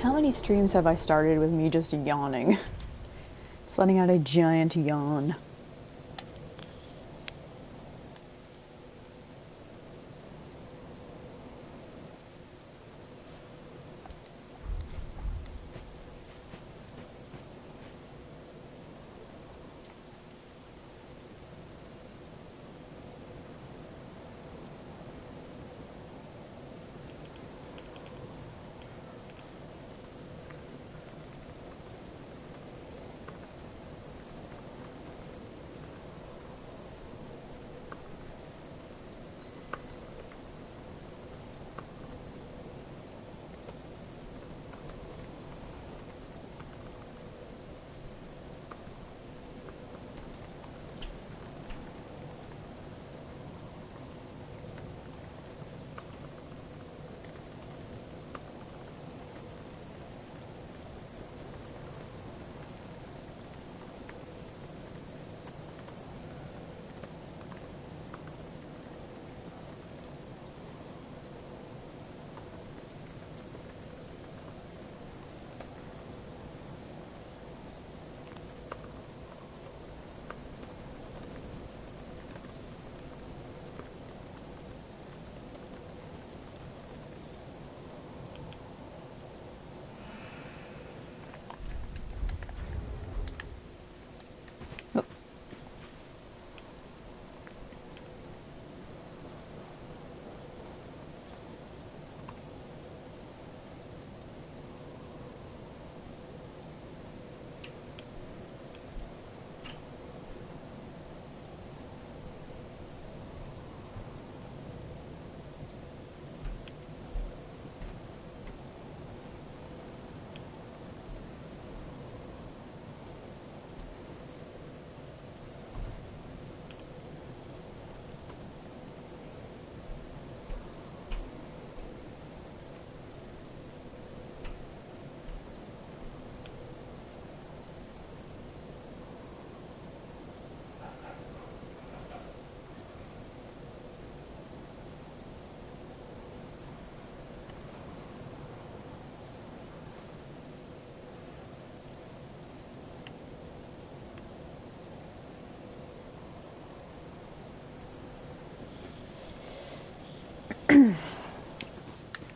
How many streams have I started with me just yawning? Just letting out a giant yawn.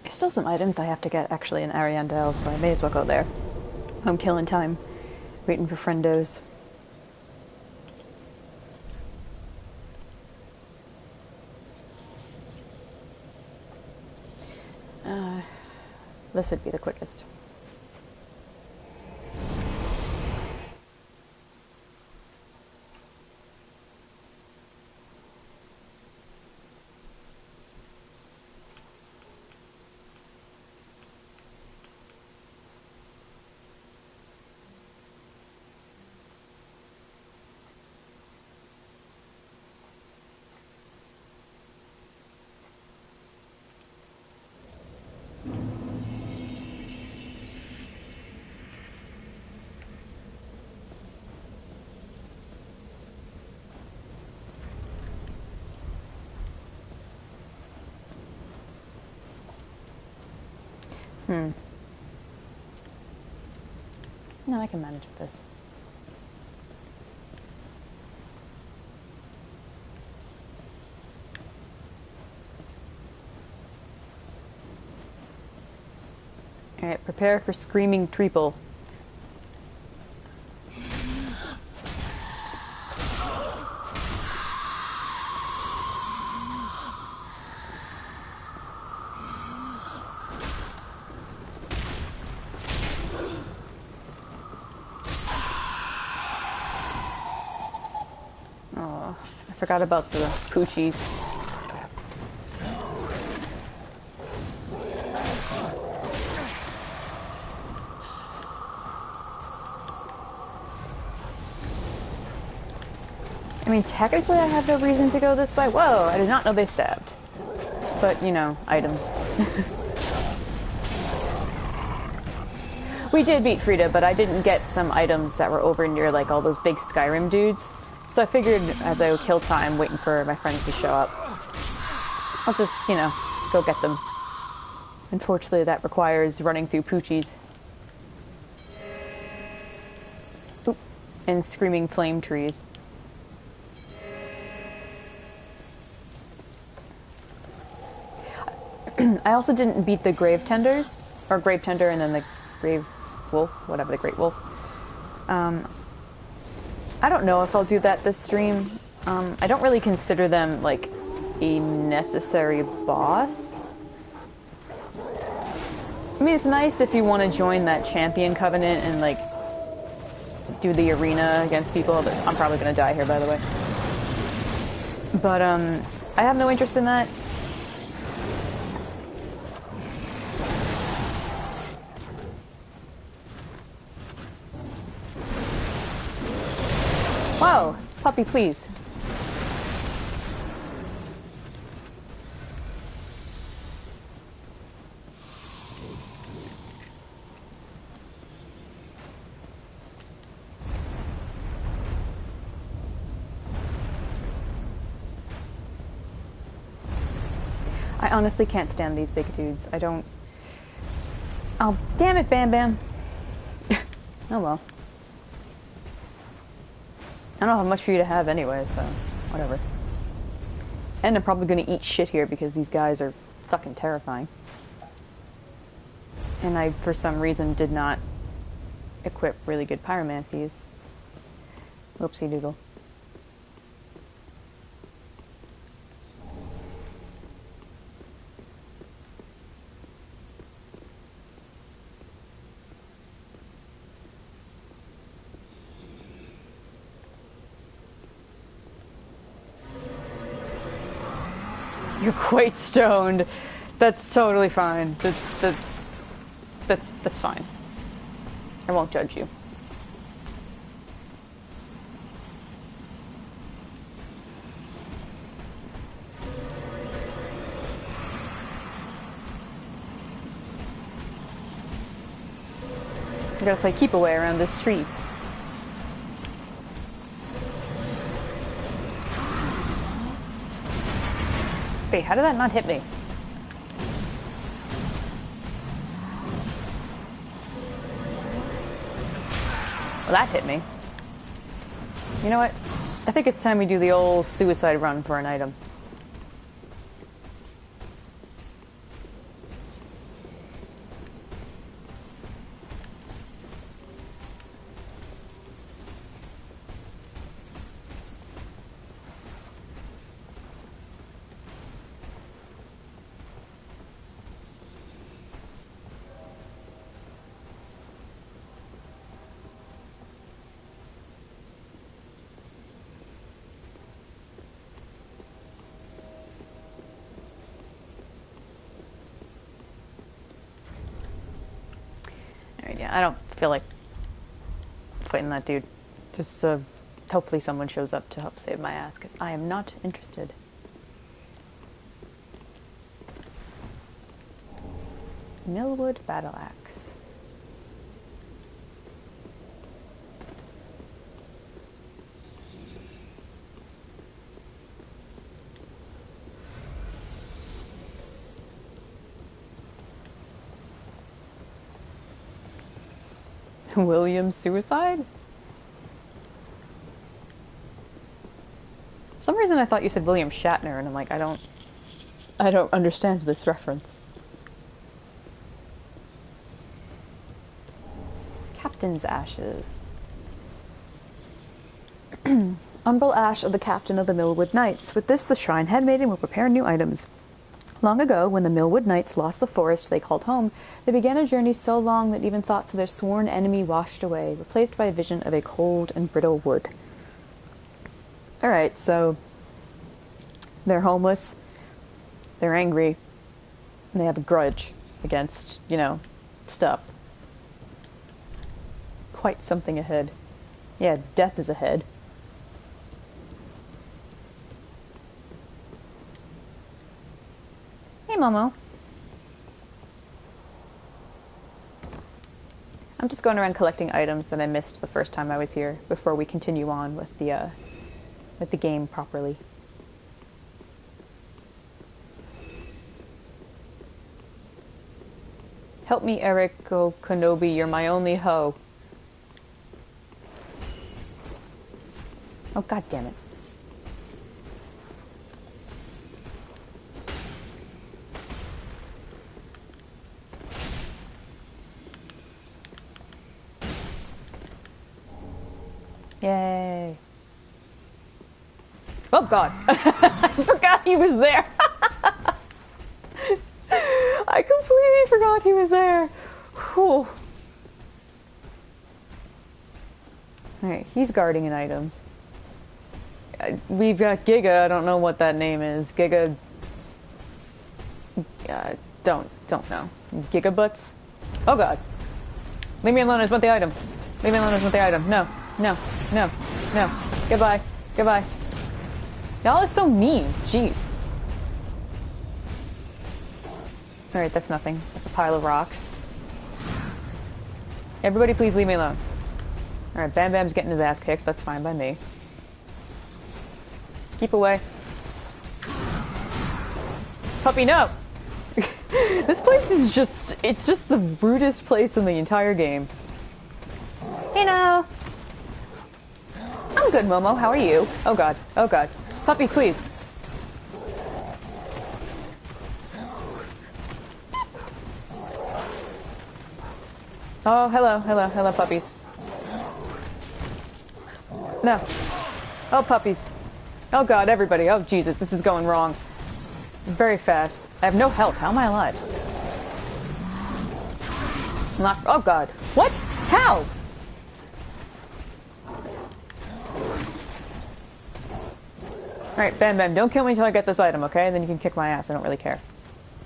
Still some items I have to get actually in Ariandel, so I may as well go there. I'm killing time, waiting for friendos. This would be the quickest. No, I can manage with this. Alright, prepare for screaming triple. Forgot about the poochies. I mean, technically I have no reason to go this way. Whoa, I did not know they stabbed. But, you know, items. We did beat Frida, but I didn't get some items that were over near, like, all those big Skyrim dudes. So I figured as I would kill time waiting for my friends to show up, I'll just, you know, go get them. Unfortunately, that requires running through poochies. and screaming flame trees. I also didn't beat the grave tenders, or grave tender and then the grave wolf, whatever, the great wolf. I don't know if I'll do that this stream. I don't really consider them like a necessary boss. I mean, it's nice if you want to join that champion covenant and like do the arena against people. I'm probably gonna die here, by the way. But I have no interest in that. Whoa, puppy, please. I honestly can't stand these big dudes. I don't... Oh, damn it, Bam Bam. Oh well. I don't have much for you to have anyway, so whatever. And I'm probably gonna eat shit here because these guys are fucking terrifying. And I, for some reason, did not equip really good pyromancies. Whoopsie doodle. You're quite stoned. That's totally fine. That's fine. I won't judge you. I gotta play keep away around this tree. Wait, how did that not hit me? Well, that hit me. You know what? I think it's time we do the old suicide run for an item. Yeah, I don't feel like fighting that dude. Just hopefully someone shows up to help save my ass, because I am not interested. Millwood battle axe. William's suicide? For some reason I thought you said William Shatner, and I'm like, I don't understand this reference. Captain's ashes. Umbral ash of the captain of the Millwood Knights. With this, the Shrine Headmaiden will prepare new items. Long ago, when the Millwood Knights lost the forest they called home, they began a journey so long that even thoughts of their sworn enemy washed away, replaced by a vision of a cold and brittle wood. Alright, so they're homeless, they're angry, and they have a grudge against, you know, stuff. Quite something ahead. Yeah, death is ahead. Hey, Momo. I'm just going around collecting items that I missed the first time I was here before we continue on with the game properly. Help me, Eric. Oh, Kenobi, you're my only hoe. Oh, god damn it. Yay. Oh god. I forgot he was there. I completely forgot he was there. Whew. Alright, he's guarding an item. We've got Giga, I don't know what that name is. Giga... don't know. Giga Butts? Oh god. Leave me alone, I just want the item. Leave me alone, I just want the item. No, no, no, no. Goodbye, goodbye. Y'all are so mean, jeez. Alright, that's nothing. That's a pile of rocks. Everybody please leave me alone. Alright, Bam Bam's getting his ass kicked, that's fine by me. Keep away. Puppy, no! This place is just, it's just the rudest place in the entire game. Hey now! I'm good, Momo, how are you? Oh god, oh god. Puppies, please. Oh, hello, hello, hello, puppies. No. Oh, puppies. Oh god, everybody. Oh, Jesus, this is going wrong. Very fast. I have no health. How am I alive? Not, oh god. What? How? Alright, Bam Bam, don't kill me until I get this item, okay? Then you can kick my ass. I don't really care.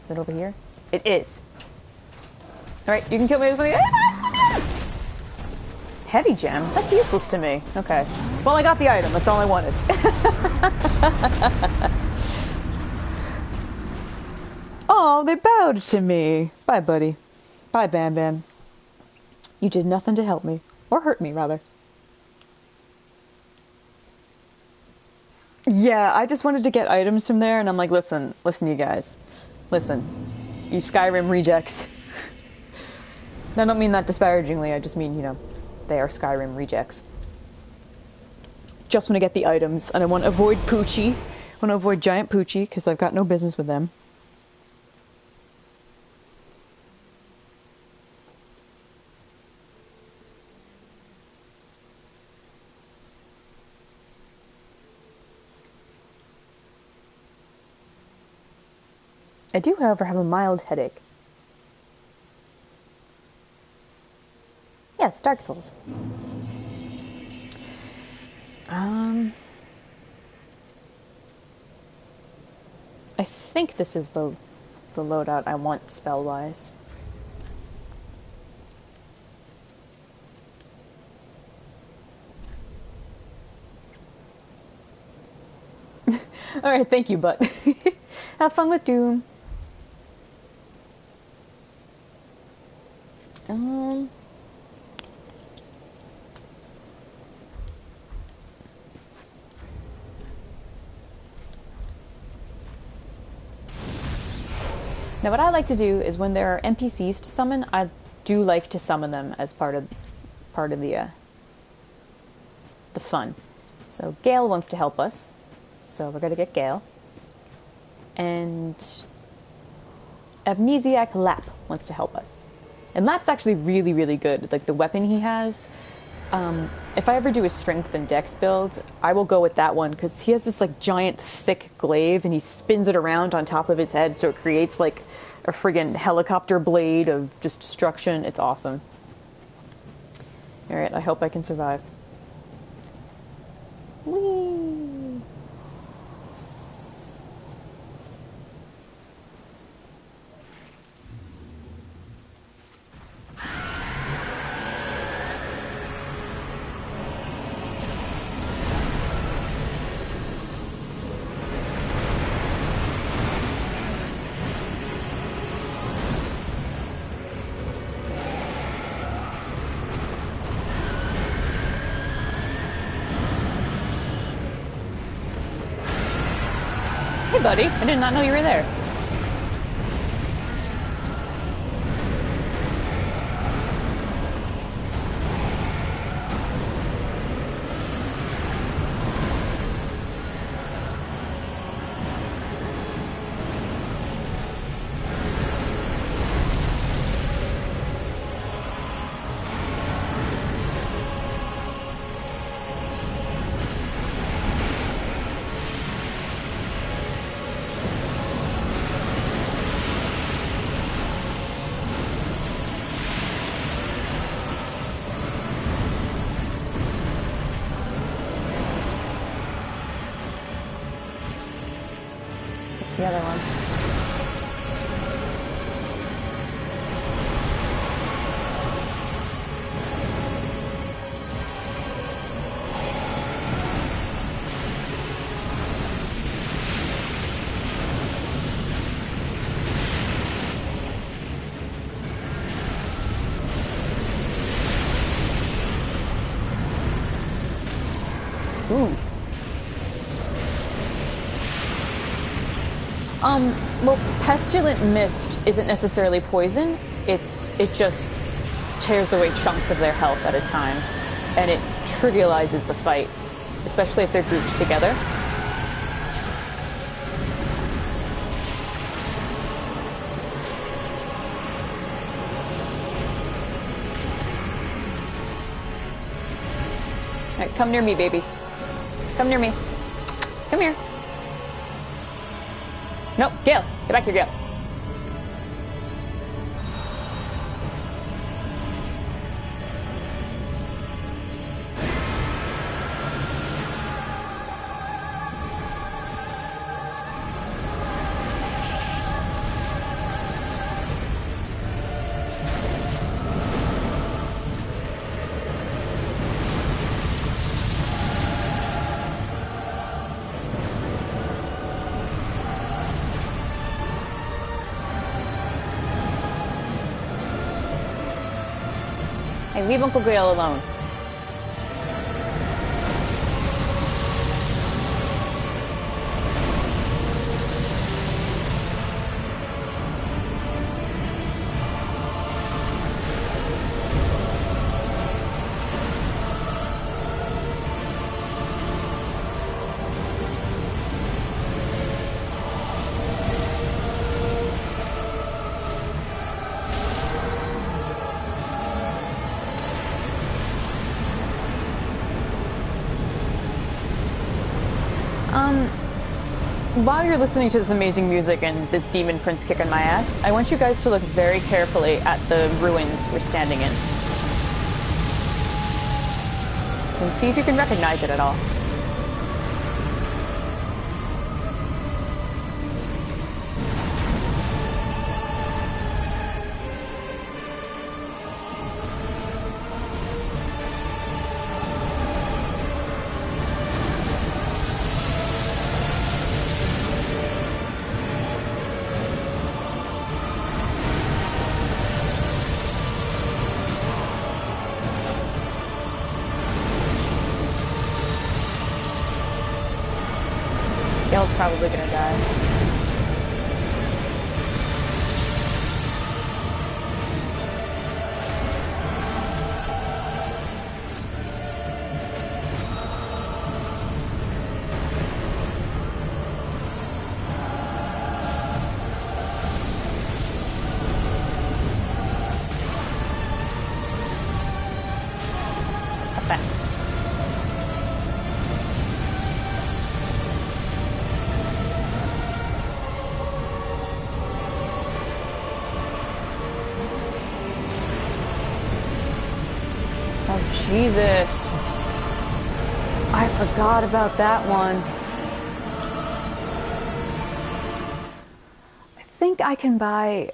Is it over here? It is. Alright, you can kill me with something. Heavy gem? That's useless to me. Okay. Well, I got the item. That's all I wanted. Oh, they bowed to me. Bye, buddy. Bye, Bam Bam. You did nothing to help me. Or hurt me, rather. Yeah, I just wanted to get items from there, and I'm like, listen, you guys. Listen. You Skyrim rejects. I don't mean that disparagingly, I just mean, you know, they are Skyrim rejects. Just want to get the items, and I want to avoid Poochie. I want to avoid Giant Poochie, because I've got no business with them. I do, however, have a mild headache. Yes, Dark Souls. I think this is the loadout I want spell-wise. Alright, thank you, Butt. Have fun with Doom. Now what I like to do is when there are NPCs to summon, I do like to summon them as part of the fun. So Gale wants to help us, so we're gonna get Gale. And Amnesiac Lap wants to help us. And Lap's actually really, really good. Like the weapon he has, if I ever do a strength and dex build, I will go with that one because he has this like giant thick glaive and he spins it around on top of his head so it creates like a friggin' helicopter blade of just destruction. It's awesome. Alright, I hope I can survive. Whee! Hey, buddy. I did not know you were there. Where's the other one? Ooh. Well, pestilent mist isn't necessarily poison. It just tears away chunks of their health at a time, and it trivializes the fight, especially if they're grouped together. All right, come near me, babies. Come near me. Come here. Nope, Gale. Get back here, Gale. Hey, leave Uncle Gale alone. While you're listening to this amazing music and this demon prince kicking my ass, I want you guys to look very carefully at the ruins we're standing in. And see if you can recognize it at all. Gale's probably gonna die. Okay. Oh, Jesus. I forgot about that one. I think I can buy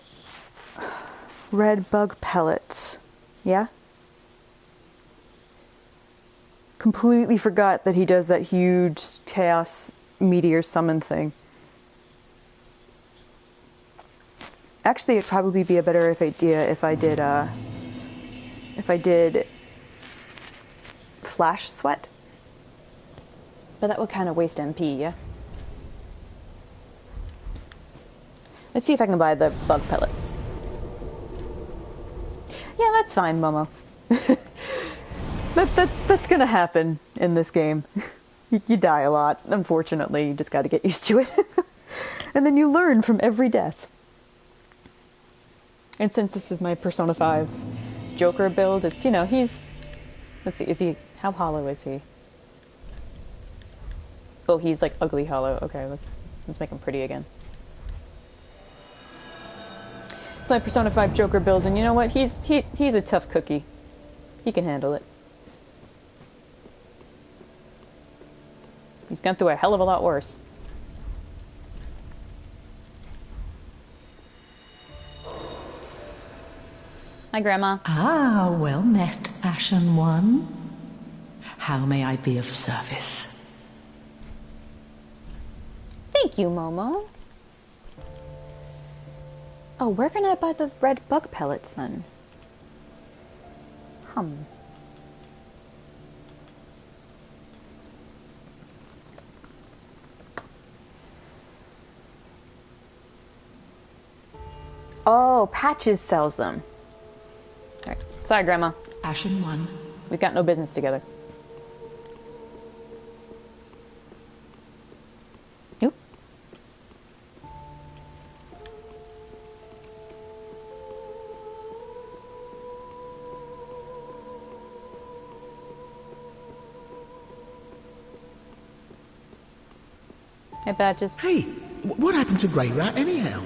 red bug pellets. Yeah? Completely forgot that he does that huge chaos meteor summon thing. Actually, it'd probably be a better idea if I did flash sweat. But that would kind of waste MP, yeah? Let's see if I can buy the bug pellets. Yeah, that's fine, Momo. That's gonna happen in this game. You die a lot, unfortunately. You just gotta get used to it. And then you learn from every death. And since this is my Persona 5 Joker build, it's, you know, he's... Let's see, is he... How hollow is he? Oh, he's like ugly hollow. Okay, let's make him pretty again. It's my Persona 5 Joker build, and you know what? He's a tough cookie. He can handle it. He's gone through a hell of a lot worse. Hi, Grandma. Ah, well met, Ashen One. How may I be of service? Thank you, Momo. Oh, where can I buy the red bug pellets then? Oh, Patches sells them. All right. Sorry, Grandma. Ashen One. We've got no business together. Oop. Hey, Patches. Hey, what happened to Grey Rat anyhow?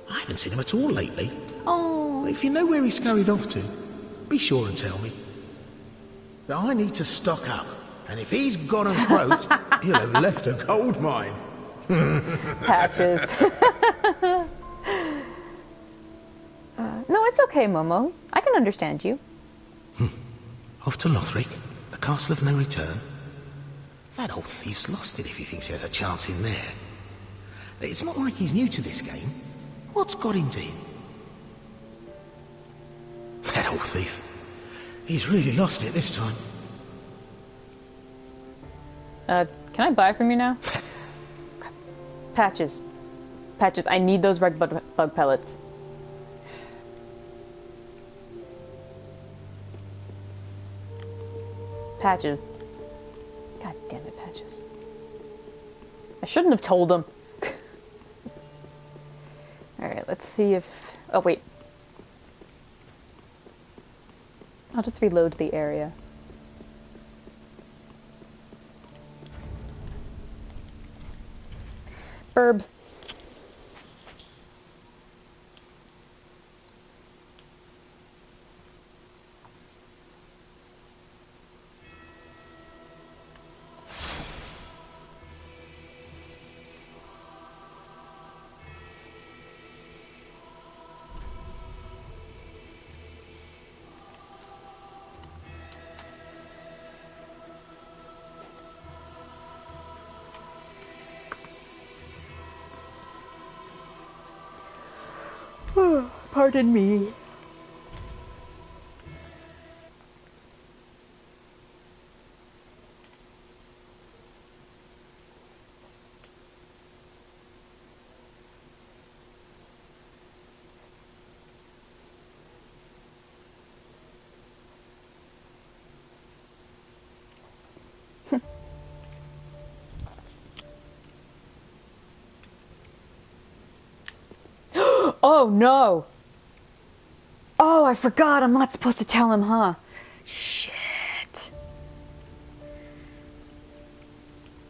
I haven't seen him at all lately. Oh. If you know where he scurried off to, be sure and tell me. But I need to stock up, and if he's gone and croaked, he'll have left a gold mine. Patches. No, it's okay, Momo. I can understand you. Off to Lothric, the castle of no return. That old thief's lost it if he thinks he has a chance in there. It's not like he's new to this game. What's got into him? That old thief. He's really lost it this time. Can I buy from you now? Patches. Patches, I need those red bug pellets. Patches. God damn it, Patches. I shouldn't have told him. Alright, let's see if... Oh, wait. I'll just reload the area. Burb. Pardon me. Oh no! Oh, I forgot. I'm not supposed to tell him, huh? Shit.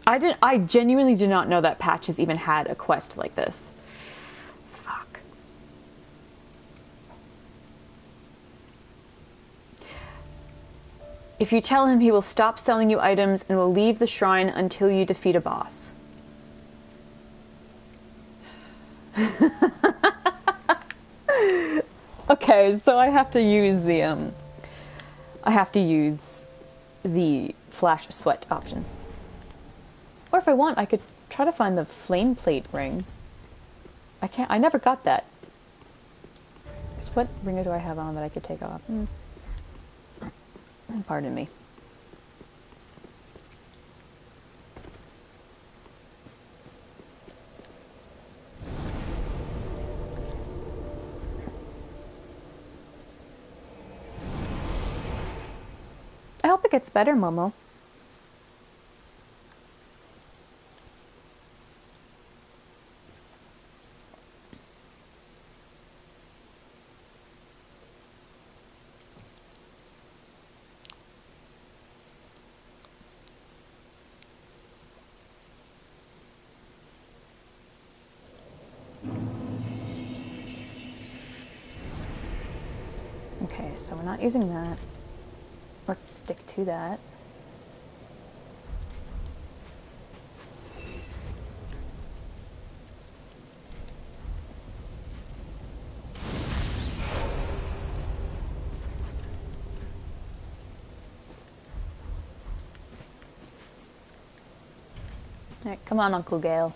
I genuinely did not know that Patches even had a quest like this. Fuck. If you tell him, he will stop selling you items and will leave the shrine until you defeat a boss. Okay, so I have to use the flash sweat option. Or if I want, I could try to find the flame plate ring. I never got that. So what ring do I have on that I could take off? Pardon me. I hope it gets better, Momo. Okay, so we're not using that. Let's stick to that. Alright, come on, Uncle Gale.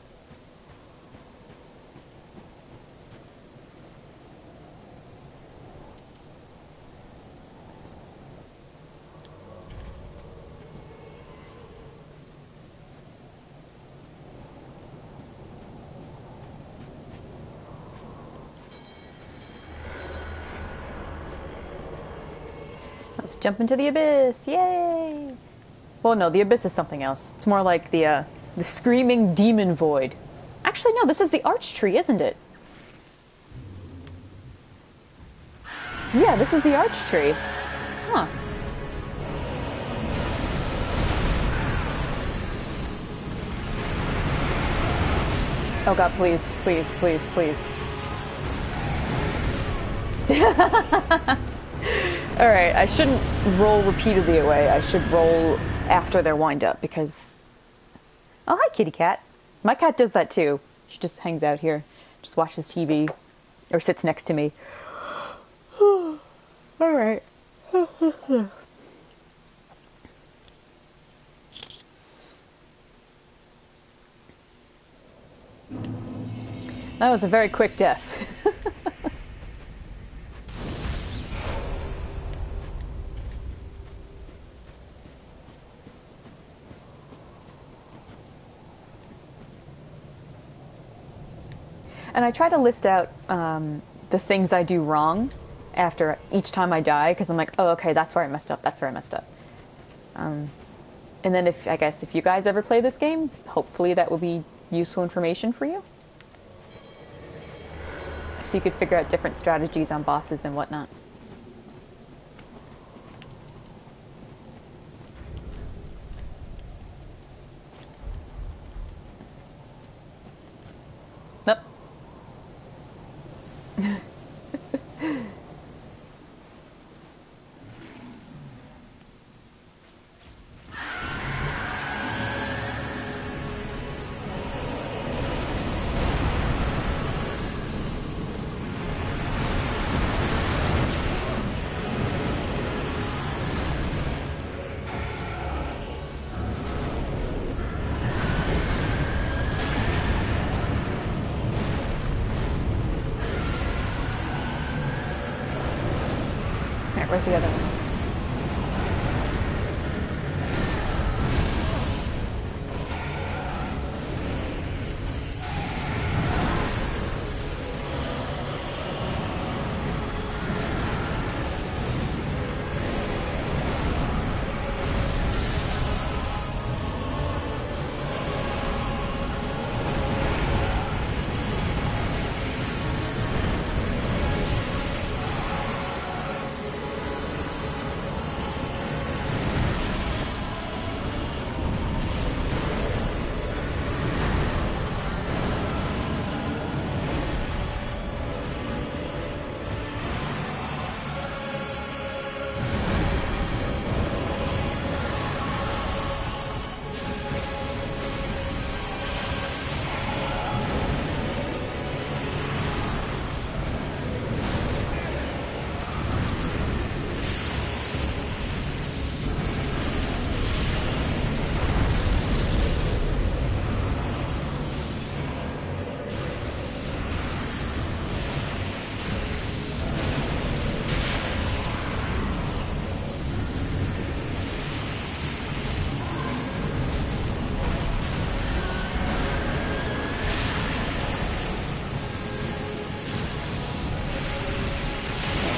Let's jump into the abyss! Yay! Well, no, the abyss is something else. It's more like the screaming demon void. Actually, no, this is the arch tree, isn't it? Yeah, this is the arch tree. Huh. Oh god, please, please, please, please. Alright, I shouldn't roll repeatedly away. I should roll after their wind up because... Oh, hi, kitty cat. My cat does that too. She just hangs out here, just watches TV, or sits next to me. Alright. That was a very quick death. And I try to list out the things I do wrong after each time I die, because I'm like, oh, okay, that's where I messed up, that's where I messed up. And then if you guys ever play this game, hopefully that will be useful information for you. So you could figure out different strategies on bosses and whatnot. Nope. Where's the other one?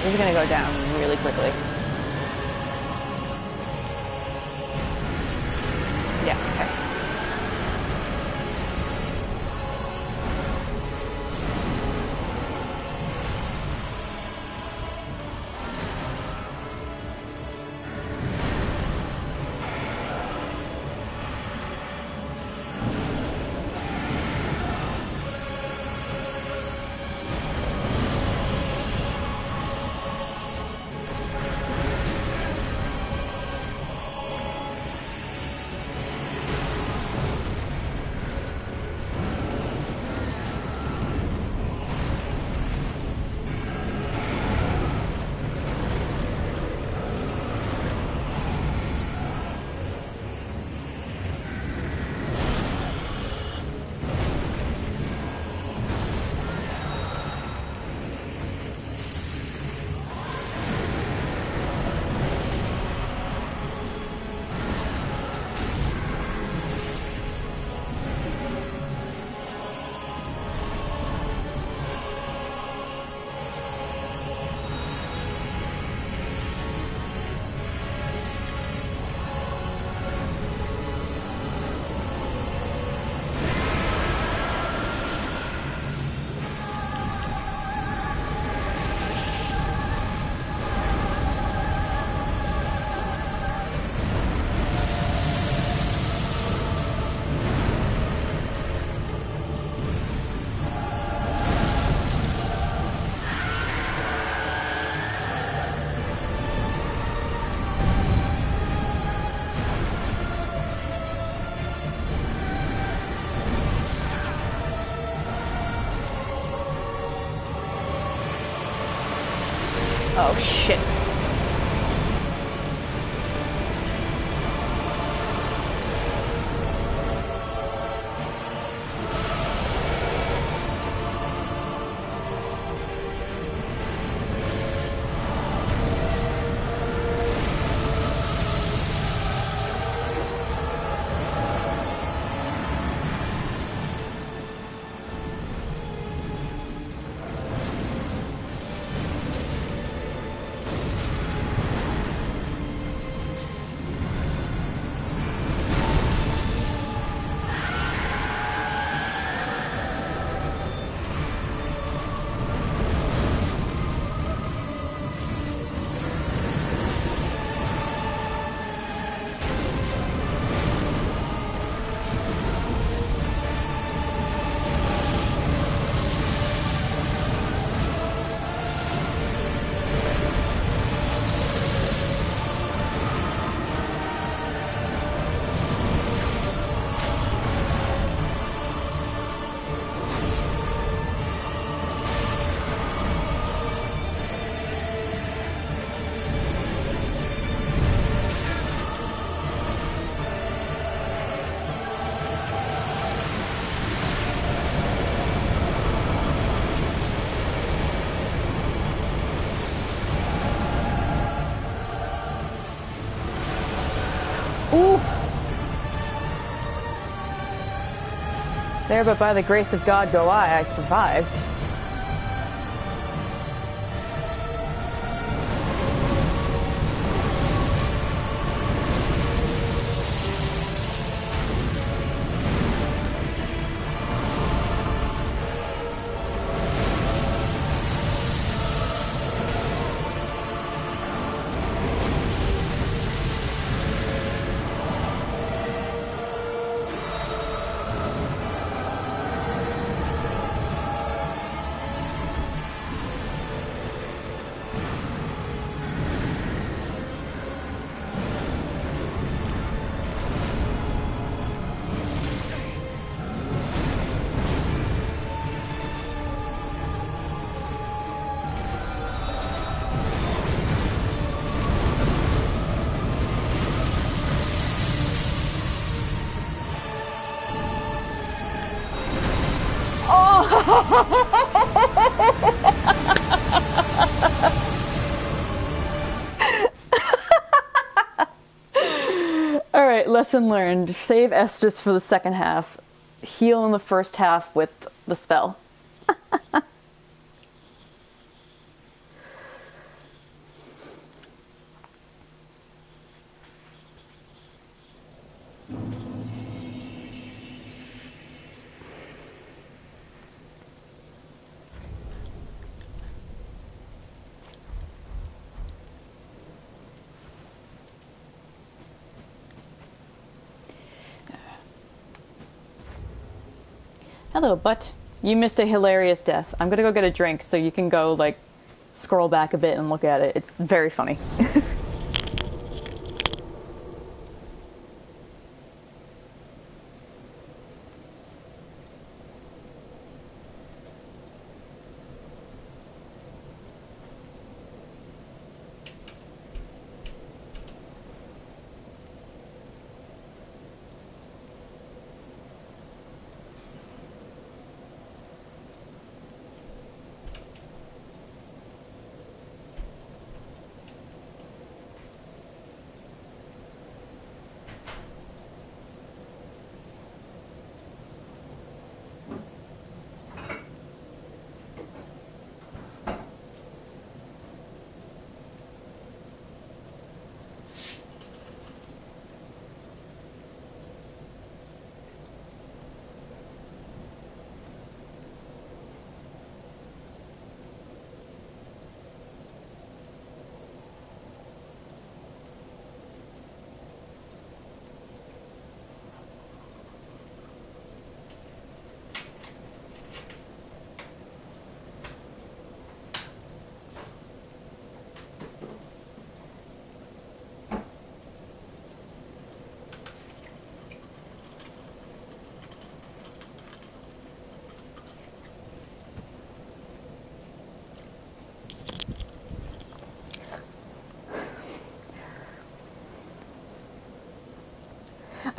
This is gonna go down really quickly. Yeah, okay. Oh, shit. Ooh! There, but by the grace of God go I survived. Alright, lesson learned. Save Estus for the second half. Heal in the first half with the spell. Hello, Butt. You missed a hilarious death. I'm gonna go get a drink so you can go, like, scroll back a bit and look at it. It's very funny.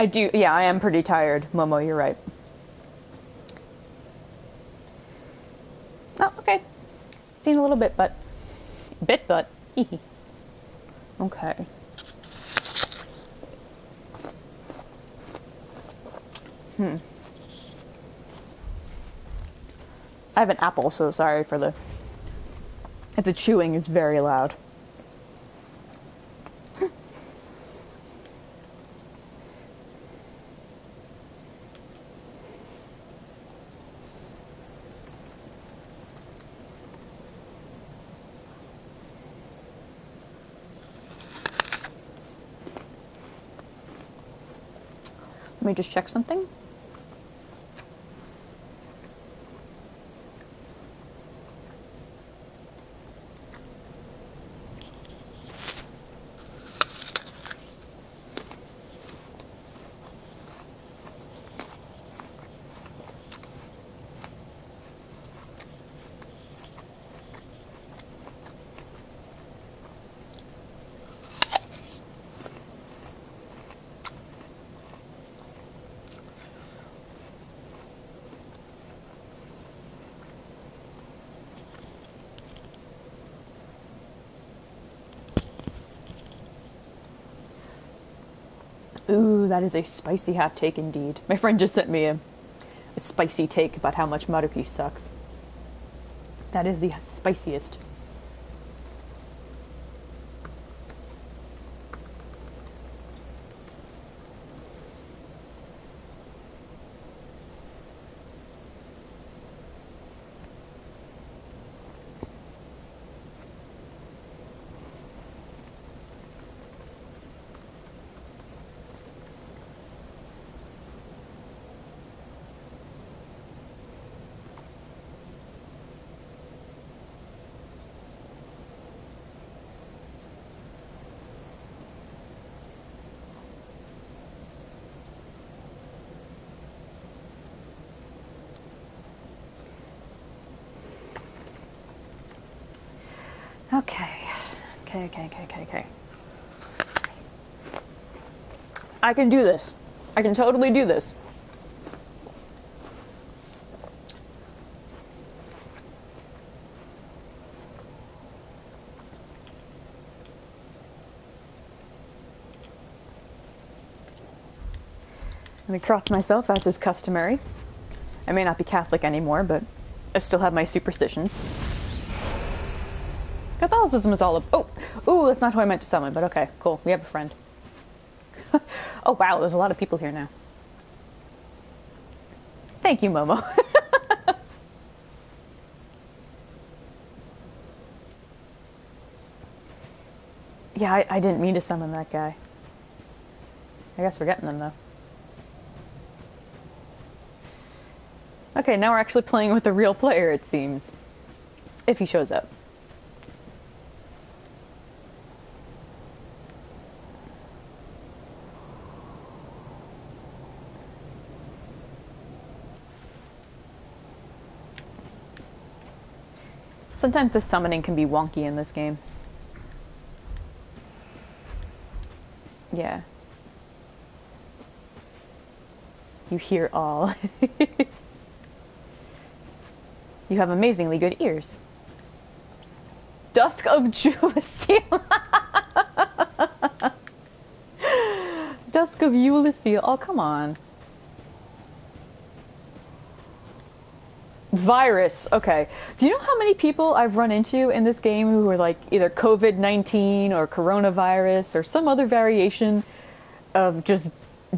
I do, yeah, I am pretty tired, Momo, you're right. Oh, okay. Seen a little bit, but... Okay. I have an apple, so sorry for the... If the chewing is very loud. Let me just check something. Ooh, that is a spicy hot take indeed. My friend just sent me a spicy take about how much Maruki sucks. That is the spiciest. Okay. I can do this. I can totally do this. Let me cross myself as is customary. I may not be Catholic anymore, but I still have my superstitions. Catholicism is all of... Oh! Ooh, that's not who I meant to summon, but okay, cool. We have a friend. Oh, wow, there's a lot of people here now. Thank you, Momo. Yeah, I didn't mean to summon that guy. I guess we're getting them, though. Okay, now we're actually playing with a real player, it seems. If he shows up. Sometimes the summoning can be wonky in this game. Yeah. You hear all. You have amazingly good ears. Dusk of Juliciel. Dusk of Juliciel. Oh, come on. Virus. Okay. Do you know how many people I've run into in this game who are like either COVID-19 or coronavirus or some other variation of just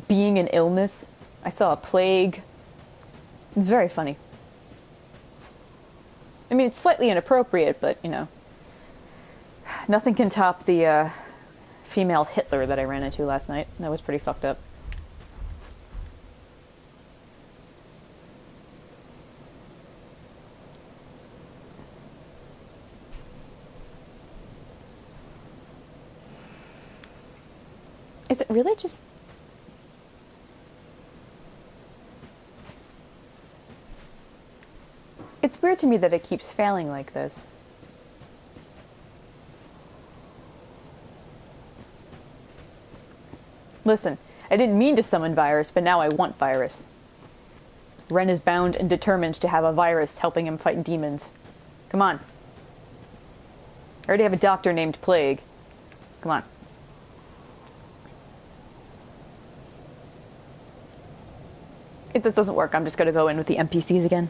being an illness? I saw a plague. It's very funny. I mean, it's slightly inappropriate, but, you know. Nothing can top the female Hitler that I ran into last night. That was pretty fucked up. Is it really just... It's weird to me that it keeps failing like this. Listen, I didn't mean to summon Virus, but now I want Virus. Ren is bound and determined to have a Virus helping him fight demons. Come on. I already have a doctor named Plague. Come on. If this doesn't work, I'm just going to go in with the NPCs again.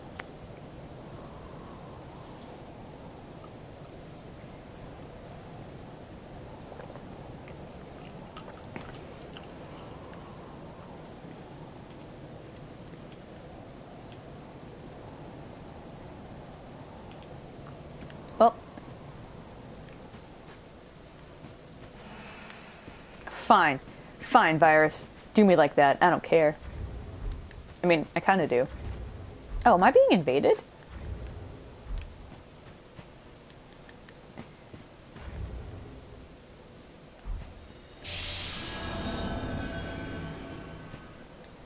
Well. Fine. Fine, Virus. Do me like that. I don't care. I mean, I kind of do. Oh, am I being invaded?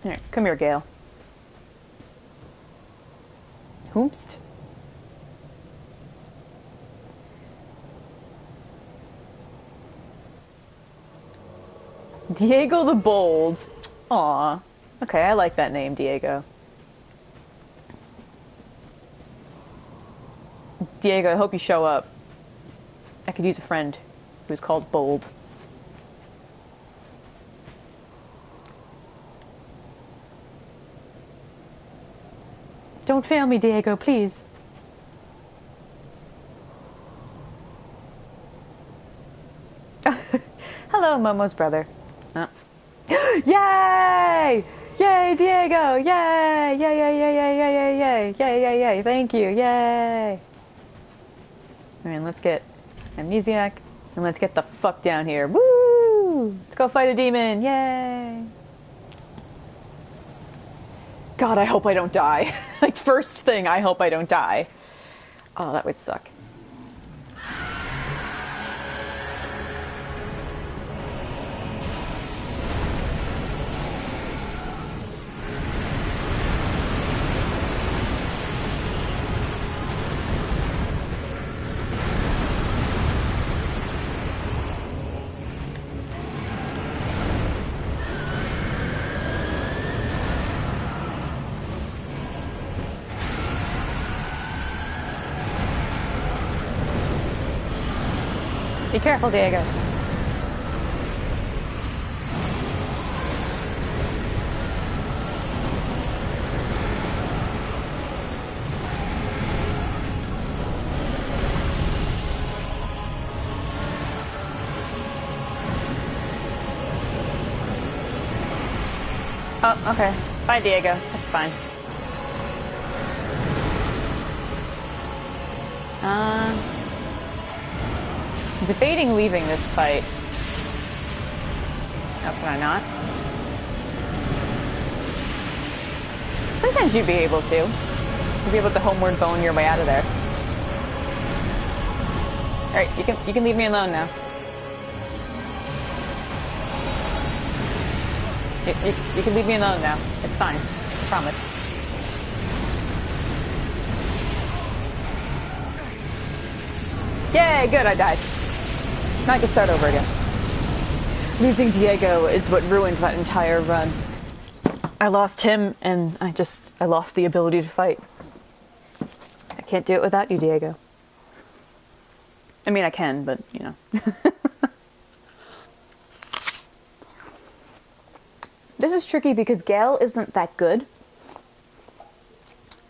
Here, come here, Gale. Whoomst. Diego the Bold. Aw. Okay, I like that name, Diego. Diego, I hope you show up. I could use a friend who's called Bold. Don't fail me, Diego, please. Hello, Momo's brother. Oh. Yay! Yay, Diego! Yay! Yay, yay, yay, yay, yay, yay, yay, yay, yay, yay, thank you, yay! Alright, let's get Amnesiac, and let's get the fuck down here. Woo! Let's go fight a demon, yay! God, I hope I don't die. Like, first thing, I hope I don't die. Oh, that would suck. Be careful, Diego. Oh, okay. Bye, Diego. That's fine. Debating leaving this fight. Oh, can I not? Sometimes you'd be able to. You'd be able to homeward bone your way out of there. Alright, you can leave me alone now. You can leave me alone now. It's fine. I promise. Yay, good, I died. Now I can start over again. Losing Diego is what ruined that entire run. I lost him, and I lost the ability to fight. I can't do it without you, Diego. I mean, I can, but, you know. This is tricky because Gale isn't that good.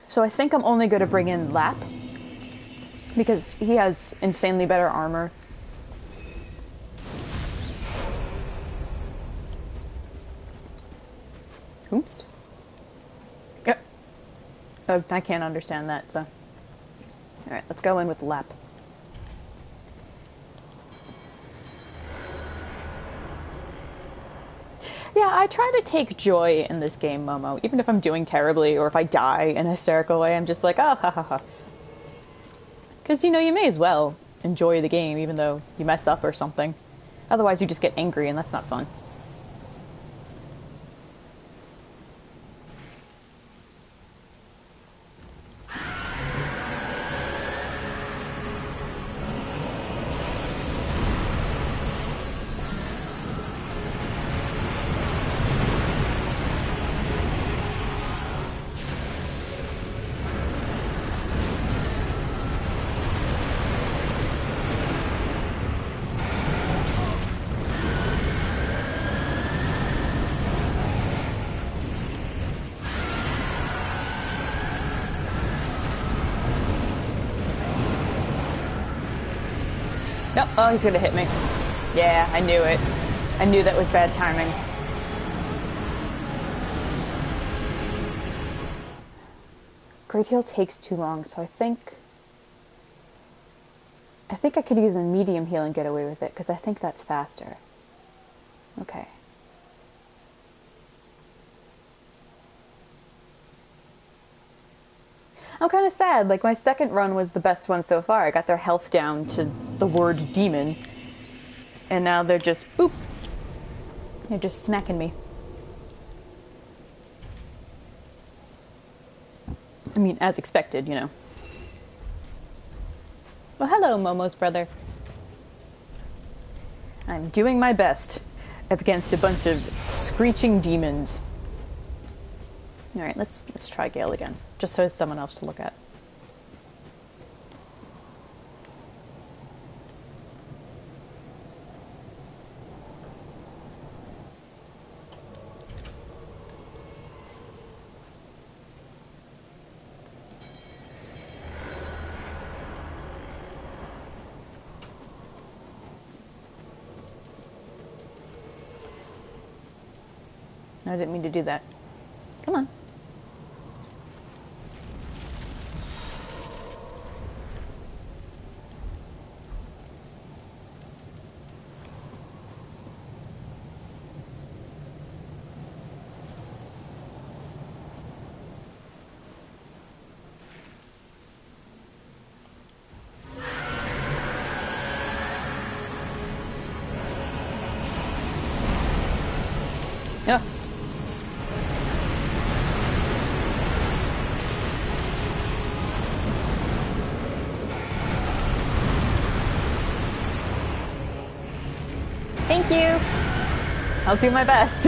So I think I'm only going to bring in Lap. Because he has insanely better armor. Oops. Oh, I can't understand that, so. Alright, let's go in with Lap. Yeah, I try to take joy in this game, Momo. Even if I'm doing terribly, or if I die in a hysterical way, I'm just like, oh, ha ha ha. Because, you know, you may as well enjoy the game, even though you mess up or something. Otherwise, you just get angry, and that's not fun. Oh, oh, he's gonna hit me. Yeah, I knew it. I knew that was bad timing. Great Heal takes too long, so I think I could use a medium heal and get away with it, because I think that's faster. Okay. I'm kind of sad. Like, my second run was the best one so far. I got their health down to the word demon. And now they're just, boop. They're just smacking me. I mean, as expected, you know. Well, hello, Momo's brother. I'm doing my best up against a bunch of screeching demons. Alright, let's try Gale again. Just so there's someone else to look at. I didn't mean to do that. Come on. Yeah. Thank you. I'll do my best.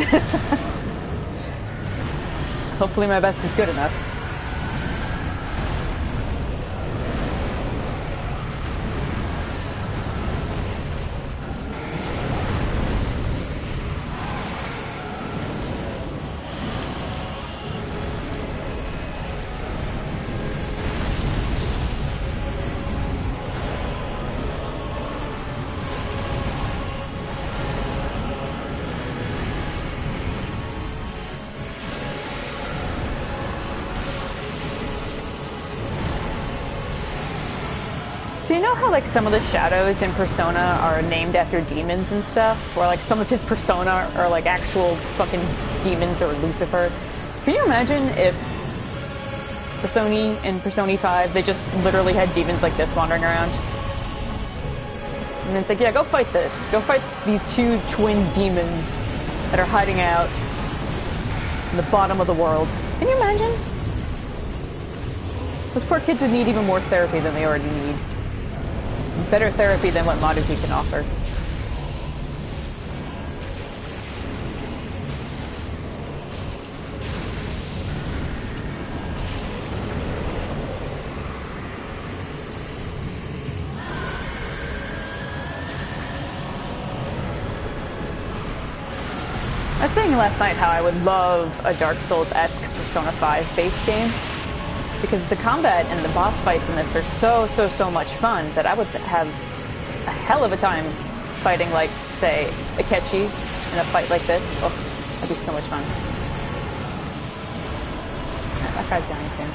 Hopefully my best is good enough. So you know how like some of the shadows in Persona are named after demons and stuff? Or like some of his persona are like actual fucking demons or Lucifer? Can you imagine if Persona in Persona 5, they just literally had demons like this wandering around? And it's like, yeah, go fight this. Go fight these two twin demons that are hiding out in the bottom of the world. Can you imagine? Those poor kids would need even more therapy than they already need. Better therapy than what Maruhi can offer. I was saying last night how I would love a Dark Souls-esque Persona 5 base game, because the combat and the boss fights in this are so much fun that I would have a hell of a time fighting, like, say, Akechi in a fight like this. Oh, that'd be so much fun. That guy's dying soon.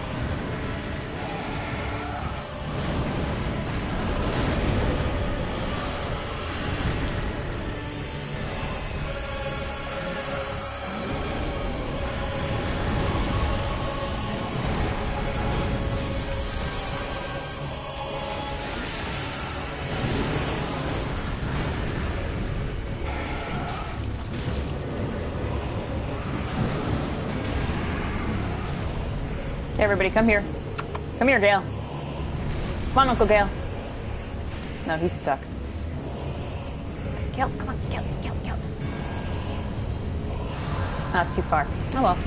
Hey, everybody, come here. Come here, Gale. Come on, Uncle Gale. No, he's stuck. Gale, come on, Gale. Not too far. Oh well.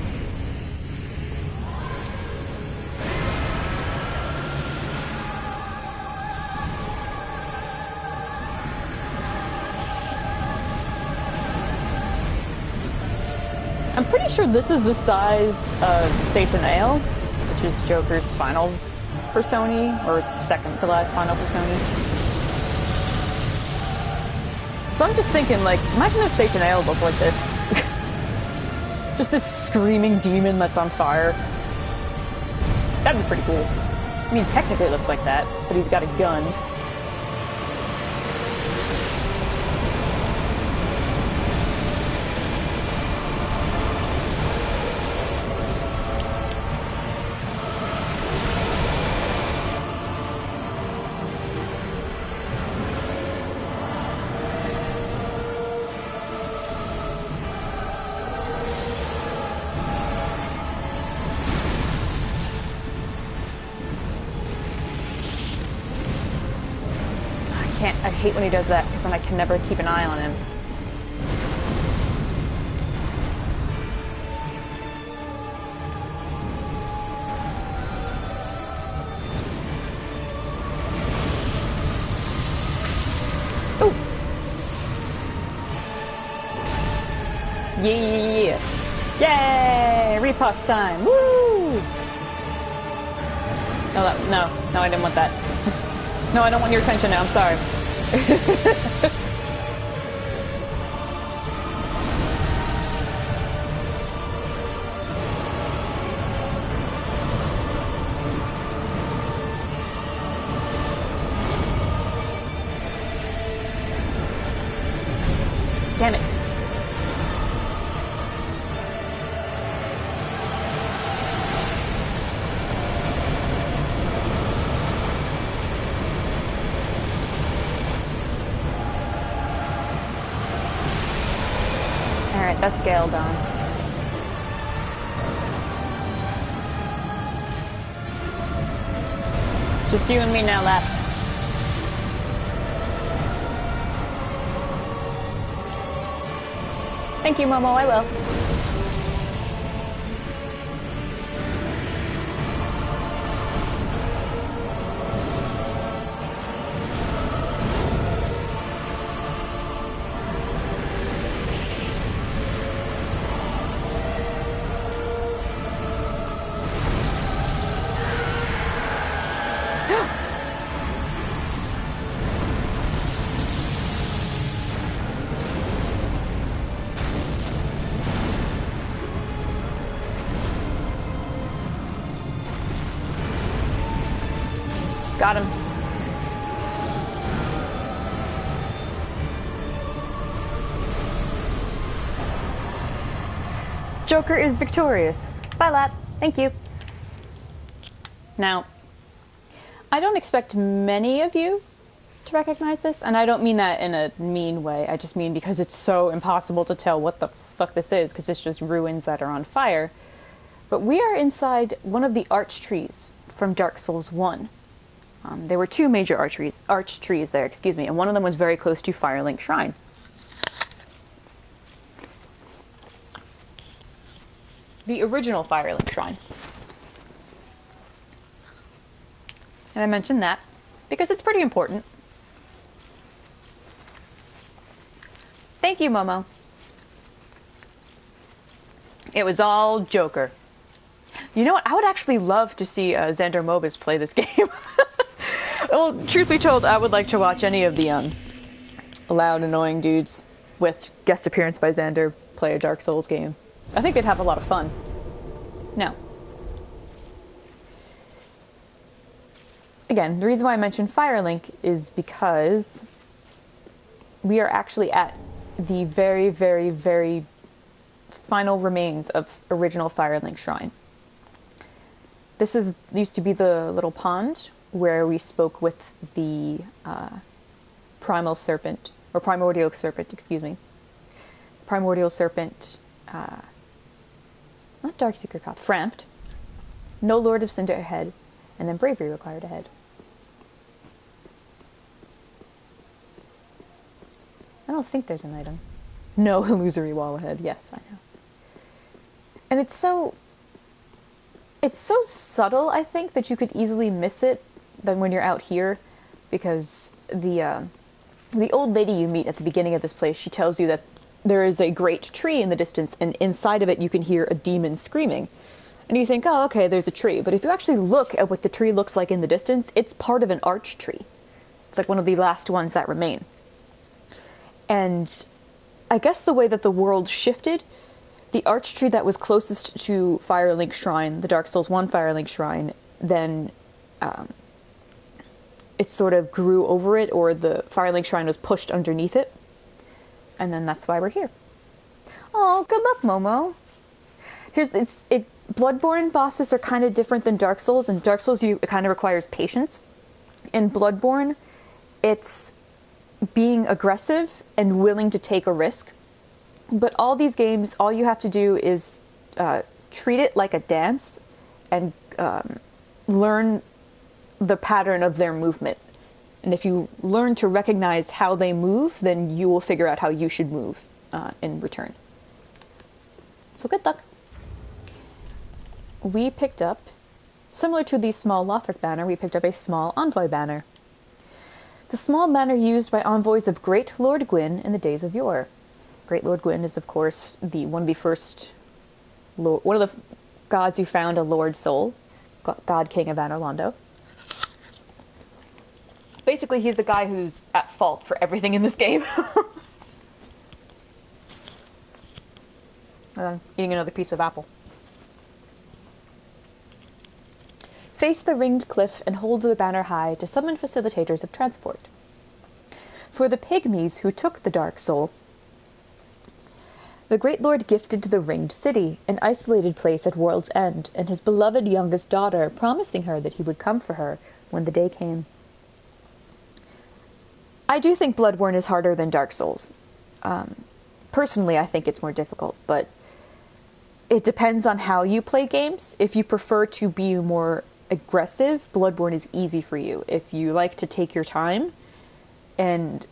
I'm pretty sure this is the size of Satanael, which is Joker's final Persona, or second to last final Persona. So I'm just thinking, like, imagine if Satanael looked like this. Just this screaming demon that's on fire. That'd be pretty cool. I mean, technically it looks like that, but he's got a gun. I hate when he does that, because then I can never keep an eye on him. Ooh! Yeah! Yay! Repost time! Woo! No, I didn't want that. No, I don't want your attention now, I'm sorry. Damn it. Alright, that's Gale done. Just you and me now, Lap. Thank you, Momo, I will. Got him. Joker is victorious. Bye, Lap. Thank you. Now, I don't expect many of you to recognize this, and I don't mean that in a mean way. I just mean because it's so impossible to tell what the fuck this is, because it's just ruins that are on fire. But we are inside one of the arch trees from Dark Souls 1. There were two major arch trees there, and one of them was very close to Firelink Shrine. The original Firelink Shrine. And I mentioned that because it's pretty important. Thank you, Momo. It was all Joker. You know what? I would actually love to see Xander Mobus play this game. Well, truth be told, I would like to watch any of the loud, annoying dudes with guest appearance by Xander play a Dark Souls game. I think they'd have a lot of fun. Now, again, the reason why I mentioned Firelink is because we are actually at the very, very, very final remains of original Firelink Shrine. This used to be the little pond where we spoke with the primordial serpent, Primordial serpent, not Darkseeker Koth, Frampt. No Lord of Cinder ahead, and then bravery required ahead. I don't think there's an item. No illusory wall ahead. Yes, I know. And it's so subtle, I think, that you could easily miss it than when you're out here, because the old lady you meet at the beginning of this place, she tells you that there is a great tree in the distance, and inside of it you can hear a demon screaming. And you think, oh, okay, there's a tree. But if you actually look at what the tree looks like in the distance, it's part of an arch tree. It's like one of the last ones that remain. And I guess the way that the world shifted, the archtree that was closest to Firelink Shrine, the Dark Souls 1 Firelink Shrine, then it sort of grew over it, or the Firelink Shrine was pushed underneath it. And then that's why we're here. Oh, good luck, Momo. Bloodborne bosses are kind of different than Dark Souls. In Dark Souls, it kind of requires patience. In Bloodborne, it's being aggressive and willing to take a risk. But all these games, all you have to do is treat it like a dance and learn the pattern of their movement. And if you learn to recognize how they move, then you will figure out how you should move in return. So good luck. We picked up, similar to the small Lothric banner, we picked up a small envoy banner. The small banner used by envoys of Great Lord Gwyn in the days of yore. Great Lord Gwyn is, of course, one of the gods who found a Lord Soul, God King of Anor Londo. Basically, he's the guy who's at fault for everything in this game. Eating another piece of apple. Face the ringed cliff and hold the banner high to summon facilitators of transport. For the pygmies who took the Dark Soul, the Great Lord gifted to the ringed city an isolated place at World's End, and his beloved youngest daughter, promising her that he would come for her when the day came. I do think Bloodborne is harder than Dark Souls. Personally, I think it's more difficult, but it depends on how you play games. If you prefer to be more aggressive, Bloodborne is easy for you. If you like to take your time and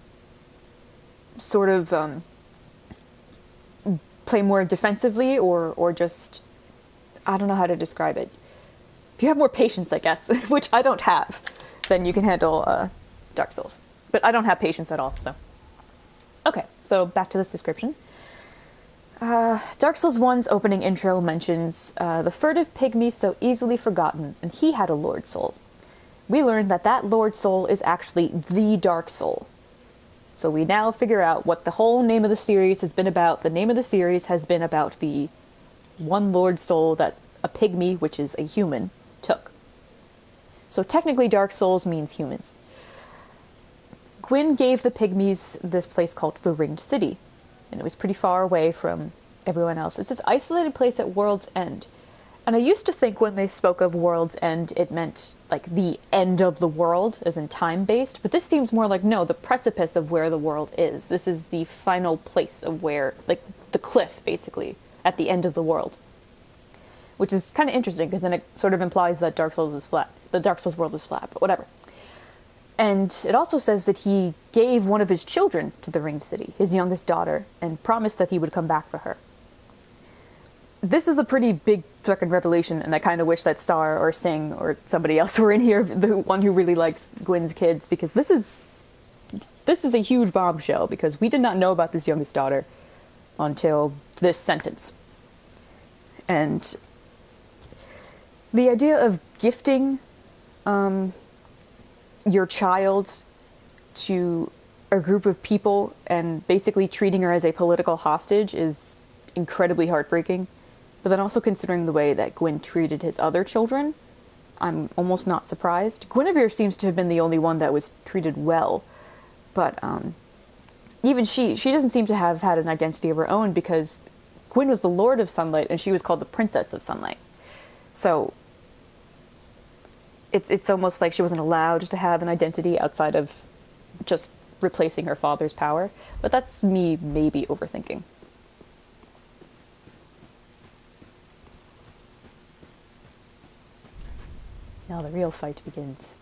sort of play more defensively or just, I don't know how to describe it. If you have more patience, I guess, which I don't have, then you can handle Dark Souls. But I don't have patience at all, so. Okay, so back to this description. Dark Souls 1's opening intro mentions the furtive pygmy so easily forgotten, and he had a Lord Soul. We learned that Lord Soul is actually the Dark Soul. So we now figure out what the whole name of the series has been about. The name of the series has been about the one Lord Soul that a pygmy, which is a human, took. So technically Dark Souls means humans. Gwyn gave the pygmies this place called the Ringed City, and it was pretty far away from everyone else. It's this isolated place at World's End. And I used to think when they spoke of World's End, it meant like the end of the world, as in time-based. But this seems more like, no, the precipice of where the world is. This is the final place of where, like, the cliff, basically, at the end of the world. Which is kind of interesting, because then it sort of implies that Dark Souls is flat. The Dark Souls world is flat, but whatever. And it also says that he gave one of his children to the Ringed City, his youngest daughter, and promised that he would come back for her. This is a pretty big fucking revelation, and I kind of wish that Star or Sing or somebody else were in here, the one who really likes Gwyn's kids, because this is a huge bombshell, because we did not know about this youngest daughter until this sentence. And the idea of gifting your child to a group of people and basically treating her as a political hostage is incredibly heartbreaking. But then also considering the way that Gwyn treated his other children, I'm almost not surprised. Guinevere seems to have been the only one that was treated well. But even she doesn't seem to have had an identity of her own, because Gwyn was the Lord of Sunlight and she was called the Princess of Sunlight. So it's almost like she wasn't allowed to have an identity outside of just replacing her father's power. But that's me maybe overthinking. Now the real fight begins.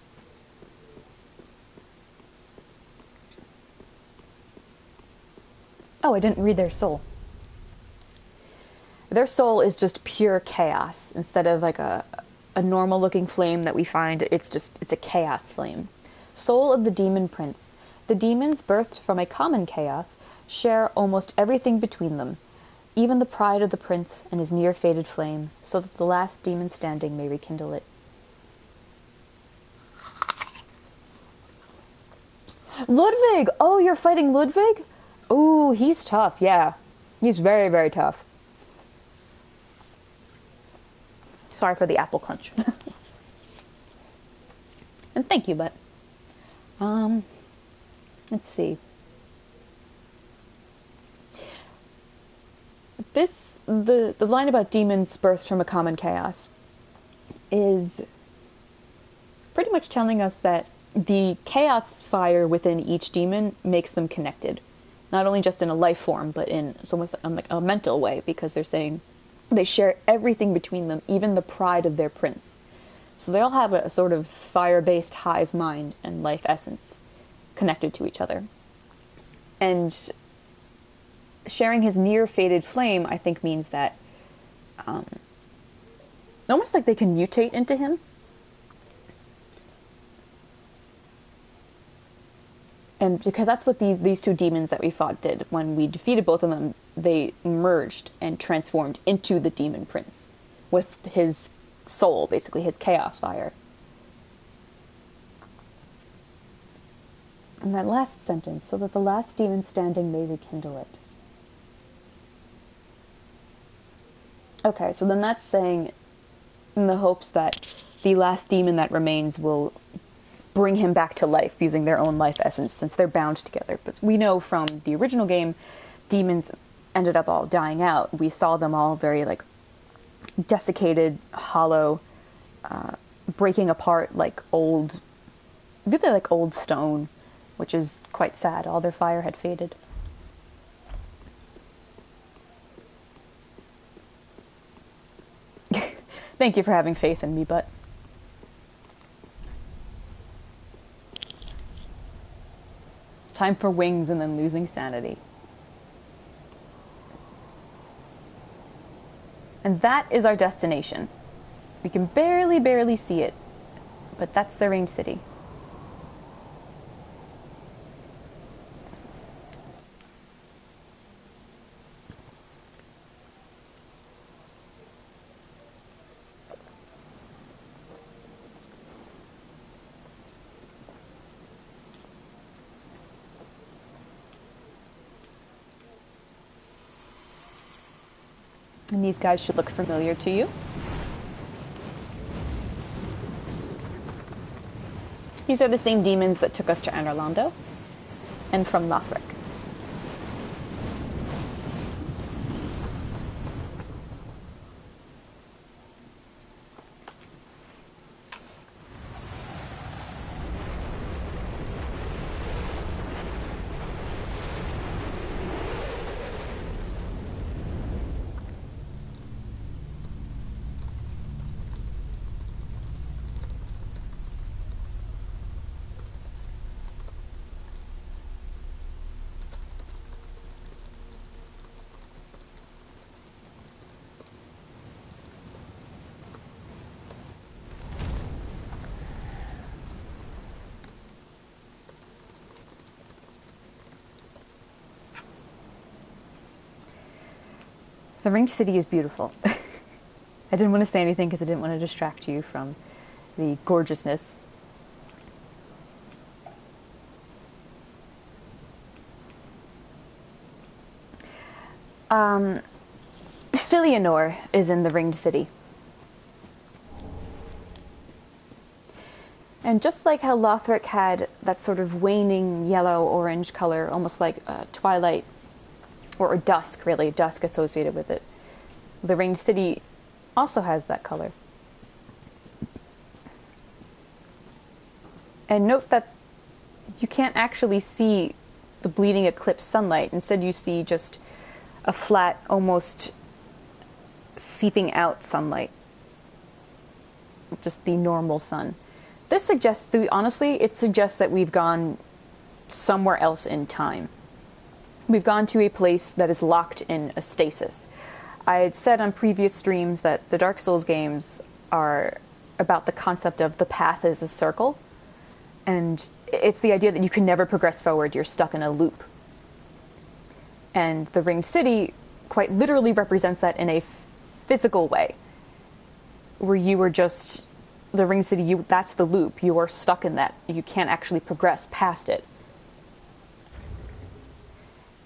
Oh, I didn't read their soul. Their soul is just pure chaos. Instead of like a normal looking flame that we find, it's a chaos flame. Soul of the Demon Prince. The demons, birthed from a common chaos, share almost everything between them, even the pride of the prince and his near-fated flame, so that the last demon standing may rekindle it. Ludwig! Oh, you're fighting Ludwig? Ooh, he's tough, yeah. He's very, very tough. Sorry for the apple crunch. And thank you, but let's see. The line about demons birthed from a common chaos is pretty much telling us that the chaos fire within each demon makes them connected, not only just in a life form, but in almost like a mental way, because they're saying they share everything between them, even the pride of their prince. So they all have a sort of fire-based hive mind and life essence connected to each other. And sharing his near-faded flame, I think, means that almost like they can mutate into him. And because that's what these two demons that we fought did. When we defeated both of them, they merged and transformed into the demon prince with his soul, basically his chaos fire. And that last sentence, so that the last demon standing may rekindle it. Okay, so then that's saying in the hopes that the last demon that remains will bring him back to life using their own life essence, since they're bound together. But we know from the original game, demons ended up all dying out. We saw them all very, like, desiccated, hollow, breaking apart like old, really like old stone, which is quite sad. All their fire had faded. Thank you for having faith in me, but time for wings and then losing sanity. And that is our destination. We can barely see it, but that's the Ringed City. And these guys should look familiar to you. These are the same demons that took us to Anorlando and from Lothric. The Ringed City is beautiful. I didn't want to say anything because I didn't want to distract you from the gorgeousness. Filianor is in the Ringed City. And just like how Lothric had that sort of waning yellow-orange color, almost like twilight, or dusk, really, dusk associated with it, the Ringed City also has that color. And note that you can't actually see the bleeding eclipse sunlight. Instead, you see just a flat, almost seeping out sunlight. Just the normal sun. This suggests, honestly, it suggests that we've gone somewhere else in time. We've gone to a place that is locked in a stasis. I had said on previous streams that the Dark Souls games are about the concept of the path is a circle. And it's the idea that you can never progress forward, you're stuck in a loop. And the Ringed City quite literally represents that in a physical way. Where you were just, the Ringed City, that's the loop, you are stuck in that. You can't actually progress past it.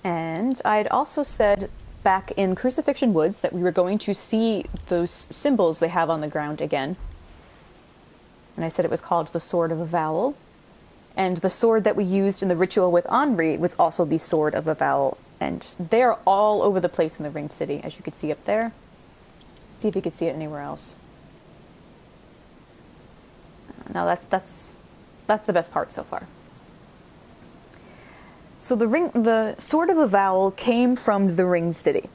And I'd also said back in Crucifixion Woods that we were going to see those symbols they have on the ground again. And I said it was called the Sword of Avowal. And the sword that we used in the ritual with Henri was also the Sword of Avowal. And they're all over the place in the Ringed City, as you could see up there. See if you could see it anywhere else. No, that's the best part so far. So the Sword of Avowal came from the Ringed City.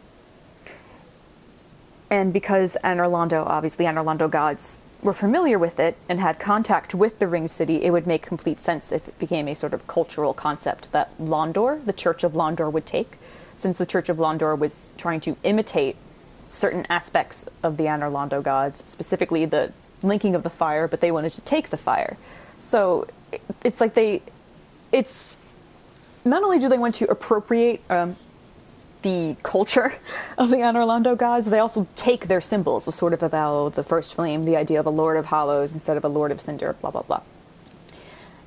And because obviously Anor gods were familiar with it and had contact with the Ringed City, it would make complete sense if it became a sort of cultural concept that Londor, the Church of Londor, would take, since the Church of Londor was trying to imitate certain aspects of the Anor gods, specifically the linking of the fire, but they wanted to take the fire. So it's like it's not only do they want to appropriate the culture of the Anor gods, they also take their symbols, the Sword of Avowal, the First Flame, the idea of a Lord of Hollows instead of a Lord of Cinder, blah, blah, blah.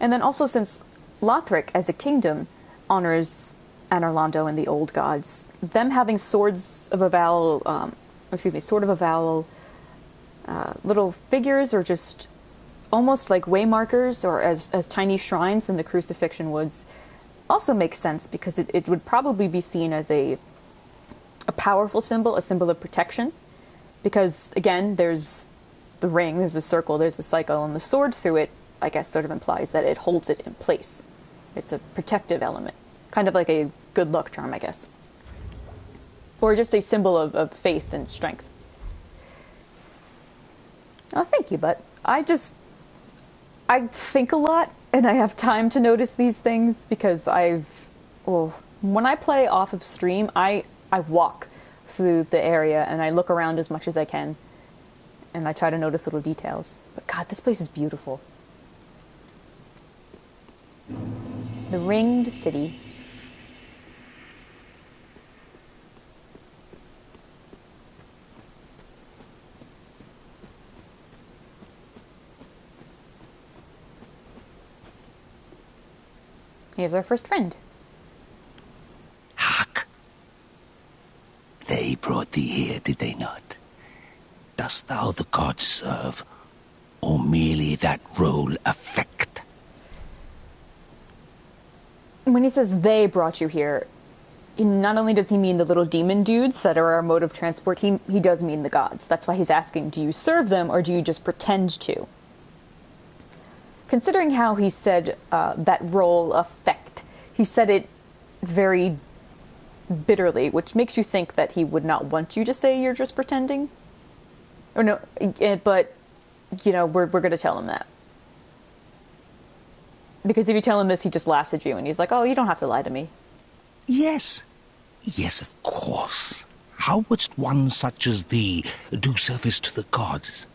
And then also, since Lothric, as a kingdom, honors Anor and the old gods, them having Swords of Avowal, Sword of Avowal, little figures, or just almost like waymarkers, or as tiny shrines in the Crucifixion Woods, also makes sense, because it would probably be seen as a powerful symbol, a symbol of protection, because again, there's the ring, there's a circle, there's the cycle, and the sword through it, I guess, sort of implies that it holds it in place. It's a protective element, kind of like a good luck charm, I guess, or just a symbol of faith and strength. Oh, thank you, but I think a lot, and I have time to notice these things, because when I play off of stream, I walk through the area and I look around as much as I can, and I try to notice little details. But God, this place is beautiful. The Ringed City. Here's our first friend. Hark! They brought thee here, did they not? Dost thou the gods serve, or merely that role affect? When he says they brought you here, not only does he mean the little demon dudes that are our mode of transport, he does mean the gods. That's why he's asking, do you serve them, or do you just pretend to? Considering how he said that role affect, he said it very bitterly, which makes you think that he would not want you to say you're just pretending. Or no, but, we're going to tell him that. Because if you tell him this, he just laughs at you, and he's like, oh, you don't have to lie to me. Yes. Yes, of course. How wouldst one such as thee do service to the gods?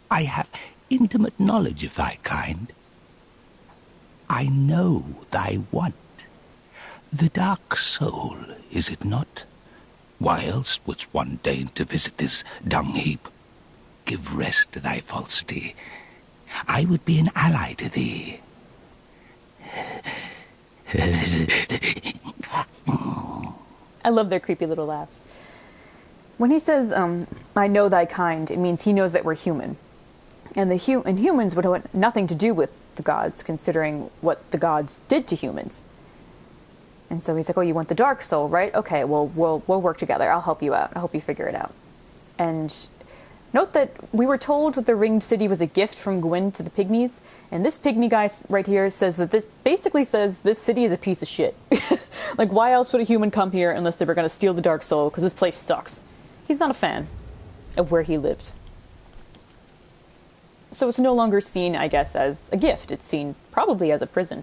I have intimate knowledge of thy kind. I know thy want. The dark soul, is it not? Why else wouldst one deign to visit this dung heap? Give rest to thy falsity. I would be an ally to thee. I love their creepy little laughs. When he says, I know thy kind, it means he knows that we're human. And humans would have nothing to do with the gods, considering what the gods did to humans. And so he's like, oh, you want the dark soul, right? Okay, well, we'll work together. I'll help you out. I'll help you figure it out. And note that we were told that the Ringed City was a gift from Gwyn to the Pygmies, and this Pygmy guy right here says that this city is a piece of shit. Like, why else would a human come here unless they were going to steal the dark soul, because this place sucks. He's not a fan of where he lives. So it's no longer seen, I guess, as a gift. It's seen probably as a prison.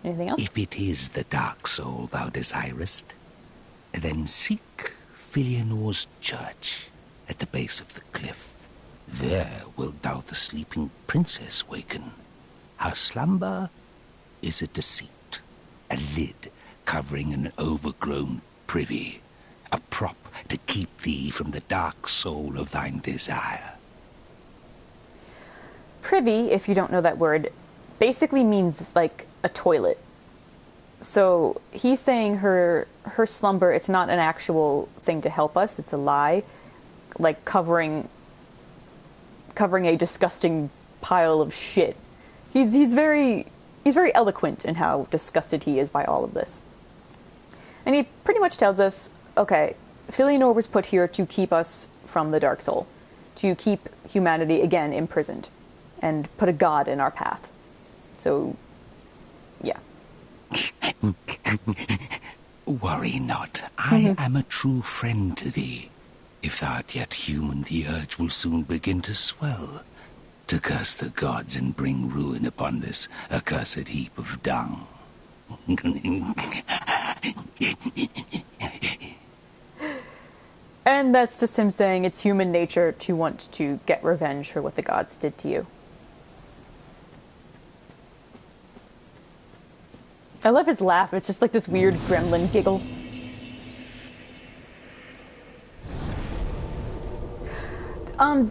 Anything else? If it is the dark soul thou desirest, then seek Filianor's church at the base of the cliff. There wilt thou the sleeping princess waken. Her slumber is a deceit, a lid covering an overgrown privy, a prop to keep thee from the dark soul of thine desire. Privy, if you don't know that word, basically means like a toilet. So he's saying her slumber, it's not an actual thing to help us, it's a lie. Like covering a disgusting pile of shit. He's very eloquent in how disgusted he is by all of this. And he pretty much tells us, okay, Filianor was put here to keep us from the Dark Soul, to keep humanity again imprisoned, and put a god in our path. So, yeah. Worry not, I am a true friend to thee. If thou art yet human, the urge will soon begin to swell, to curse the gods and bring ruin upon this accursed heap of dung. And that's just him saying it's human nature to want to get revenge for what the gods did to you. I love his laugh. It's just like this weird gremlin giggle.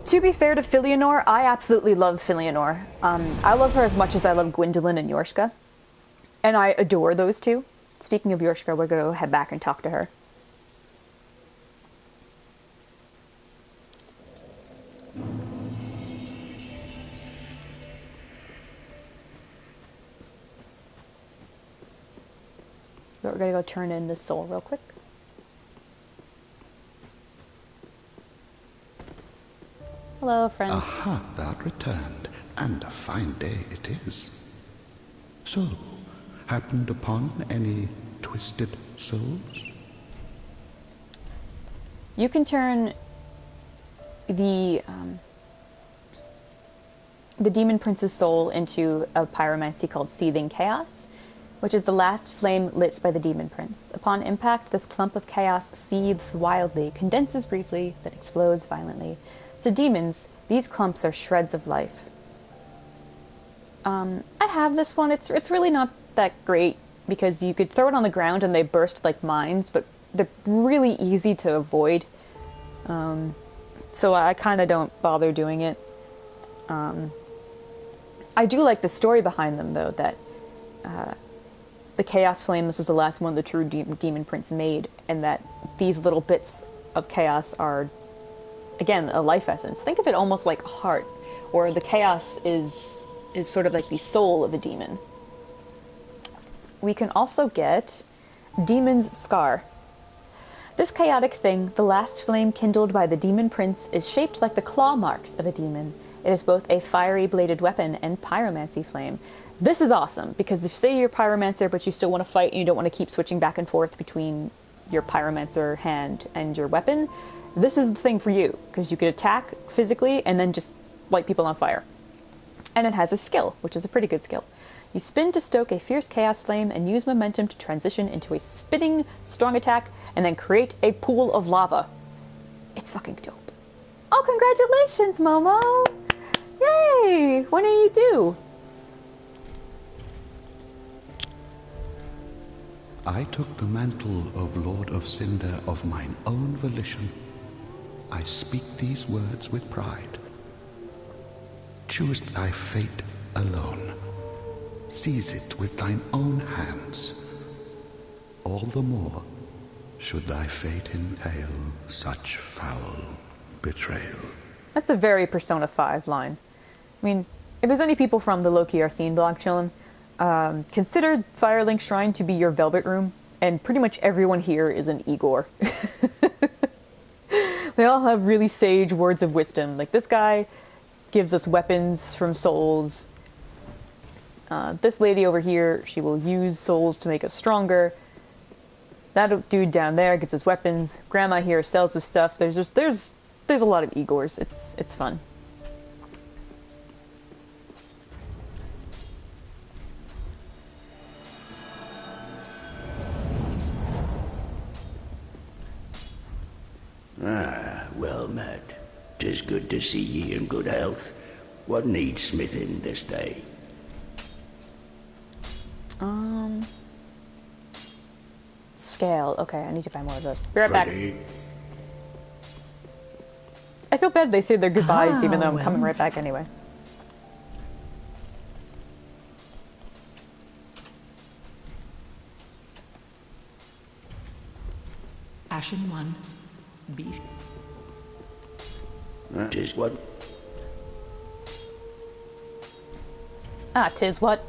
To be fair to Filianor, I absolutely love Filianor. I love her as much as I love Gwendolyn and Yorshka. And I adore those two. Speaking of Yorshka, we're going to head back and talk to her. But we're going to go turn in this soul real quick. Hello, friend. Aha, thou'rt returned, and a fine day it is. So, happened upon any twisted souls? You can turn the Demon Prince's soul into a pyromancy called Seething Chaos, which is the last flame lit by the Demon Prince. Upon impact, this clump of chaos seethes wildly, condenses briefly, then explodes violently. To demons, these clumps are shreds of life. I have this one. It's really not that great, because you could throw it on the ground and they burst like mines, but they're really easy to avoid. So I kind of don't bother doing it. I do like the story behind them, though, that the Chaos Flame, this was the last one the true Demon Prince made, and that these little bits of chaos are, again, a life essence. Think of it almost like a heart, or the chaos is sort of like the soul of a demon. We can also get Demon's Scar. This chaotic thing, the last flame kindled by the Demon Prince, is shaped like the claw marks of a demon. It is both a fiery bladed weapon and pyromancy flame. This is awesome, because if, say, you're a pyromancer, but you still want to fight and you don't want to keep switching back and forth between your pyromancer hand and your weapon, this is the thing for you, because you could attack physically and then just light people on fire. And it has a skill, which is a pretty good skill. You spin to stoke a fierce chaos flame and use momentum to transition into a spinning strong attack and then create a pool of lava. It's fucking dope. Oh, congratulations, Momo! Yay! When are you due? I took the mantle of Lord of Cinder of mine own volition. I speak these words with pride. Choose thy fate alone. Seize it with thine own hands. All the more should thy fate entail such foul betrayal. That's a very Persona 5 line. I mean, if there's any people from the Loki Arsene blog chillin', consider Firelink Shrine to be your Velvet Room, and pretty much everyone here is an Igor. They all have really sage words of wisdom. Like, this guy gives us weapons from souls. This lady over here, she will use souls to make us stronger. That dude down there gives us weapons. Grandma here sells us stuff. There's a lot of Igors. It's fun. Ah, well met. 'Tis good to see ye in good health. What needs smithing this day? Scale. Okay, I need to find more of those. Be right back. Pretty. I feel bad they say their goodbyes, even though I'm coming right back anyway. Ashen One, be... Tis what? Ah, 'tis what?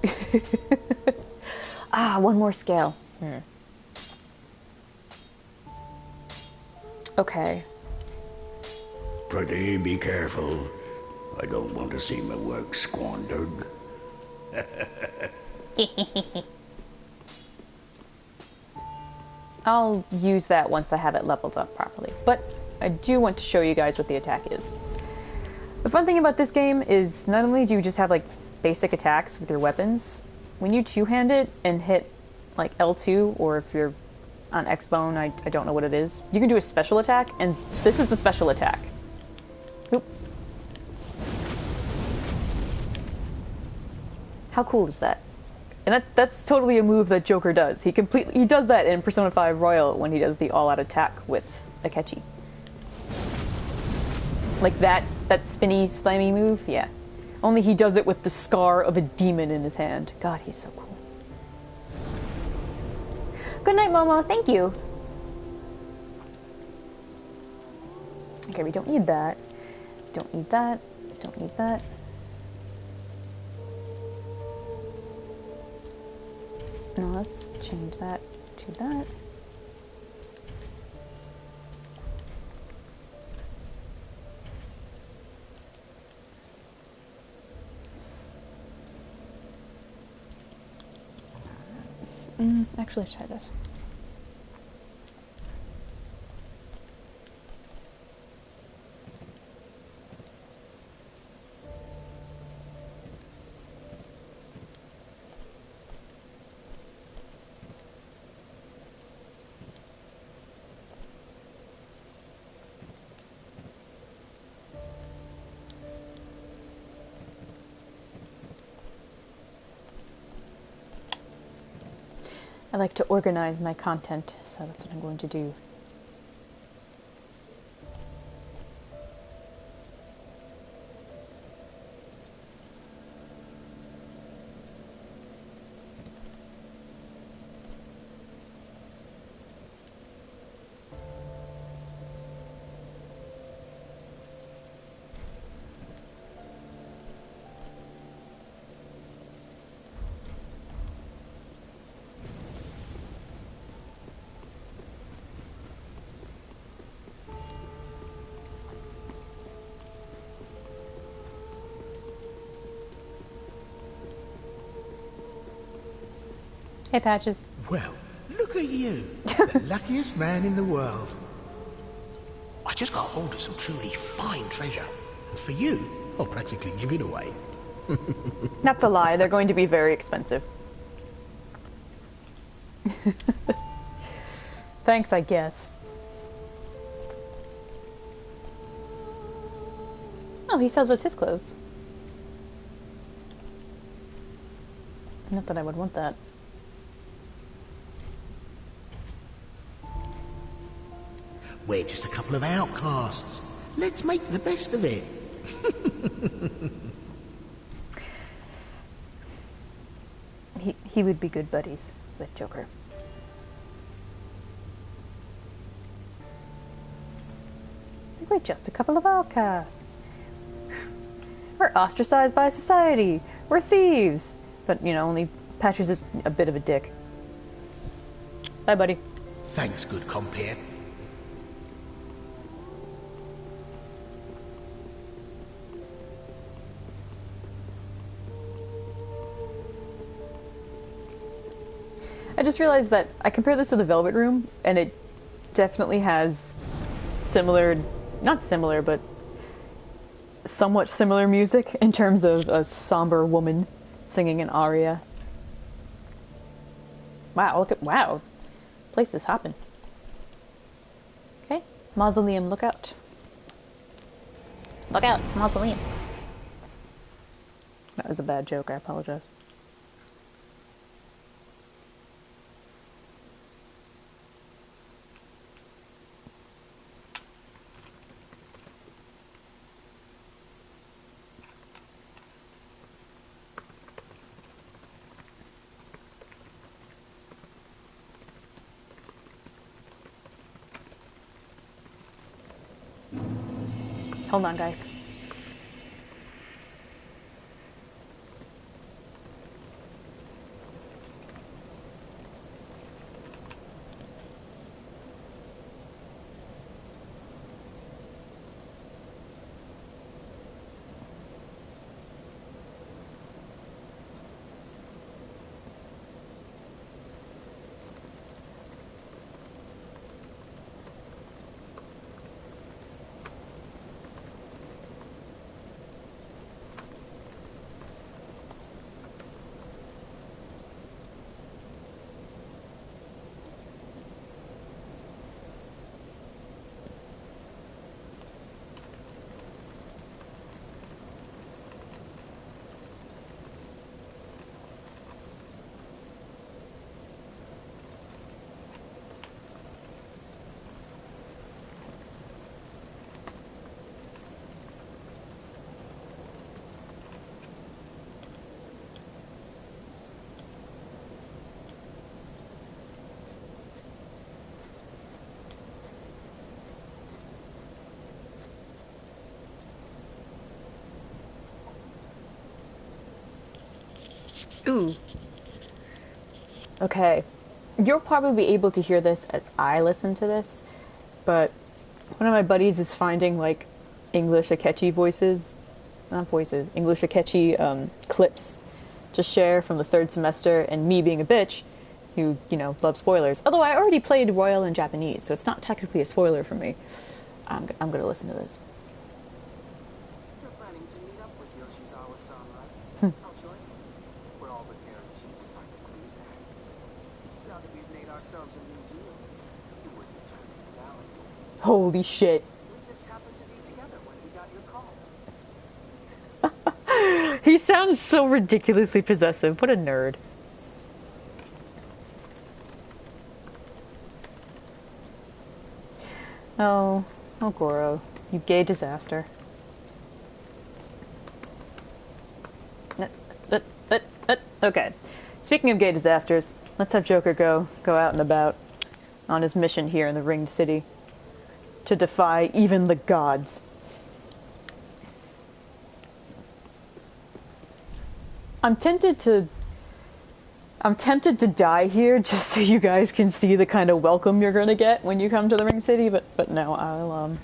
Ah, one more scale. Okay. Prithee, be careful. I don't want to see my work squandered. I'll use that once I have it leveled up properly. But I do want to show you guys what the attack is. The fun thing about this game is not only do you just have like basic attacks with your weapons, when you two-hand it and hit like L2, or if you're on X-Bone, I don't know what it is, you can do a special attack, and this is the special attack. Oop. How cool is that? And that's totally a move that Joker does. He does that in Persona 5 Royal when he does the all-out attack with Akechi. Like that spinny, slammy move, yeah. Only he does it with the scar of a demon in his hand. God, he's so cool. Good night, Momo. Thank you. Okay, we don't need that. Don't need that. Don't need that. No, let's change that to that. Actually, let's try this. I like to organize my content, so that's what I'm going to do. Hey, Patches. Well, look at you. The luckiest man in the world. I just got hold of some truly fine treasure. And for you, I'll practically give it away. That's a lie. They're going to be very expensive. Thanks, I guess. Oh, he sells us his clothes. Not that I would want that. We're just a couple of outcasts. Let's make the best of it. He would be good buddies with Joker. We're just a couple of outcasts. We're ostracized by society. We're thieves. But, you know, only Patches is a bit of a dick. Bye, buddy. Thanks, good compere. I just realized that I compared this to the Velvet Room, and it definitely has similar, not similar, but somewhat similar music in terms of a somber woman singing an aria. Wow, look at, wow. Place is hopping. Okay, mausoleum, look out. Look out, it's mausoleum. That was a bad joke, I apologize. Hold on, guys. Ooh. Okay. You'll probably be able to hear this as I listen to this, but one of my buddies is finding, like, English Akechi voices, not voices, English Akechi clips to share from the third semester, and me being a bitch, who, you know, loves spoilers. Although I already played Royal in Japanese, so it's not technically a spoiler for me. I'm gonna listen to this. You're planning to meet up with Yoshizawa-san, right? I'll join you. We're all but guaranteed to find a clue there. Now that we've made ourselves a new deal, you wouldn't turn it down. Holy shit. We just happened to be together when we got your call. He sounds so ridiculously possessive. What a nerd. Oh, Goro, you gay disaster. Okay. Speaking of gay disasters, let's have Joker go out and about on his mission here in the Ringed City to defy even the gods. I'm tempted to die here just so you guys can see the kind of welcome you're gonna get when you come to the Ring City, but no,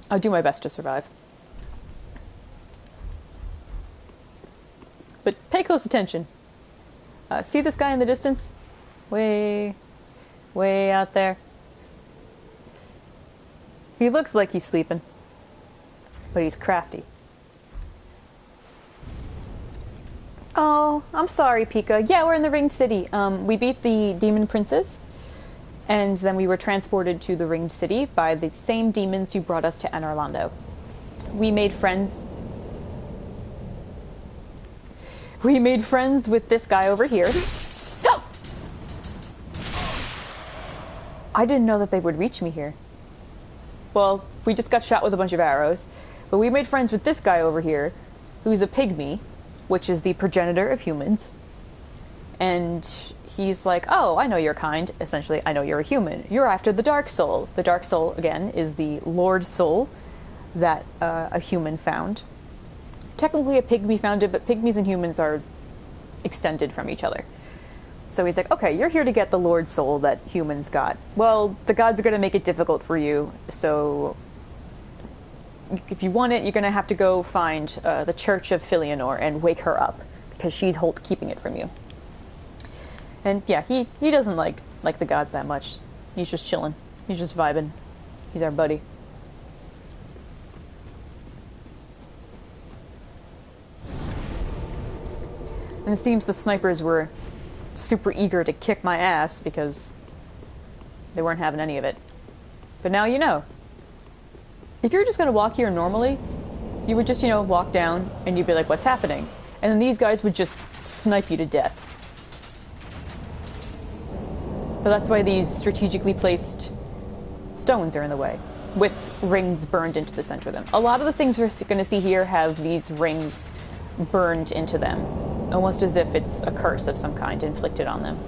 I'll do my best to survive. But pay close attention. See this guy in the distance? Way out there. He looks like he's sleeping, but he's crafty. Oh, I'm sorry, Pika. Yeah, we're in the Ringed City. We beat the demon princes, and then we were transported to the Ringed City by the same demons who brought us to Anarlando. We made friends. We made friends with this guy over here. Oh! I didn't know that they would reach me here. Well, we just got shot with a bunch of arrows, but we made friends with this guy over here, who's a pygmy, which is the progenitor of humans. And he's like, oh, I know your kind. Essentially, I know you're a human. You're after the Dark Soul. The Dark Soul, again, is the Lord Soul that a human found. Technically a pygmy found it, but pygmies and humans are extended from each other. So he's like, okay, you're here to get the Lord Soul that humans got. Well, the gods are going to make it difficult for you, so if you want it, you're going to have to go find the Church of Filianor and wake her up, because she's keeping it from you. And yeah, he doesn't like the gods that much. He's just chilling. He's just vibing. He's our buddy. And it seems the snipers were super eager to kick my ass because they weren't having any of it. But now you know. If you're just going to walk here normally, you would just, walk down and you'd be like, what's happening? And then these guys would just snipe you to death. But that's why these strategically placed stones are in the way, with rings burned into the center of them. A lot of the things we're going to see here have these rings burned into them, almost as if it's a curse of some kind inflicted on them.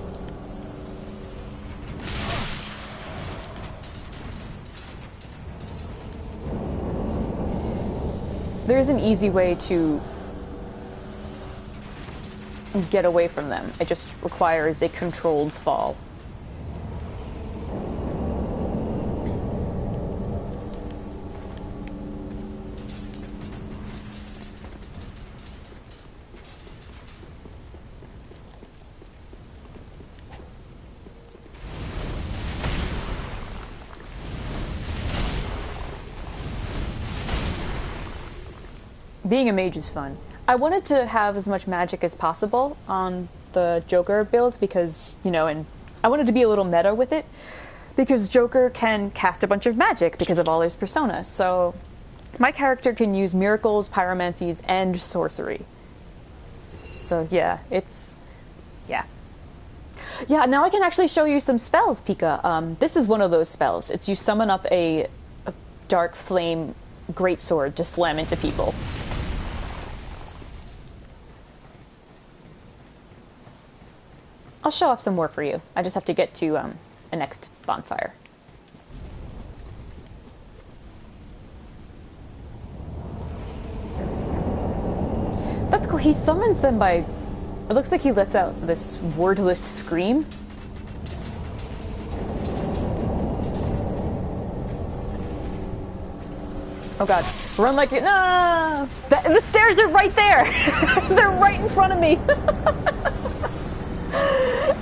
There is an easy way to get away from them. It just requires a controlled fall. Being a mage is fun. I wanted to have as much magic as possible on the Joker build because, you know, and I wanted to be a little meta with it because Joker can cast a bunch of magic because of all his personas. So my character can use miracles, pyromancies, and sorcery. So yeah, yeah, now I can actually show you some spells, Pika. This is one of those spells. It's you summon up a dark flame greatsword to slam into people. I'll show off some more for you. I just have to get to a next bonfire. That's cool. He summons them by... It looks like he lets out this wordless scream. Oh god. Run like it. No! The stairs are right there! They're right in front of me!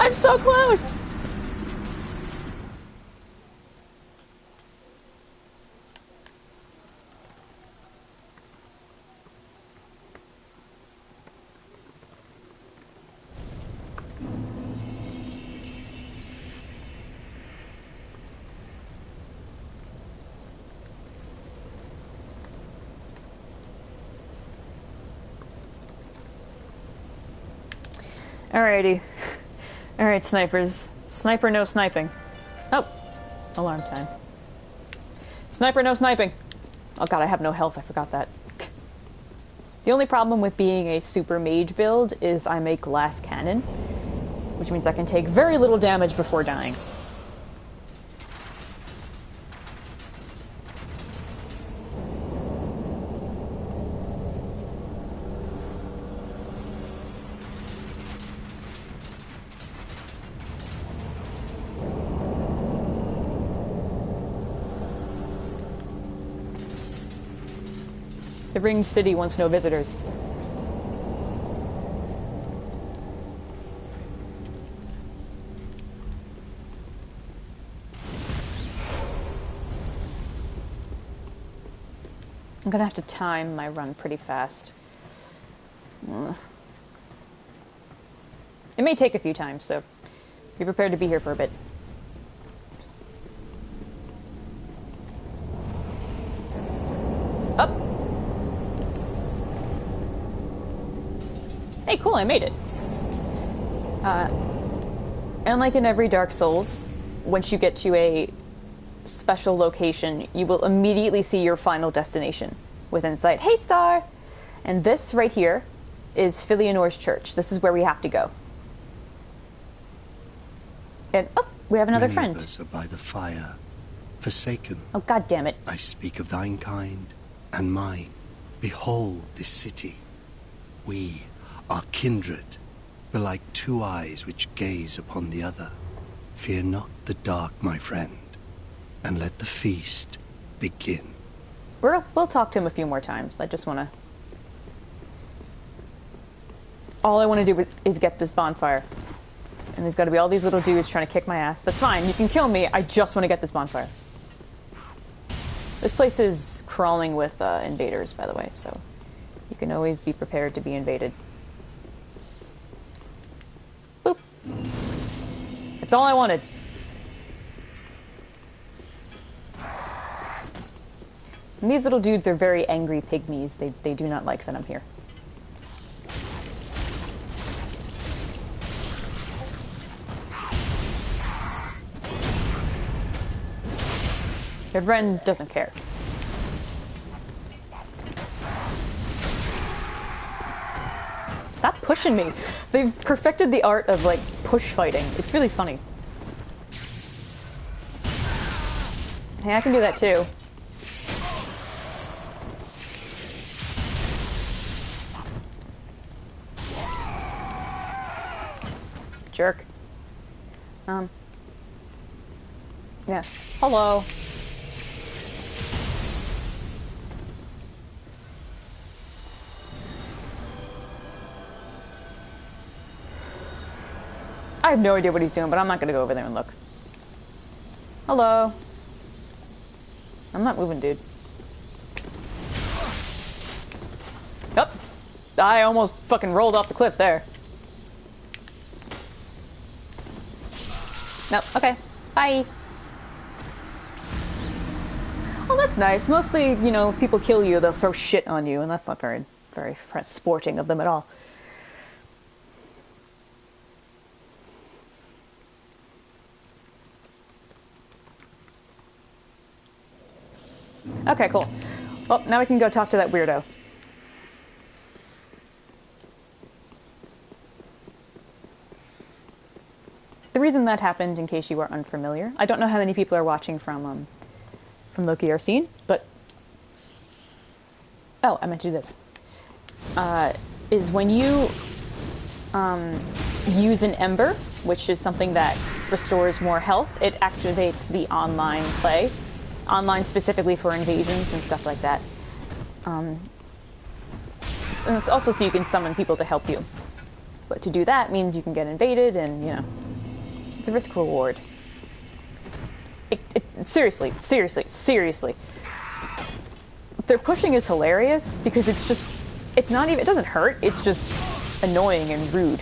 I'm so close! Alrighty. Alright, snipers. Sniper, no sniping. Oh! Alarm time. Sniper, no sniping! Oh god, I have no health, I forgot that. The only problem with being a super mage build is I'm a glass cannon, which means I can take very little damage before dying. The ringed city wants no visitors. I'm gonna have to time my run pretty fast. It may take a few times, so be prepared to be here for a bit. Up! Hey, cool, I made it. And like in every Dark Souls, once you get to a special location, you will immediately see your final destination within sight. Hey, Star! And this right here is Philionor's church. This is where we have to go. And, oh, we have another friend. Many of us are by the fire, forsaken. Oh, god damn it. I speak of thine kind and mine. Behold this city. We are kindred, belike two eyes which gaze upon the other. Fear not the dark, my friend, and let the feast begin. We'll talk to him a few more times. I just want to... All I want to do is get this bonfire. And there's got to be all these little dudes trying to kick my ass. That's fine, you can kill me, I just want to get this bonfire. This place is crawling with invaders, by the way, so you can always be prepared to be invaded. Boop. That's all I wanted. And these little dudes are very angry pygmies. They do not like that I'm here. But Ren doesn't care. Stop pushing me! They've perfected the art of, like, push fighting. It's really funny. Hey, I can do that too. Jerk. Yeah. Hello. I have no idea what he's doing, but I'm not gonna go over there and look. Hello. I'm not moving, dude. Yep. I almost fucking rolled off the cliff there. Nope. Okay. Bye. Well, that's nice. Mostly, you know, people kill you, they'll throw shit on you, and that's not very, very sporting of them at all. Okay, cool. Well, now we can go talk to that weirdo. The reason that happened, in case you are unfamiliar, I don't know how many people are watching from Loki are seen, but... Oh, I meant to do this. Is when you use an ember, which is something that restores more health, it activates the online play. Online specifically for invasions and stuff like that. And it's also so you can summon people to help you. But to do that means you can get invaded and, you know, it's a risk reward. Seriously. Their pushing is hilarious because it's just, it's not even, it doesn't hurt, it's just annoying and rude.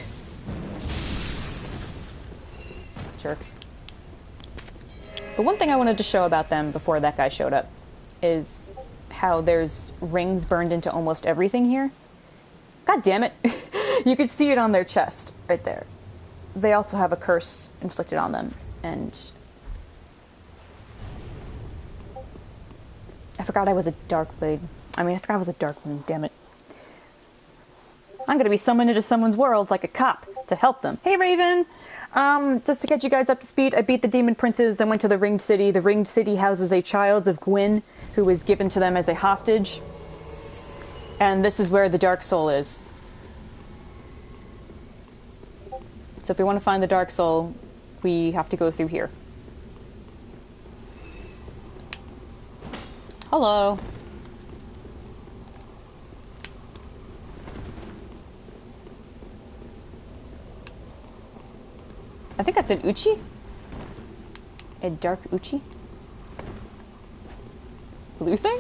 Jerks. The one thing I wanted to show about them before that guy showed up is how there's rings burned into almost everything here. God damn it. You could see it on their chest right there. They also have a curse inflicted on them, and I forgot I was a Darkblade. I forgot I was a Darkmoon, damn it. I'm gonna be summoned into someone's world like a cop to help them. Hey, Raven! Just to get you guys up to speed, I beat the Demon Princes. I went to the Ringed City. The Ringed City houses a child of Gwyn, who was given to them as a hostage. And this is where the Dark Soul is. So if we want to find the Dark Soul, we have to go through here. Hello. I think that's an Uchi? A dark Uchi? Blue thing?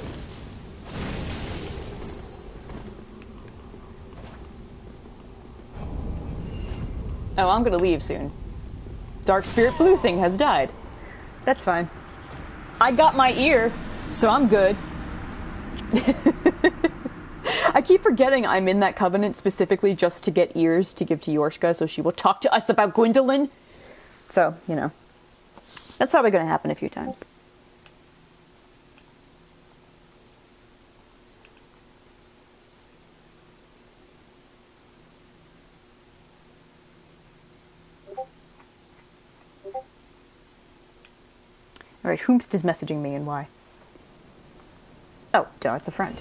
Oh, I'm gonna leave soon. Dark Spirit Blue thing has died. That's fine. I got my ear, so I'm good. I keep forgetting I'm in that covenant specifically just to get ears to give to Yorshka, so she will talk to us about Gwendolyn. So, you know. That's probably going to happen a few times. Alright, whomst is messaging me and why? Oh, duh, it's a friend.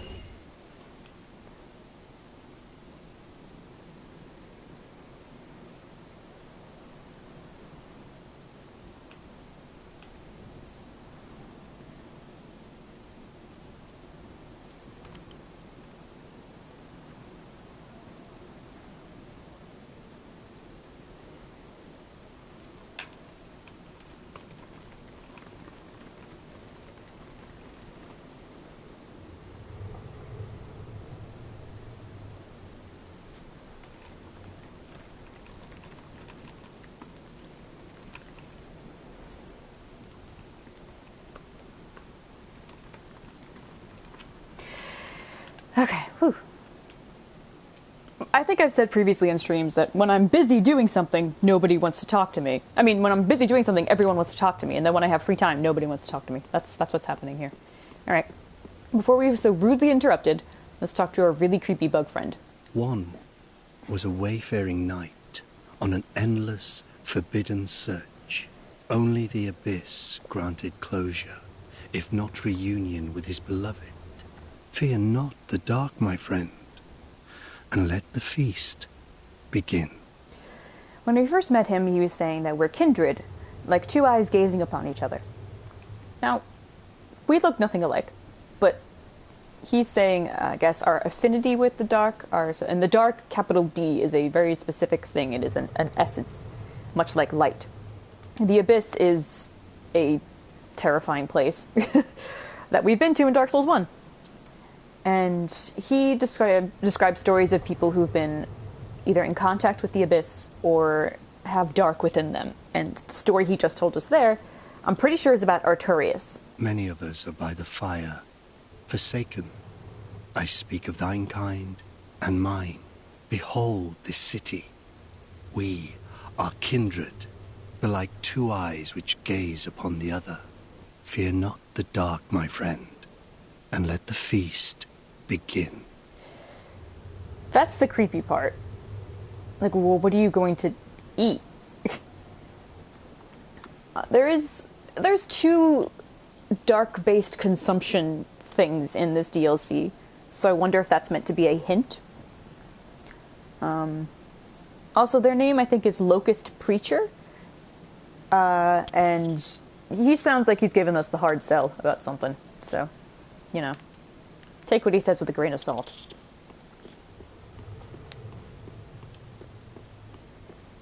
Okay, whew. I think I've said previously in streams that when I'm busy doing something, nobody wants to talk to me. I mean, when I'm busy doing something, everyone wants to talk to me, and then when I have free time, nobody wants to talk to me. That's what's happening here. Alright, before we were so rudely interrupted, let's talk to our really creepy bug friend. One was a wayfaring knight on an endless, forbidden search. Only the abyss granted closure, if not reunion with his beloved. Fear not the dark, my friend, and let the feast begin. When we first met him, he was saying that we're kindred, like two eyes gazing upon each other. Now, we look nothing alike, but he's saying, I guess, our affinity with the dark, and the dark, capital D, is a very specific thing. It is an essence, much like light. The Abyss is a terrifying place that we've been to in Dark Souls 1. And he described stories of people who've been either in contact with the Abyss or have dark within them. And the story he just told us there, I'm pretty sure is about Arturius. Many of us are by the fire, forsaken. I speak of thine kind and mine. Behold this city. We are kindred, but like two eyes which gaze upon the other. Fear not the dark, my friend, and let the feast begin. That's the creepy part. Like, well, what are you going to eat? There's two dark-based consumption things in this DLC, so I wonder if that's meant to be a hint. Also, their name, I think, is Locust Preacher, and he sounds like he's giving us the hard sell about something, so, you know, take what he says with a grain of salt.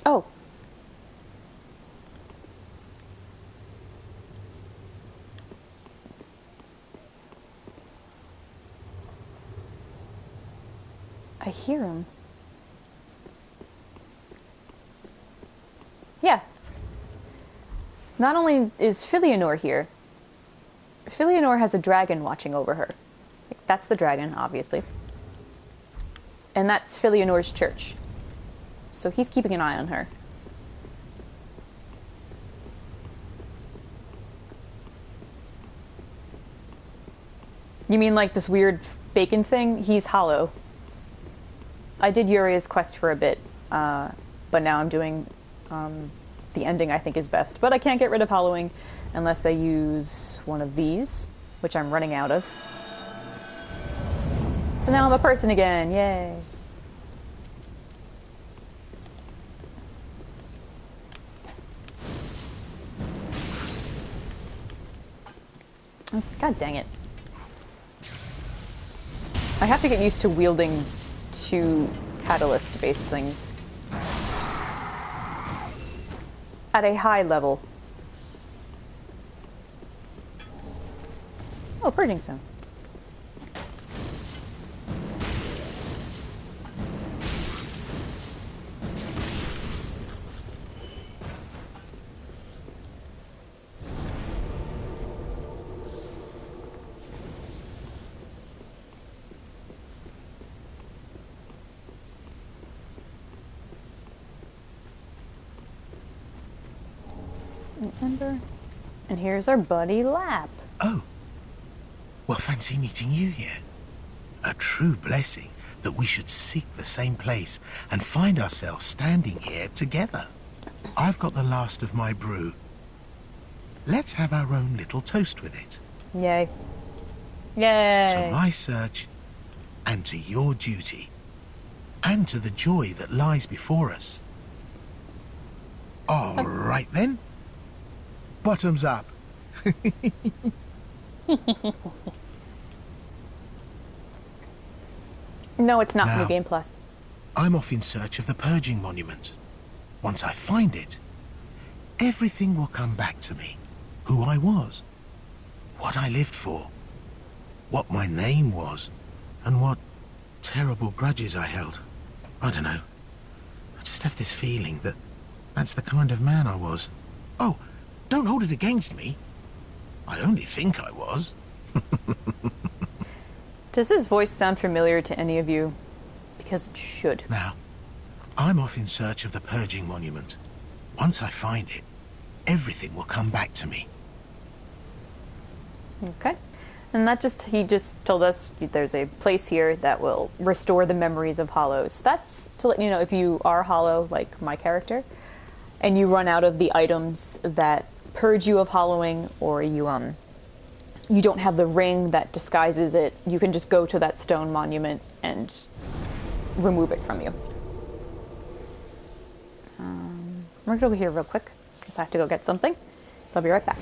Oh. I hear him. Yeah. Not only is Filianor here, Filianor has a dragon watching over her. That's the dragon, obviously. And that's Filianor's church. So he's keeping an eye on her. You mean like this weird bacon thing? He's hollow. I did Uria's quest for a bit, but now I'm doing the ending I think is best. But I can't get rid of hollowing unless I use one of these, which I'm running out of. So now I'm a person again, yay! Oh, God dang it. I have to get used to wielding two catalyst-based things at a high level. Oh, purging stone. Ember. And here's our buddy Lap. Oh. Well, fancy meeting you here. A true blessing that we should seek the same place and find ourselves standing here together. I've got the last of my brew. Let's have our own little toast with it. Yay. Yay! To my search, and to your duty, and to the joy that lies before us. All right then. Bottoms up. No, it's not Now, New Game Plus. I'm off in search of the Purging Monument. Once I find it, everything will come back to me. Who I was, what I lived for, what my name was, and what terrible grudges I held. I don't know. I just have this feeling that that's the kind of man I was. Oh, don't hold it against me. I only think I was. Does his voice sound familiar to any of you? Because it should. Now, I'm off in search of the Purging Monument. Once I find it, everything will come back to me. Okay. And he just told us there's a place here that will restore the memories of hollows. That's to let you know if you are hollow, like my character, and you run out of the items that purge you of hollowing, or you don't have the ring that disguises it, you can just go to that stone monument and remove it from you. gonna go here real quick because I have to go get something. So I'll be right back.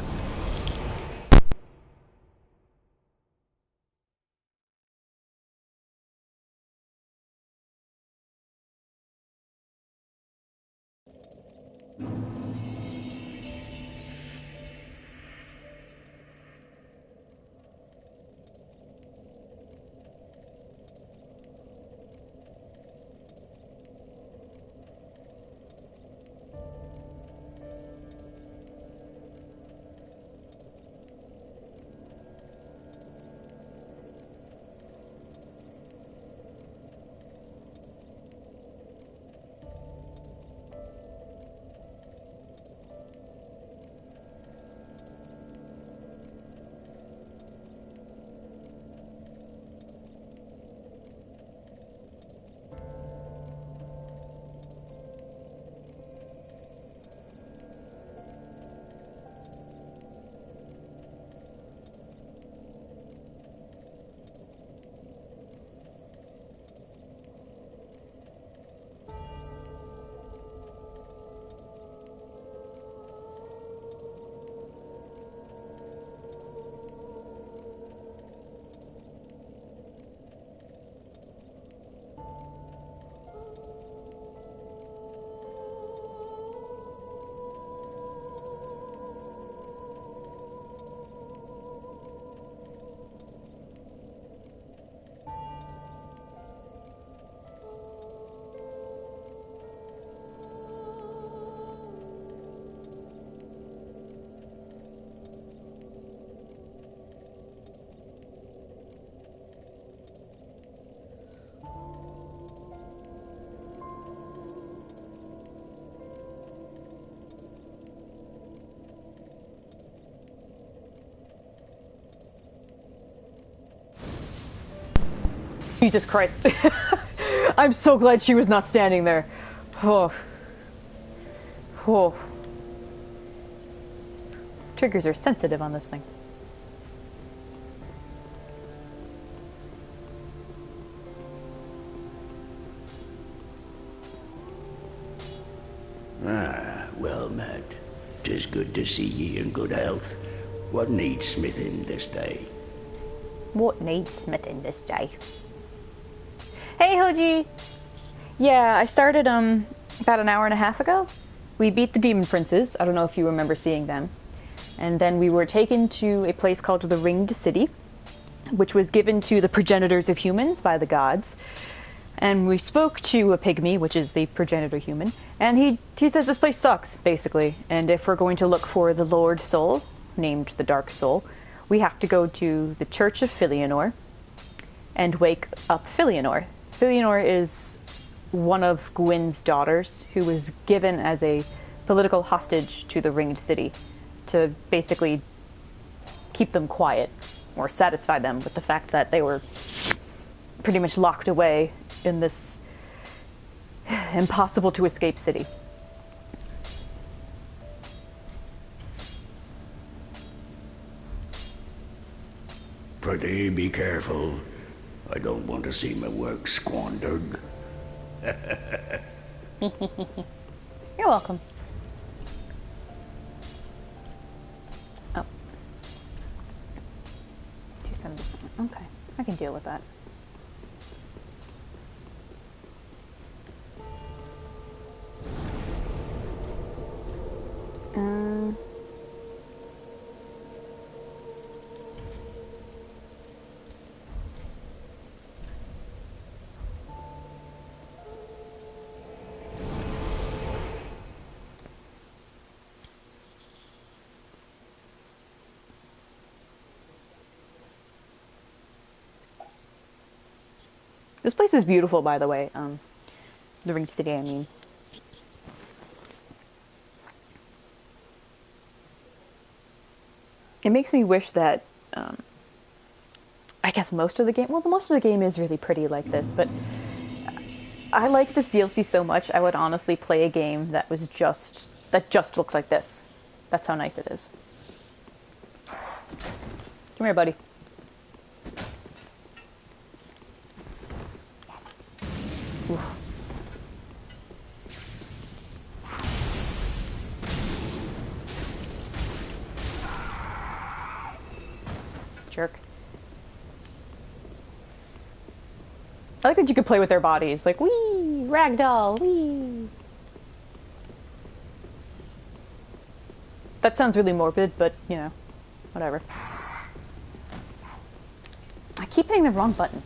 Jesus Christ. I'm so glad she was not standing there. Oh. Oh. Triggers are sensitive on this thing. Ah, well met. 'Tis good to see ye in good health. What needs smithing this day? What needs smithing this day? Hey, Hoji! Yeah, I started, about an hour and a half ago. We beat the Demon Princes. I don't know if you remember seeing them. And then we were taken to a place called the Ringed City, which was given to the progenitors of humans by the gods. And we spoke to a pygmy, which is the progenitor human, and he says this place sucks, basically. And if we're going to look for the Lord Soul, named the Dark Soul, we have to go to the Church of Filianor and wake up Filianor. Filianor is one of Gwyn's daughters who was given as a political hostage to the Ringed City to basically keep them quiet or satisfy them with the fact that they were pretty much locked away in this impossible to escape city. Prithee, be careful. I don't want to see my work squandered. You're welcome. Oh. 277. Okay, I can deal with that. This place is beautiful, by the way. The Ringed City, I mean. It makes me wish that, I guess most of the game, well, most of the game is really pretty like this, but I like this DLC so much, I would honestly play a game that was just looked like this. That's how nice it is. Come here, buddy. Oof. Jerk. I like that you could play with their bodies. Like, wee! Ragdoll! Wee! That sounds really morbid, but, you know, whatever. I keep hitting the wrong button.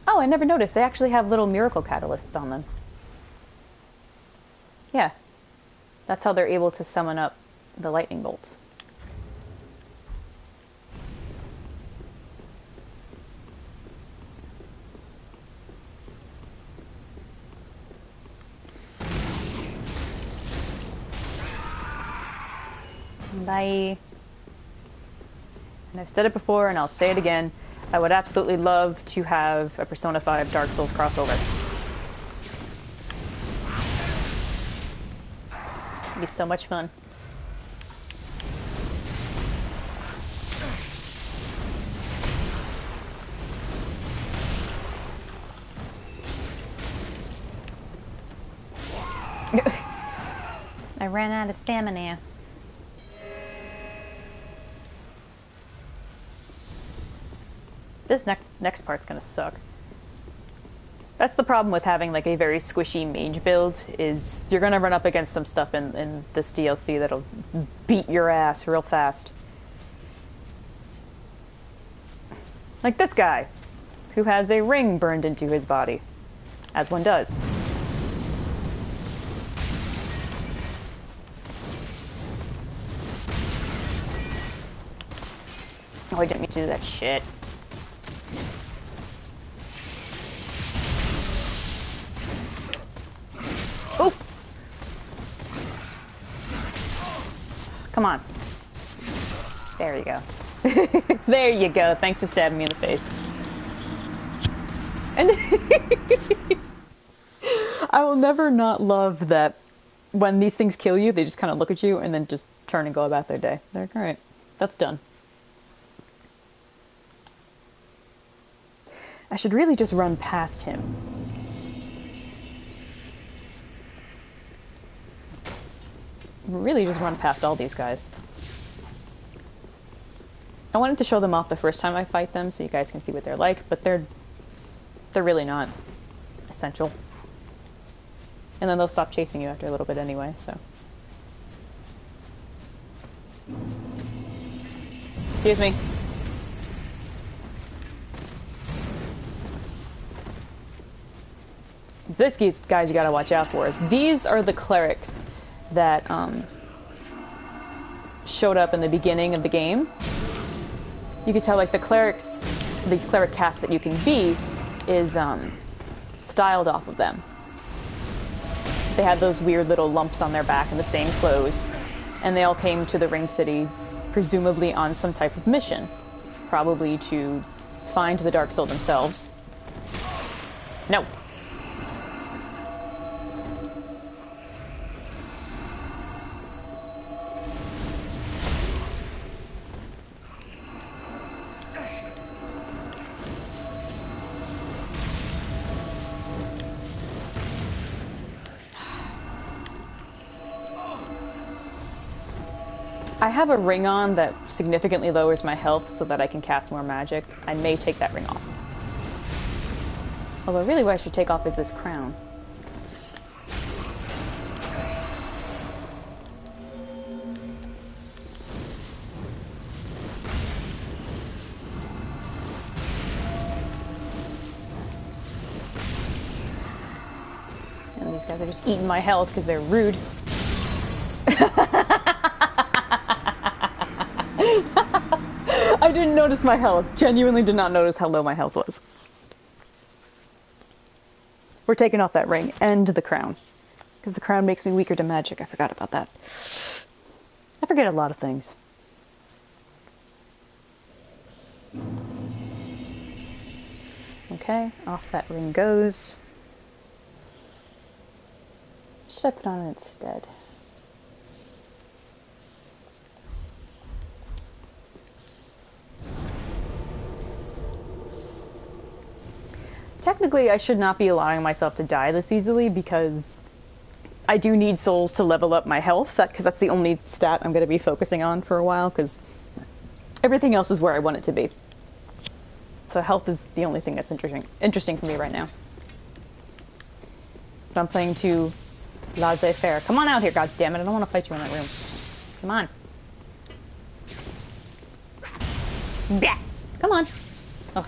Oh, I never noticed. They actually have little miracle catalysts on them. Yeah. That's how they're able to summon up the lightning bolts. Bye. And I've said it before, and I'll say it again. I would absolutely love to have a Persona 5 Dark Souls crossover. It'd be so much fun. I ran out of stamina. This next part's gonna suck. That's the problem with having like a very squishy mage build, is you're gonna run up against some stuff in this DLC that'll beat your ass real fast. Like this guy, who has a ring burned into his body, as one does. Oh, I didn't mean to do that shit. Oh! Come on. There you go. There you go. Thanks for stabbing me in the face. And I will never not love that when these things kill you, they just kind of look at you and then just turn and go about their day. They're like, alright, that's done. I should really just run past him. Really just run past all these guys. I wanted to show them off the first time I fight them so you guys can see what they're like, but they're really not essential. And then they'll stop chasing you after a little bit anyway, so. Excuse me. This guys you gotta watch out for. These are the clerics that showed up in the beginning of the game. You can tell like the cleric cast that you can be is styled off of them. They had those weird little lumps on their back and the same clothes, and they all came to the Ringed City presumably on some type of mission, probably to find the Dark Soul themselves. No. I have a ring on that significantly lowers my health so that I can cast more magic. I may take that ring off. Although really what I should take off is this crown. And these guys are just eating my health because they're rude. I didn't notice my health. Genuinely did not notice how low my health was. We're taking off that ring and the crown. Because the crown makes me weaker to magic. I forgot about that. I forget a lot of things. Okay, off that ring goes. What should I put on instead? Technically, I should not be allowing myself to die this easily because I do need souls to level up my health, because that's the only stat I'm going to be focusing on for a while, because everything else is where I want it to be. So health is the only thing that's interesting for me right now. But I'm playing to laissez-faire. Come on out here, goddammit. I don't want to fight you in that room. Come on. Yeah. Come on. Ugh.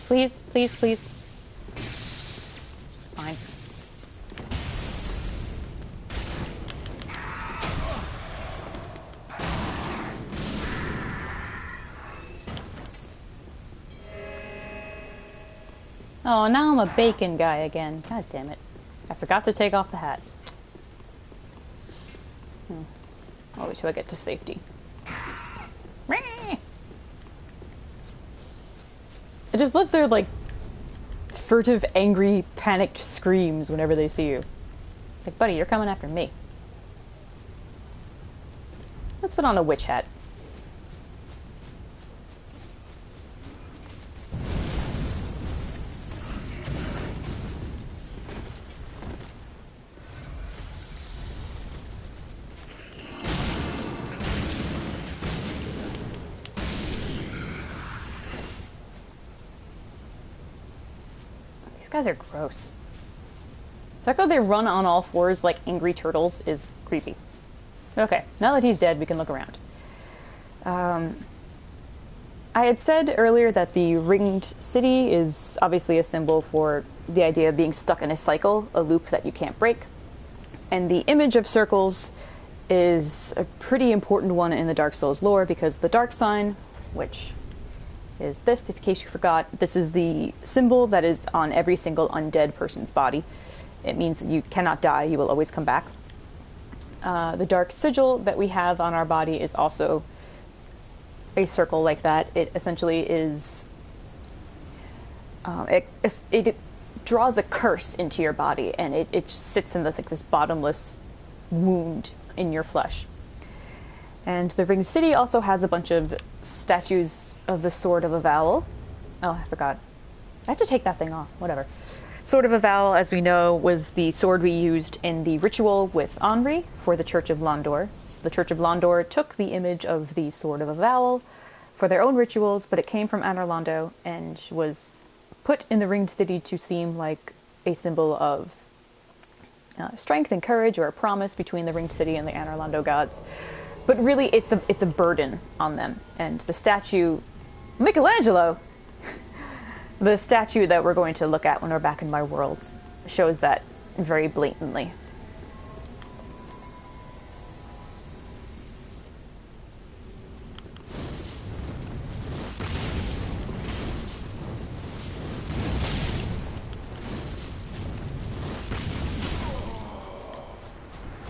Please, please, please. Fine. Oh, now I'm a bacon guy again. God damn it. I forgot to take off the hat. I'll wait till I get to safety. I just love their, like, furtive, angry, panicked screams whenever they see you. It's like, buddy, you're coming after me. Let's put on a witch hat. These guys are gross. The fact that they run on all fours like angry turtles is creepy. Okay, now that he's dead, we can look around. I had said earlier that the ringed city is obviously a symbol for the idea of being stuck in a cycle, a loop that you can't break. And the image of circles is a pretty important one in the Dark Souls lore, because the dark sign, which is this, in case you forgot, this is the symbol that is on every single undead person's body. It means that you cannot die, you will always come back. The dark sigil that we have on our body is also a circle like that. It essentially is... it draws a curse into your body, and it just sits in this, like, this bottomless wound in your flesh. And the Ringed City also has a bunch of statues of the Sword of Avowal. Oh, I forgot. I have to take that thing off. Whatever. Sword of Avowal, as we know, was the sword we used in the ritual with Henri for the Church of Londor. So the Church of Londor took the image of the Sword of Avowal for their own rituals, but it came from Anor Londo and was put in the Ringed City to seem like a symbol of strength and courage, or a promise between the Ringed City and the Anor Londo gods. But really, it's a burden on them. And the statue, Michelangelo, the statue that we're going to look at when we're back in my world, shows that very blatantly.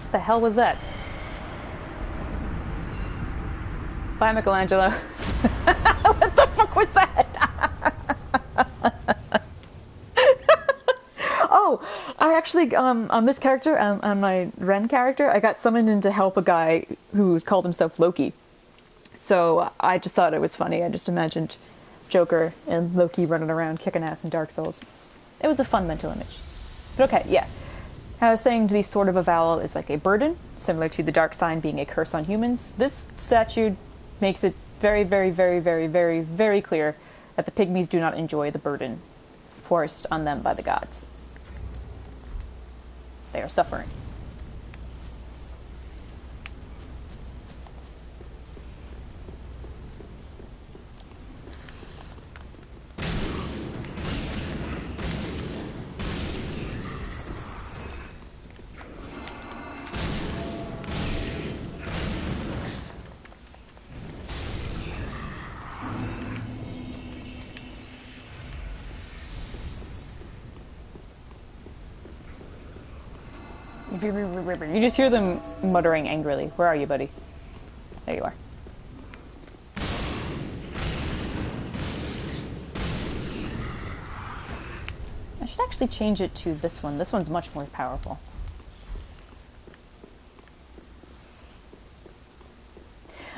What the hell was that? Bye, Michelangelo. What the fuck was that? Oh, I actually, on this character, on my Ren character, I got summoned in to help a guy who's called himself Loki. So I just thought it was funny. I just imagined Joker and Loki running around kicking ass in Dark Souls. It was a fun mental image. But okay, yeah. I was saying the Sword of Avowal is like a burden, similar to the Dark Sign being a curse on humans. This statue makes it very, very, very, very, very, very clear that the pygmies do not enjoy the burden forced on them by the gods. They are suffering. You just hear them muttering angrily. Where are you, buddy? There you are. I should actually change it to this one. This one's much more powerful.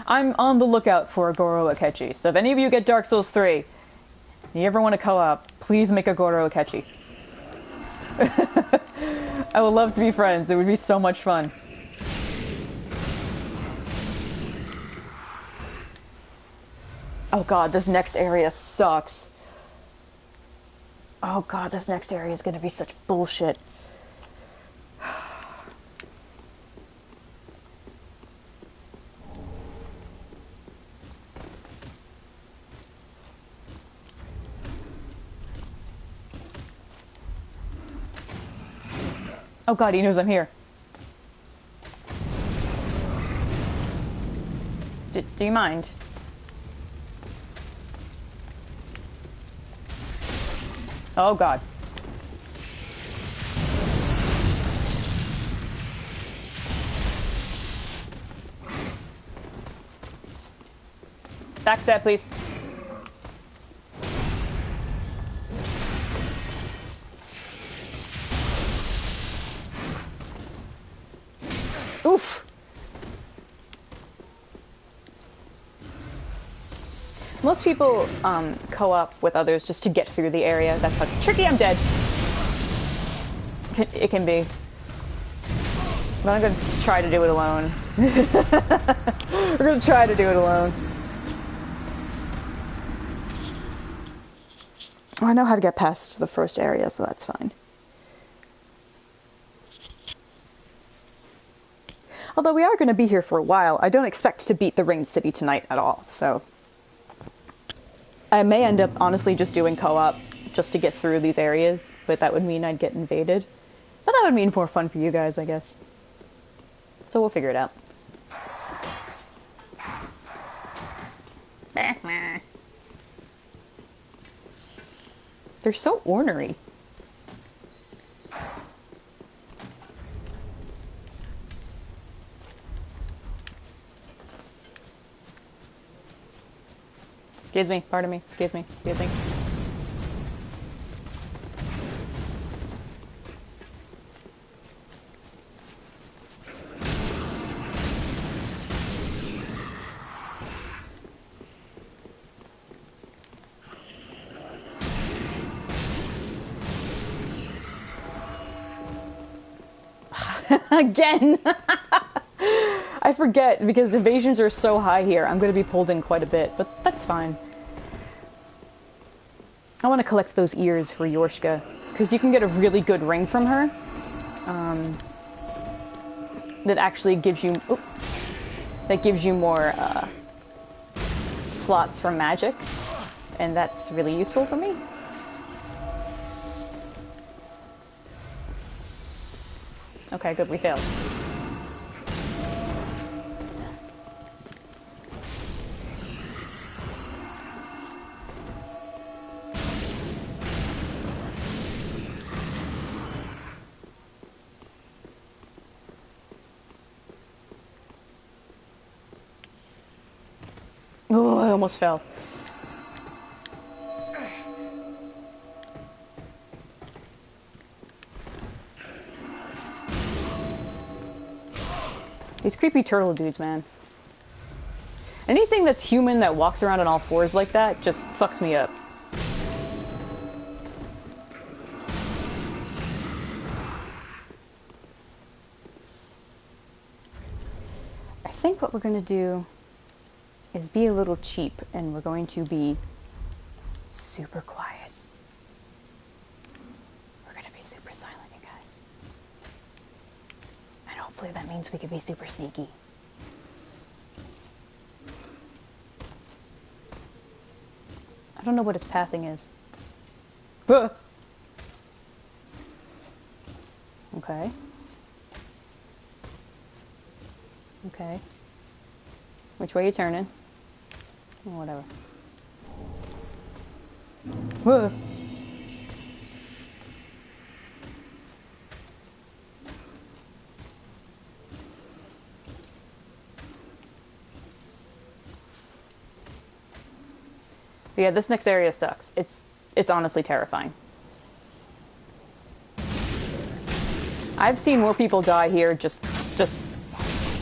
I'm on the lookout for a Goro Akechi, so if any of you get Dark Souls 3, and you ever want to co-op, please make a Goro Akechi. I would love to be friends. It would be so much fun. Oh god, this next area sucks. Oh god, this next area is gonna be such bullshit. Oh god, he knows I'm here. Do you mind? Oh god. Backstab, please. Oof. Most people co-op with others just to get through the area. That's how tricky. I'm dead. It can be. But I'm gonna try to do it alone. We're gonna try to do it alone. I know how to get past the first area, so that's fine. Although we are going to be here for a while, I don't expect to beat the Ringed City tonight at all, so... I may end up honestly just doing co-op just to get through these areas, but that would mean I'd get invaded. But that would mean more fun for you guys, I guess. So we'll figure it out. They're so ornery. Excuse me, pardon me, excuse me, excuse me. Again! I forget, because evasions are so high here. I'm going to be pulled in quite a bit, but that's fine. I want to collect those ears for Yorshka, because you can get a really good ring from her. That actually gives you... Oops, that gives you more slots for magic, and that's really useful for me. Okay, good, we failed. Oh, I almost fell. These creepy turtle dudes, man. Anything that's human that walks around on all fours like that just fucks me up. I think what we're going to do is be a little cheap, and we're going to be super quiet. We're going to be super silent, you guys. And hopefully that means we can be super sneaky. I don't know what his pathing is. Ah! Okay. Okay. Which way you turning? Oh, whatever. Ah! But yeah, this next area sucks. It's honestly terrifying. I've seen more people die here just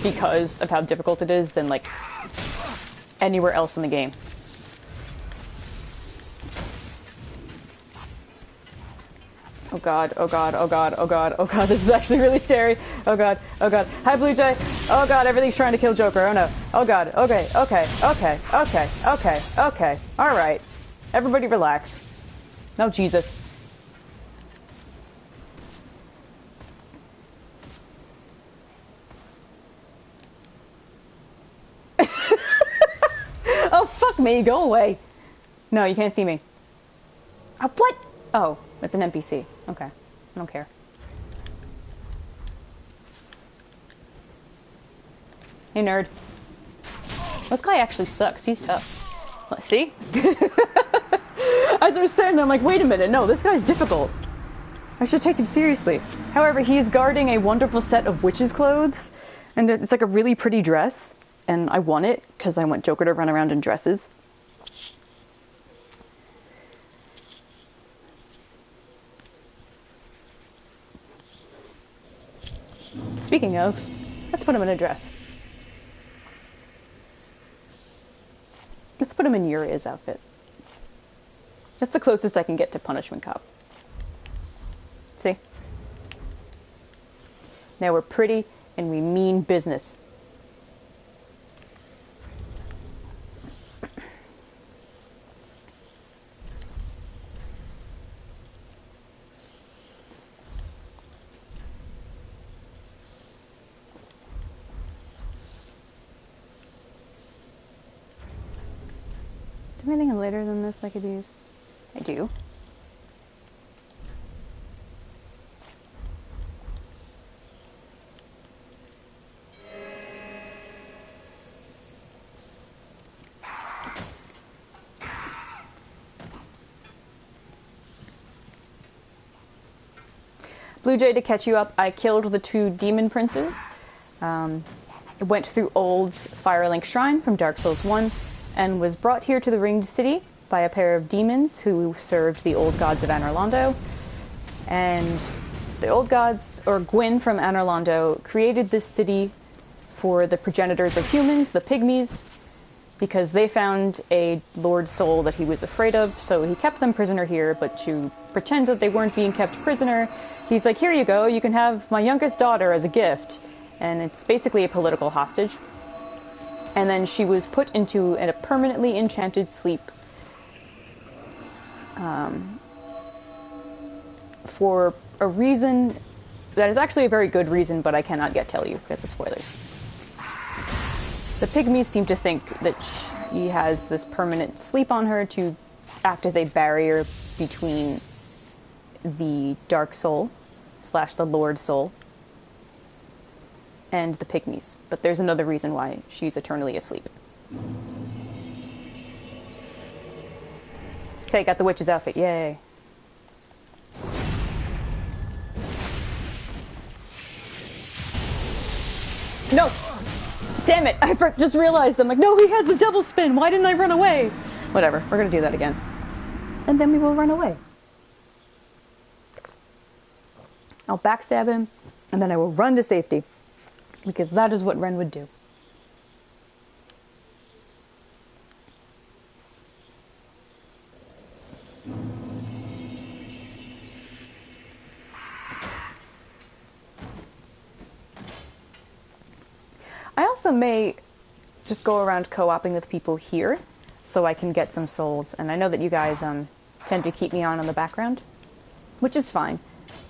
because of how difficult it is than like anywhere else in the game. Oh god, oh god, oh god, oh god, oh god, this is actually really scary. Oh god, oh god. Hi, Blue Jay. Oh god, everything's trying to kill Joker. Oh no. Oh god, okay, okay, okay, okay, okay, okay. Alright. Everybody relax. No, Jesus. Oh, fuck me, go away. No, you can't see me. Oh, what? Oh, it's an NPC. Okay, I don't care. Hey, nerd. This guy actually sucks. He's tough. See? As I was saying, I'm like, wait a minute. No, this guy's difficult. I should take him seriously. However, he's guarding a wonderful set of witch's clothes, and it's like a really pretty dress, and I want it because I want Joker to run around in dresses. Speaking of, let's put him in a dress. Let's put him in Uria's outfit. That's the closest I can get to Punishment Cop. See? Now we're pretty and we mean business. Do I have anything later than this I could use? I do. Blue Jay, to catch you up, I killed the 2 demon princes. Went through old Firelink Shrine from Dark Souls 1 and was brought here to the Ringed City by a pair of demons who served the old gods of Anor Londo. And the old gods, or Gwyn from Anor Londo, created this city for the progenitors of humans, the pygmies, because they found a Lord Soul that he was afraid of, so he kept them prisoner here, but to pretend that they weren't being kept prisoner, he's like, here you go, you can have my youngest daughter as a gift. And it's basically a political hostage. And then she was put into a permanently enchanted sleep for a reason that is actually a very good reason, but I cannot yet tell you because of spoilers. The pygmies seem to think that she has this permanent sleep on her to act as a barrier between the Dark Soul / the Lord Soul and the pygmies. But there's another reason why she's eternally asleep. Okay, got the witch's outfit. Yay. No! Damn it! I just realized. I'm like, no, he has the double spin! Why didn't I run away? Whatever, we're gonna do that again. And then we will run away. I'll backstab him, and then I will run to safety. Because that is what Ren would do. I also may just go around co-oping with people here so I can get some souls. And I know that you guys tend to keep me on in the background, which is fine.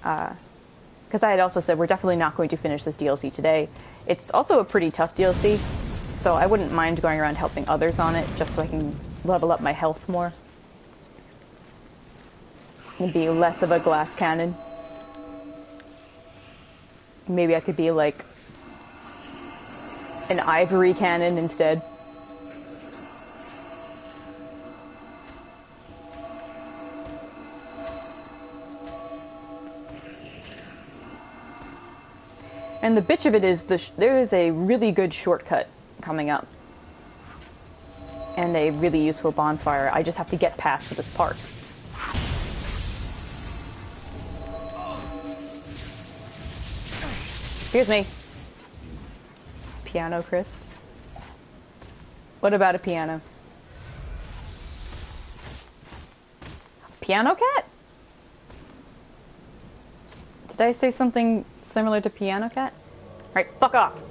Because I had also said we're definitely not going to finish this DLC today. It's also a pretty tough DLC, so I wouldn't mind going around helping others on it, just so I can level up my health more. And be less of a glass cannon. Maybe I could be like an ivory cannon instead. And the bitch of it is, there is a really good shortcut coming up. And a really useful bonfire. I just have to get past to this part. Excuse me. Piano, Krist? What about a piano? Piano cat? Did I say something similar to piano cat? Alright, fuck off.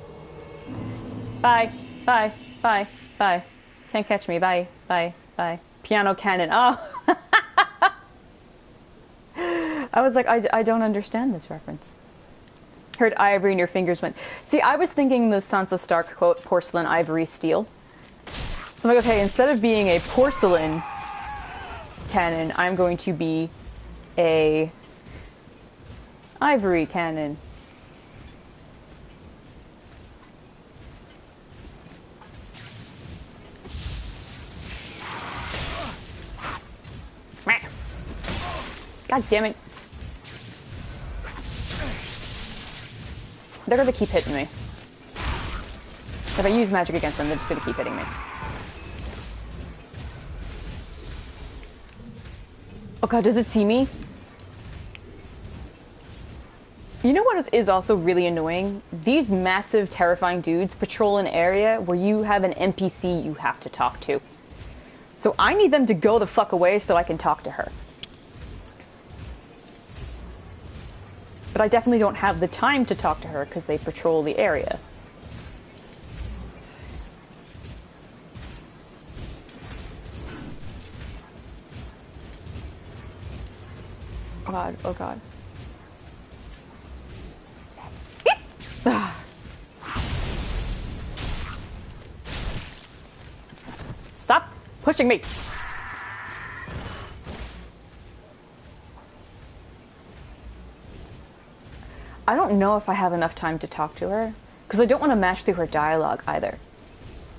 Bye. Bye. Bye. Bye. Can't catch me. Bye. Bye. Bye. Piano cannon. Oh. I was like, I don't understand this reference. Heard ivory and your fingers went. See, I was thinking the Sansa Stark quote, porcelain, ivory, steel. So I'm like, okay, instead of being a porcelain cannon, I'm going to be a ivory cannon. God damn it. They're gonna keep hitting me. If I use magic against them, they're just gonna keep hitting me. Oh god, does it see me? You know what is also really annoying? These massive, terrifying dudes patrol an area where you have an NPC you have to talk to. So I need them to go the fuck away so I can talk to her. But I definitely don't have the time to talk to her because they patrol the area. Oh god, oh god. Stop pushing me! I don't know if I have enough time to talk to her, because I don't want to mash through her dialogue either.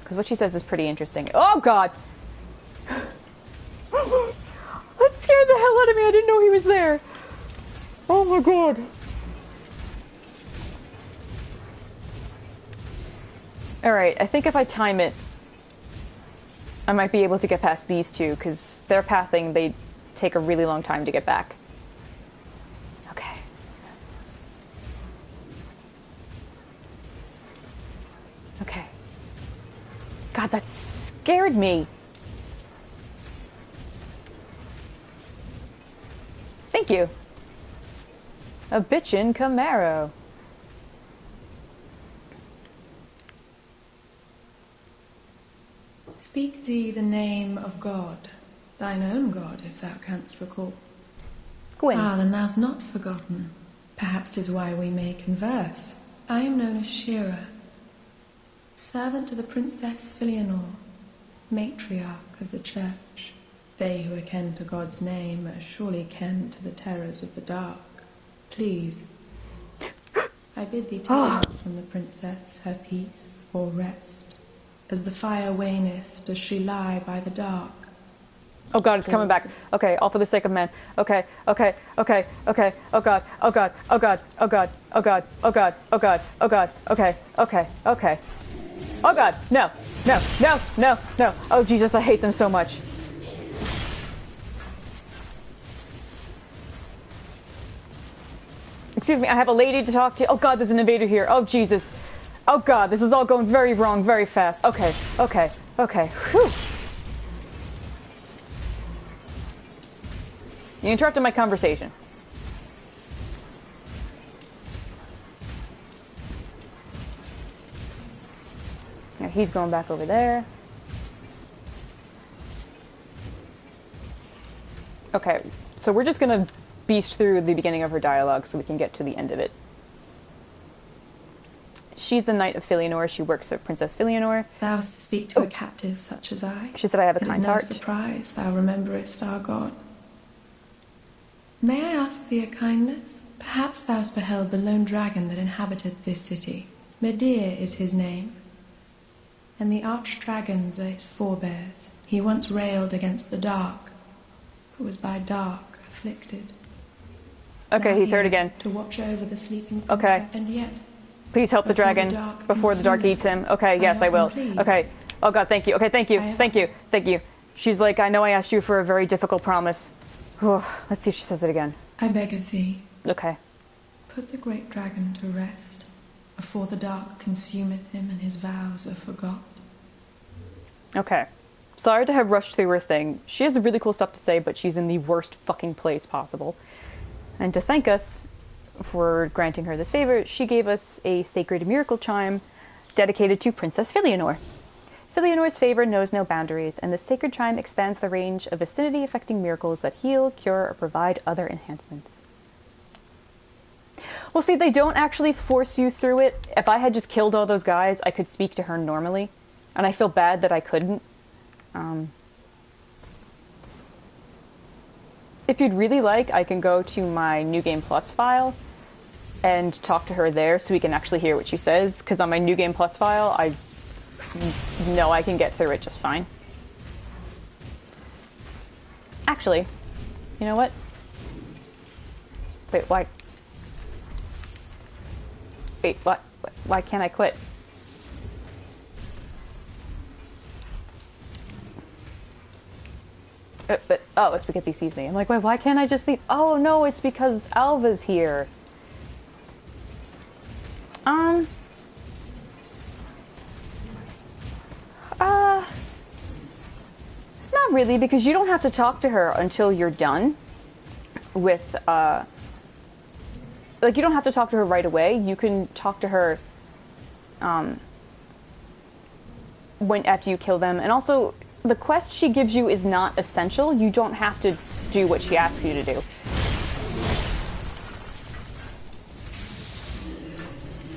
Because what she says is pretty interesting. Oh god! That scared the hell out of me, I didn't know he was there! Oh my god! Alright, I think if I time it, I might be able to get past these two, because their pathing, they take a really long time to get back. Okay. Okay. God, that scared me. Thank you. A bitchin' Camaro. Speak thee the name of God, thine own God, if thou canst recall. Gwyn. Ah, then thou'st not forgotten. Perhaps 'tis why we may converse. I am known as Shira, servant to the Princess Filianor, matriarch of the Church. They who are ken to God's name are surely ken to the terrors of the dark. Please, I bid thee take not from the princess her peace or rest. As the fire waneth, does she lie by the dark? Oh god, it's coming back. Okay, all for the sake of men. Okay, okay, okay, okay. Oh god, oh god, oh god, oh god, oh god, oh god, oh god, oh god. Okay, okay, okay. Oh god, no, no, no, no, no. Oh Jesus, I hate them so much. Excuse me, I have a lady to talk to. Oh god, there's an invader here. Oh Jesus. Oh god, this is all going very wrong, very fast. Okay, okay, okay. Whew. You interrupted my conversation. Now he's going back over there. Okay, so we're just gonna beast through the beginning of her dialogue so we can get to the end of it. She's the Knight of Filianor. She works for Princess Filianor. Thou to speak to a captive such as I. She said I have a It kind is no heart. surprise thou rememberest our God. May I ask thee a kindness? Perhaps thou hast beheld the lone dragon that inhabiteth this city. Medir is his name, and the arch-dragons are his forebears. He once railed against the dark, but was by dark afflicted. Okay, Now he's heard here, again. to watch over the sleeping Okay. princess, and yet Please help the Before the dragon dark before the dark consumes eats him. Okay, yes, I often will. please. Okay. Oh god, thank you. Okay, thank you. I Thank you. Thank you. She's like, I know I asked you for a very difficult promise. Let's see if she says it again. I beg of thee, Okay. put the great dragon to rest, afore the dark consumeth him and his vows are forgot. Okay. Sorry to have rushed through her thing. She has really cool stuff to say, but she's in the worst fucking place possible. And to thank us for granting her this favor, she gave us a sacred miracle chime dedicated to Princess Filianor. Filianor's favor knows no boundaries, and the sacred chime expands the range of vicinity-affecting miracles that heal, cure, or provide other enhancements. Well, see, they don't actually force you through it. If I had just killed all those guys, I could speak to her normally, and I feel bad that I couldn't. If you'd really like, I can go to my New Game Plus file and talk to her there so we can actually hear what she says, because on my New Game Plus file, I know I can get through it just fine. Actually, you know what? Wait, why? Wait, what? Why can't I quit? But, oh, it's because he sees me. I'm like, wait, why can't I just leave? Oh, no, it's because Alva's here. Not really, because you don't have to talk to her until you're done with, like, you don't have to talk to her right away. You can talk to her, after you kill them. And also, the quest she gives you is not essential. You don't have to do what she asks you to do.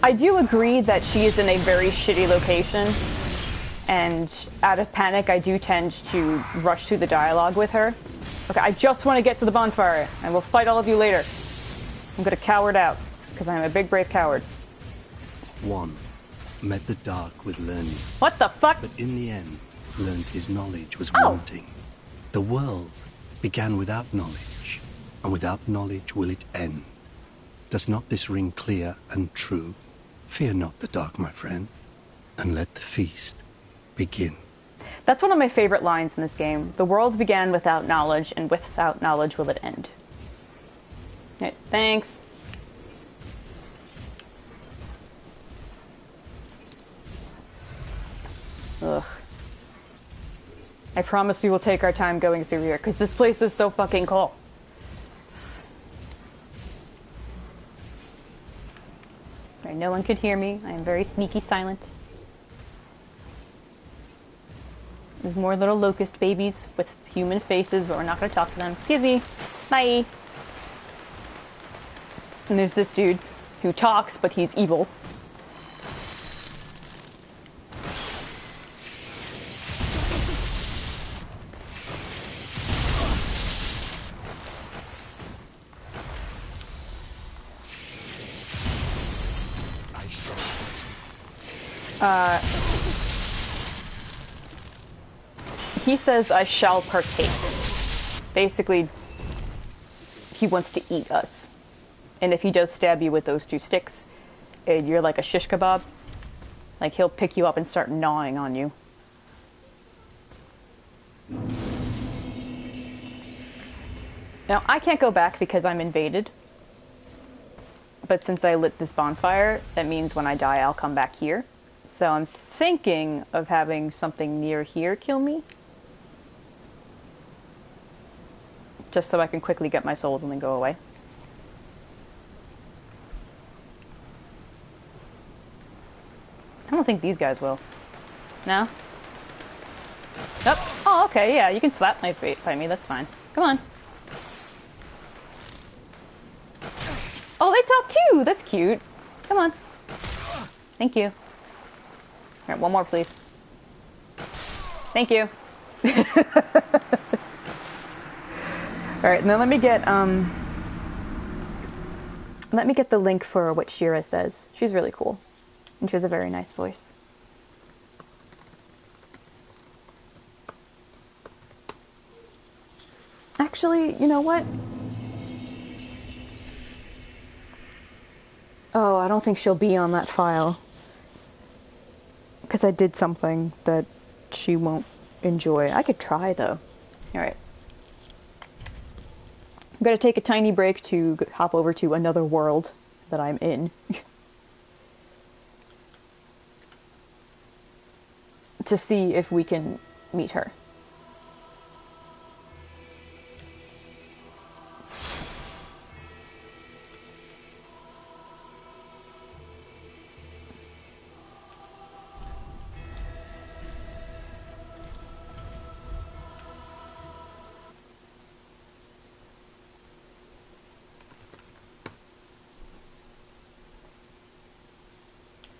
I do agree that she is in a very shitty location, and out of panic, I do tend to rush through the dialogue with her. Okay, I just want to get to the bonfire, and we'll fight all of you later. I'm gonna coward out, because I'm a big, brave coward. 1. Met the dark with learning. What the fuck? But in the end, learned his knowledge was wanting. The world began without knowledge, and without knowledge will it end. Does not this ring clear and true? Fear not the dark, my friend, and let the feast begin. That's one of my favorite lines in this game. The world began without knowledge, and without knowledge will it end. Right, thanks. Ugh. I promise we will take our time going through here, because this place is so fucking cool. Right, no one could hear me. I am very sneaky silent. There's more little locust babies with human faces, but we're not going to talk to them. Excuse me. Bye. And there's this dude who talks, but he's evil. He says, I shall partake. Basically, he wants to eat us. And if he does stab you with those 2 sticks, you're like a shish kebab. Like, he'll pick you up and start gnawing on you. Now, I can't go back because I'm invaded. But since I lit this bonfire, that means when I die, I'll come back here. So I'm thinking of having something near here kill me. Just so I can quickly get my souls and then go away. I don't think these guys will. No? Nope. Oh, okay, yeah, you can slap my feet by me, that's fine. Come on. Oh, they talk too! That's cute. Come on. Thank you. Alright, one more, please. Thank you. Alright, now let me get the link for what Shira says. She's really cool. And she has a very nice voice. Actually, you know what? Oh, I don't think she'll be on that file. Because I did something that she won't enjoy. I could try, though. Alright. I'm going to take a tiny break to hop over to another world that I'm in. To see if we can meet her.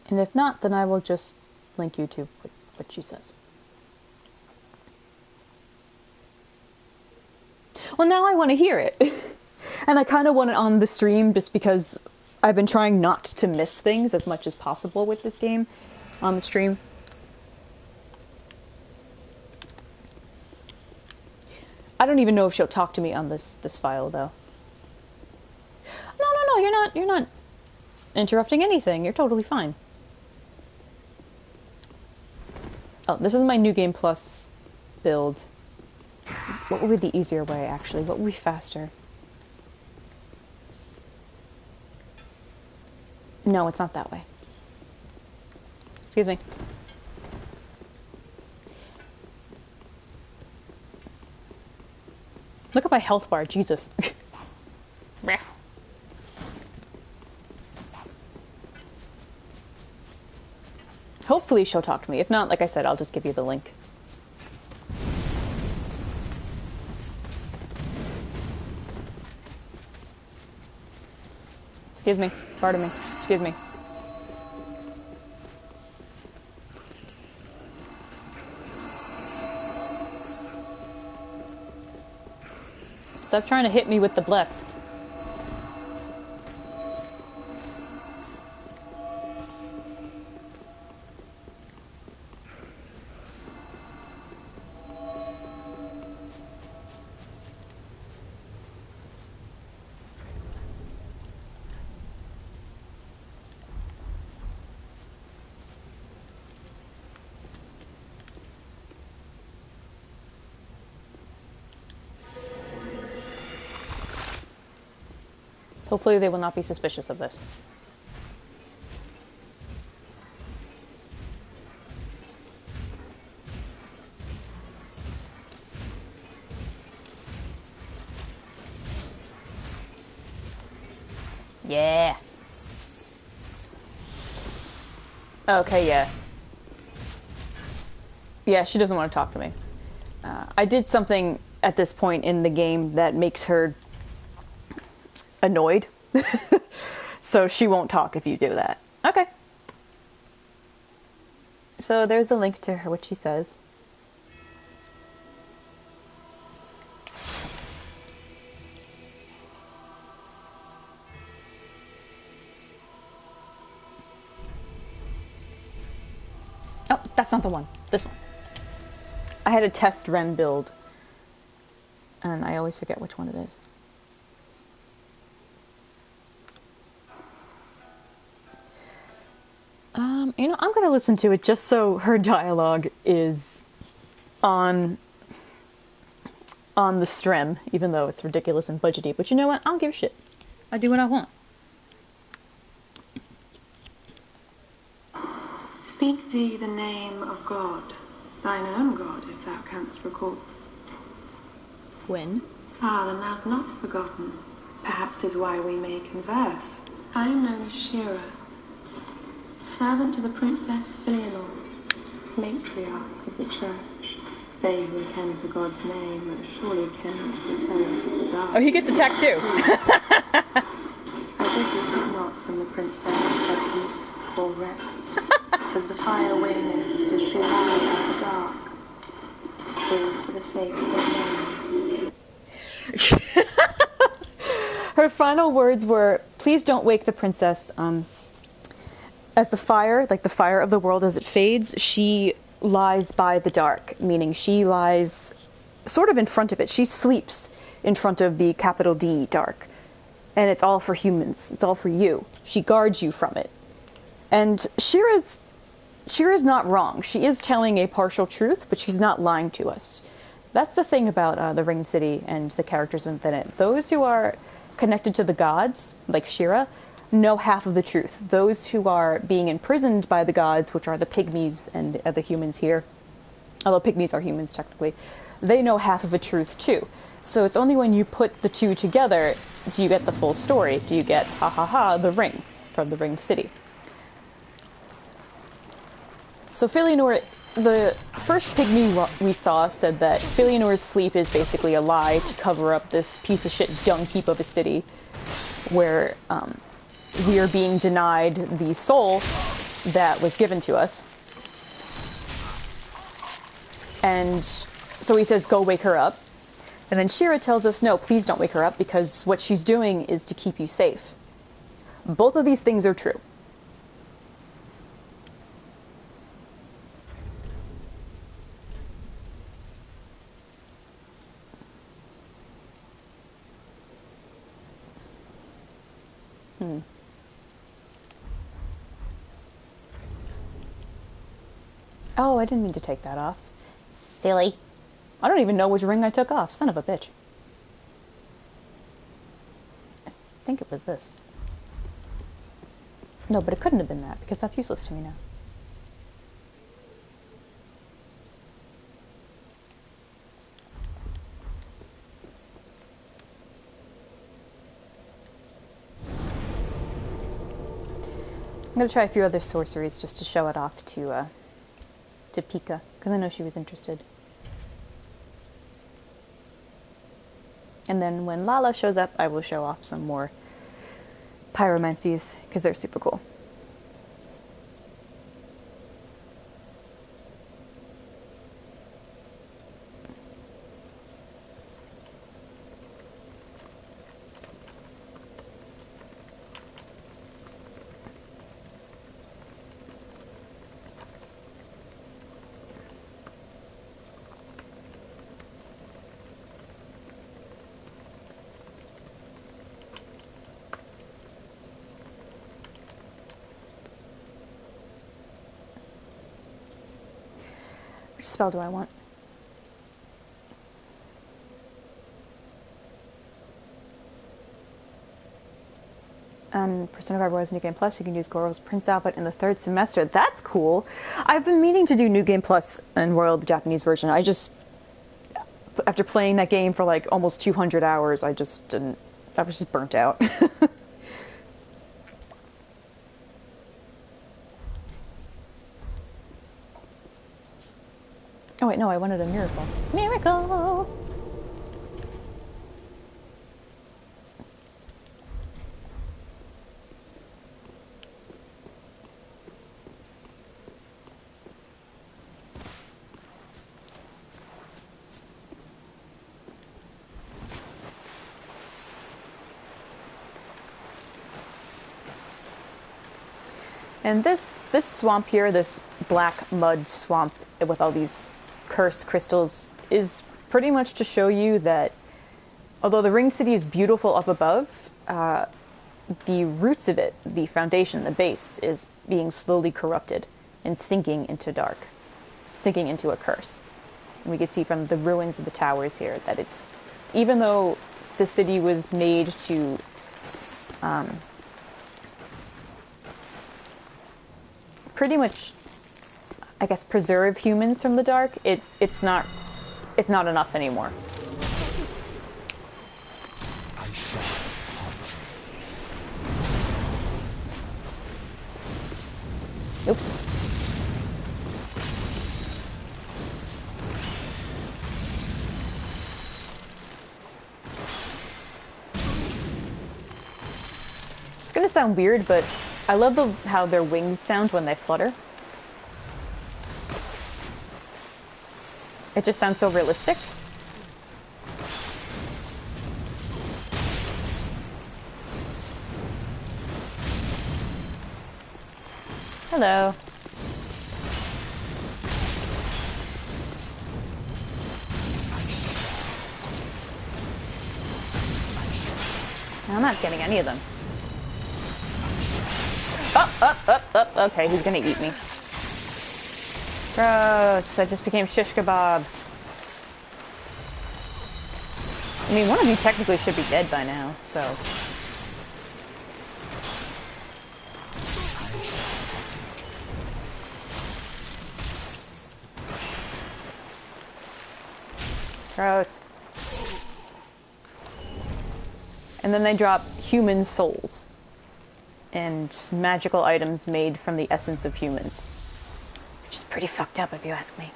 And if not, then I will just link you to what she says. Well, now I want to hear it. And I kind of want it on the stream just because I've been trying not to miss things as much as possible with this game on the stream. I don't even know if she'll talk to me on this file, though. No, you're not interrupting anything. You're totally fine. Oh, this is my New Game Plus build. What would be the easier way, actually? What would be faster? No, it's not that way. Excuse me. Look at my health bar, Jesus. Hopefully she'll talk to me. If not, like I said, I'll just give you the link. Excuse me. Pardon me. Excuse me. Stop trying to hit me with the bless. Hopefully they will not be suspicious of this. Yeah. Okay, yeah. Yeah, she doesn't want to talk to me. I did something at this point in the game that makes her annoyed. So she won't talk if you do that. Okay. So there's the link to her, what she says. Oh, that's not the one. This one. I had a test Ren build, and I always forget which one it is. You know, I'm going to listen to it just so her dialogue is on the stream, even though it's ridiculous and budgety. But you know what? I don't give a shit. I do what I want. Speak thee the name of God, thine own God, if thou canst recall. When? Ah, then thou'st not forgotten. Perhaps 'tis why we may converse. I am known as Shira, servant to the Princess Filianor, matriarch of the Church. They who ken to God's name surely ken to the terrors of the dark. Oh, he gets attacked too. I beg you not from the princess that peace or rest. As the fire waneth, does she lie in the dark? All for the sake of her name. Her final words were, "Please don't wake the princess." As the fire, like the fire of the world as it fades, she lies by the dark, meaning she lies sort of in front of it. She sleeps in front of the capital D dark. And it's all for humans. It's all for you. She guards you from it. And Shira's not wrong. She is telling a partial truth, but she's not lying to us. That's the thing about the Ring City and the characters within it. Those who are connected to the gods, like Shira, know half of the truth. Those who are being imprisoned by the gods, which are the pygmies and the other humans here, although pygmies are humans technically, they know half of the truth too. So it's only when you put the two together do you get the full story. Do you get, ha ha ha, the ring from the Ringed City. So Filianor, the first pygmy we saw said that Filianor's sleep is basically a lie to cover up this piece of shit dung heap of a city where we are being denied the soul that was given to us. And so he says, go wake her up. And then Shira tells us, no, please don't wake her up, because what she's doing is to keep you safe. Both of these things are true. Oh, I didn't mean to take that off. Silly. I don't even know which ring I took off. Son of a bitch. I think it was this. No, but it couldn't have been that, because that's useless to me now. I'm gonna try a few other sorceries just to show it off to Pika, because I know she was interested. And then when Lala shows up, I will show off some more pyromancies, because they're super cool. Which spell do I want? Persona 5 Royals New Game Plus, you can use Goro's Prince outfit in the 3rd semester. That's cool! I've been meaning to do New Game Plus and Royal, the Japanese version. I just, after playing that game for like almost 200 hours, I was just burnt out. Oh wait, no, I wanted a miracle. Miracle! And this swamp here, this black mud swamp with all these cursed crystals, is pretty much to show you that although the ring city is beautiful up above, the roots of it, the foundation, the base, is being slowly corrupted and sinking into dark, sinking into a curse. And we can see from the ruins of the towers here that it's, even though the city was made to pretty much, I guess, preserve humans from the dark, it's not enough anymore. Oops. It's gonna sound weird, but I love how their wings sound when they flutter. It just sounds so realistic. Hello. I'm not getting any of them. Okay, he's gonna eat me. Gross, I just became shish kebab. I mean, one of you technically should be dead by now, so... Gross. And then they drop human souls. And magical items made from the essence of humans. Which is pretty fucked up if you ask me.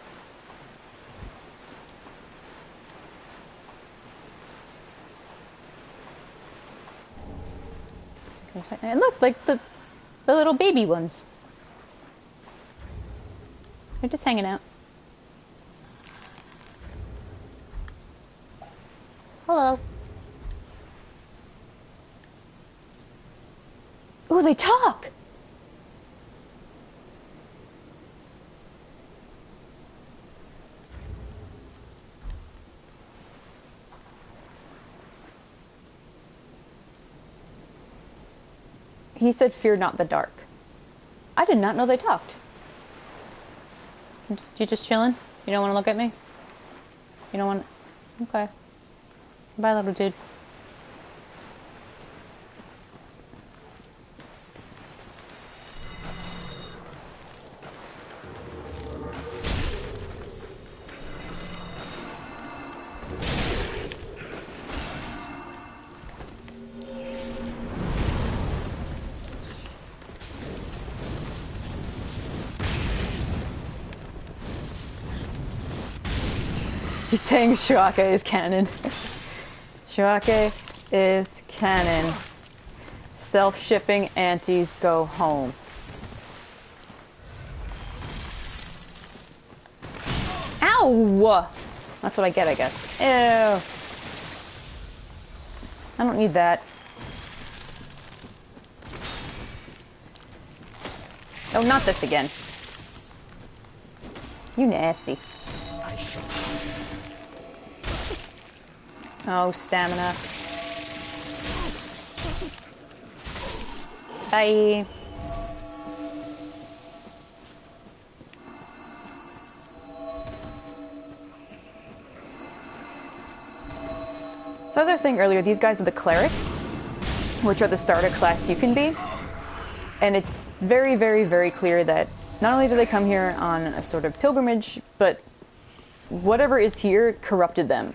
And look, like the little baby ones. They're just hanging out. Hello. Oh, they talk! He said, "Fear not the dark." I did not know they talked. You just chilling? You don't want to look at me? You don't want... Okay. Bye, little dude. He's saying Shuake is canon. Shuake is canon. Self-shipping aunties go home. Ow! That's what I get, I guess. Ew. I don't need that. Oh, not this again. You nasty. Oh, stamina. Bye. So as I was saying earlier, these guys are the clerics, which are the starter class you can be. And it's very, very, very clear that not only do they come here on a sort of pilgrimage, but whatever is here corrupted them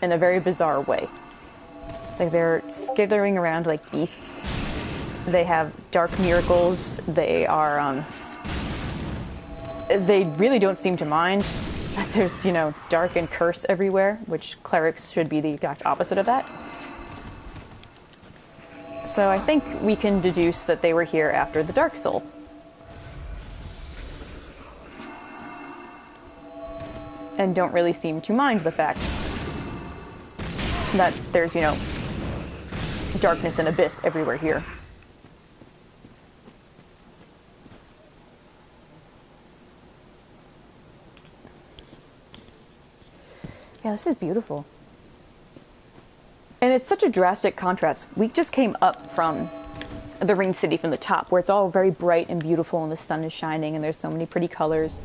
in a very bizarre way. It's like they're skittering around like beasts. They have dark miracles. They are, they really don't seem to mind that there's, you know, dark and curse everywhere, which clerics should be the exact opposite of that. So I think we can deduce that they were here after the Dark Soul. And don't really seem to mind the fact that there's, you know, darkness and abyss everywhere here. Yeah, this is beautiful. And it's such a drastic contrast. We just came up from the Ring City from the top, where it's all very bright and beautiful and the sun is shining and there's so many pretty colors.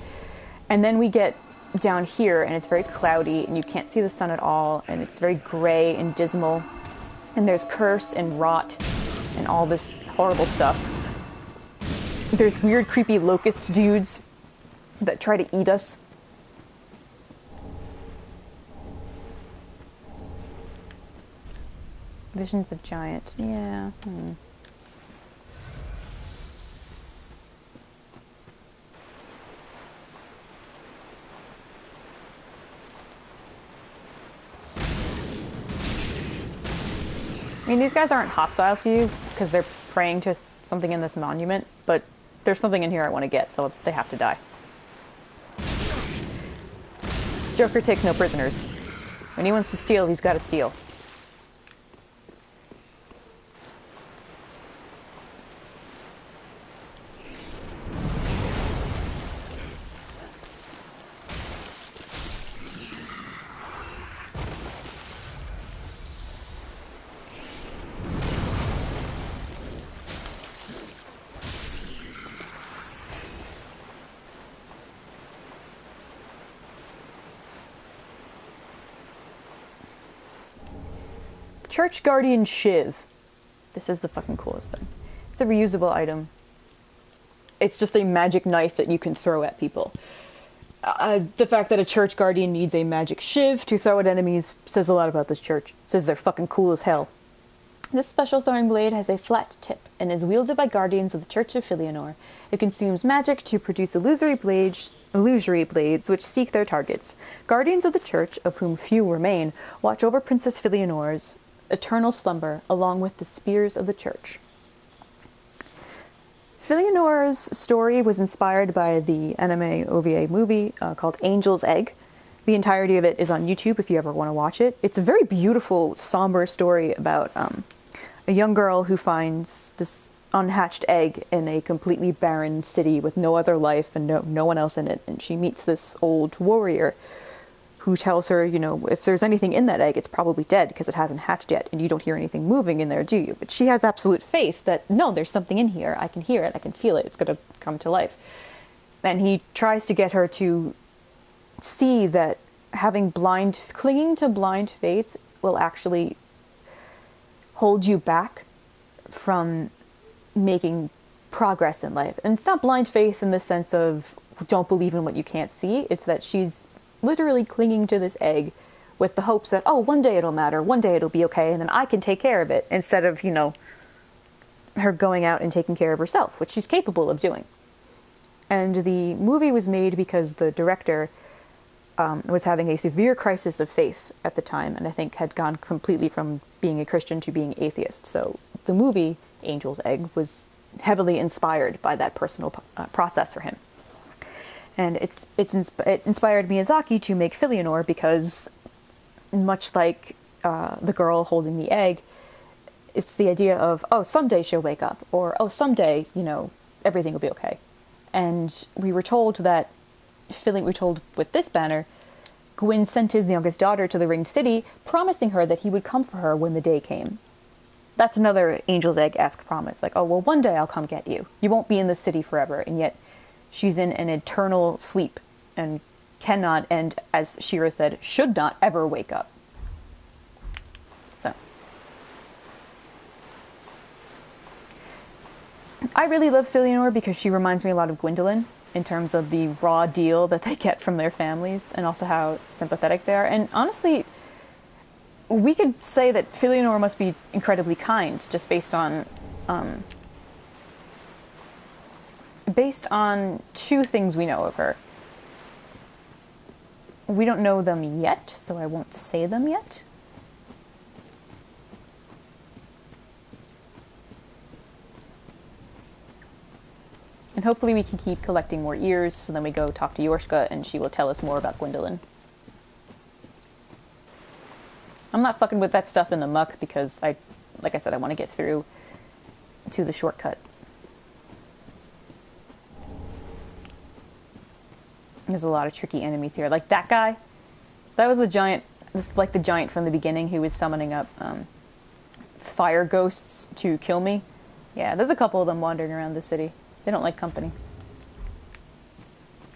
And then we get down here and it's very cloudy and you can't see the sun at all and it's very gray and dismal and there's curse and rot and all this horrible stuff. There's weird creepy locust dudes that try to eat us. Visions of Giant, yeah. I mean, these guys aren't hostile to you because they're praying to something in this monument, but there's something in here I want to get, so they have to die. Joker takes no prisoners. When he wants to steal, he's got to steal. Church Guardian Shiv. This is the fucking coolest thing. It's a reusable item. It's just a magic knife that you can throw at people. The fact that a Church Guardian needs a magic shiv to throw at enemies says a lot about this church. It says they're fucking cool as hell. This special throwing blade has a flat tip and is wielded by guardians of the Church of Filianor. It consumes magic to produce illusory blades which seek their targets. Guardians of the Church, of whom few remain, watch over Princess Filianor's eternal slumber, along with the spears of the Church. Filianor's story was inspired by the anime OVA movie called Angel's Egg. The entirety of it is on YouTube if you ever want to watch it. It's a very beautiful, somber story about a young girl who finds this unhatched egg in a completely barren city with no other life and no one else in it. And she meets this old warrior who tells her, you know, if there's anything in that egg, it's probably dead because it hasn't hatched yet, and you don't hear anything moving in there, do you? But she has absolute faith that, no, there's something in here. I can hear it. I can feel it. It's going to come to life. And he tries to get her to see that clinging to blind faith will actually hold you back from making progress in life. And it's not blind faith in the sense of don't believe in what you can't see. It's that she's literally clinging to this egg with the hopes that, oh, one day it'll matter, one day it'll be okay, and then I can take care of it, instead of, you know, her going out and taking care of herself, which she's capable of doing. And the movie was made because the director was having a severe crisis of faith at the time, and I think had gone completely from being a Christian to being atheist. So the movie, Angel's Egg, was heavily inspired by that personal process for him. And it inspired Miyazaki to make Filianor because, much like the girl holding the egg, it's the idea of, oh, someday she'll wake up, or, oh, someday, you know, everything will be okay. And we were told with this banner, Gwyn sent his youngest daughter to the Ringed City, promising her that he would come for her when the day came. That's another Angel's Egg-esque promise. Like, oh, well, one day I'll come get you. You won't be in the city forever, and yet she's in an eternal sleep and cannot, and as Shira said, should not ever wake up. So, I really love Filianor because she reminds me a lot of Gwendolyn in terms of the raw deal that they get from their families, and also how sympathetic they are. And honestly, we could say that Filianor must be incredibly kind, just based on two things we know of her. We don't know them yet, so I won't say them yet. And hopefully we can keep collecting more ears, so then we go talk to Yorshka and she will tell us more about Gwendolyn. I'm not fucking with that stuff in the muck because like I said, I want to get through to the shortcut. There's a lot of tricky enemies here. Like that guy, that was the giant, just like the giant from the beginning who was summoning up fire ghosts to kill me. Yeah, there's a couple of them wandering around the city. They don't like company.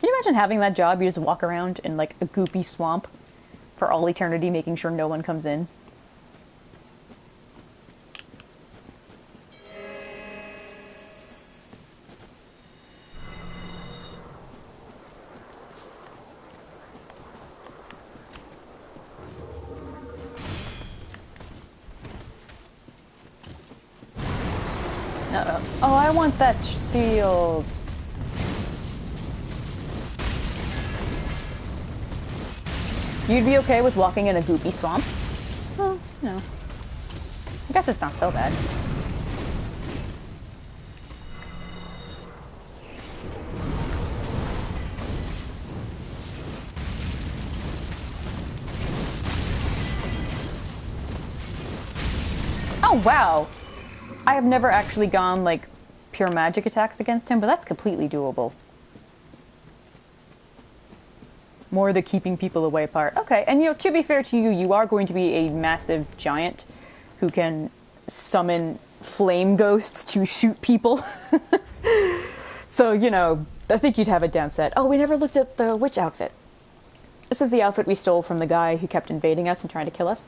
Can you imagine having that job? You just walk around in like a goopy swamp for all eternity, making sure no one comes in. Oh, I want that shield. You'd be okay with walking in a goopy swamp? Oh, no. I guess it's not so bad. Oh, wow. I have never actually gone, like, pure magic attacks against him, but that's completely doable. More the keeping people away part. Okay, and you know, to be fair to you, you are going to be a massive giant who can summon flame ghosts to shoot people. So, you know, I think you'd have it down set. Oh, we never looked at the witch outfit. This is the outfit we stole from the guy who kept invading us and trying to kill us.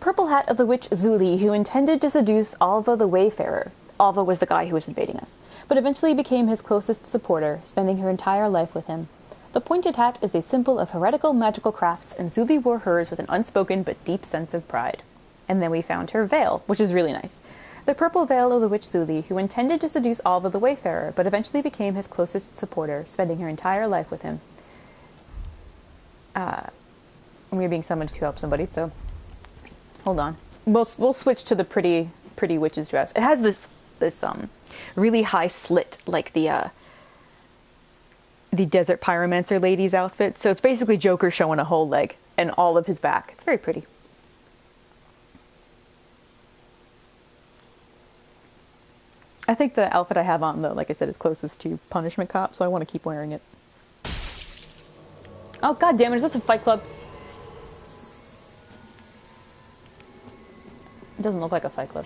Purple hat of the witch Zuli, who intended to seduce Alva the Wayfarer. Alva was the guy who was invading us, but eventually became his closest supporter, spending her entire life with him. The pointed hat is a symbol of heretical magical crafts, and Zuli wore hers with an unspoken but deep sense of pride. And then we found her veil, which is really nice. The purple veil of the witch Zuli, who intended to seduce Alva the Wayfarer, but eventually became his closest supporter, spending her entire life with him. We are being summoned to help somebody, so hold on. We'll switch to the pretty witch's dress. It has this really high slit, like the Desert Pyromancer lady's outfit. So it's basically Joker showing a whole leg and all of his back. It's very pretty. I think the outfit I have on, though, like I said, is closest to Punishment Cop, so I want to keep wearing it. Oh, god damn it, is this a Fight Club? It doesn't look like a Fight Club.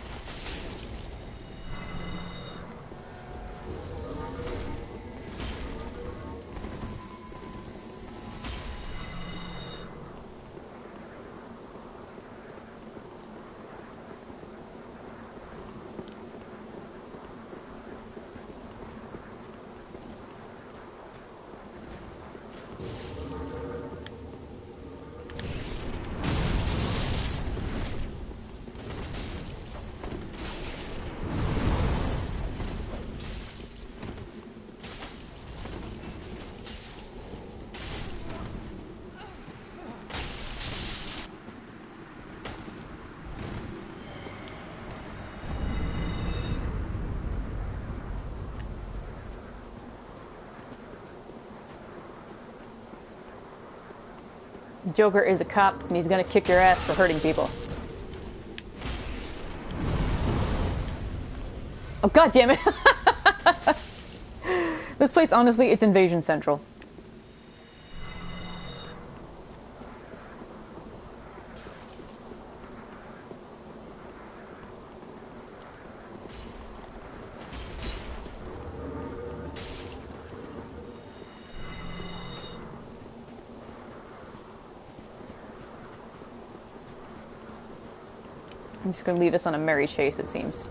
Joker is a cop, and he's gonna kick your ass for hurting people. Oh, god damn it! This place, honestly, it's Invasion Central. I'm just gonna lead us on a merry chase, it seems.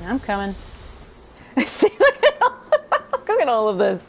I'm coming. See, look at all of this.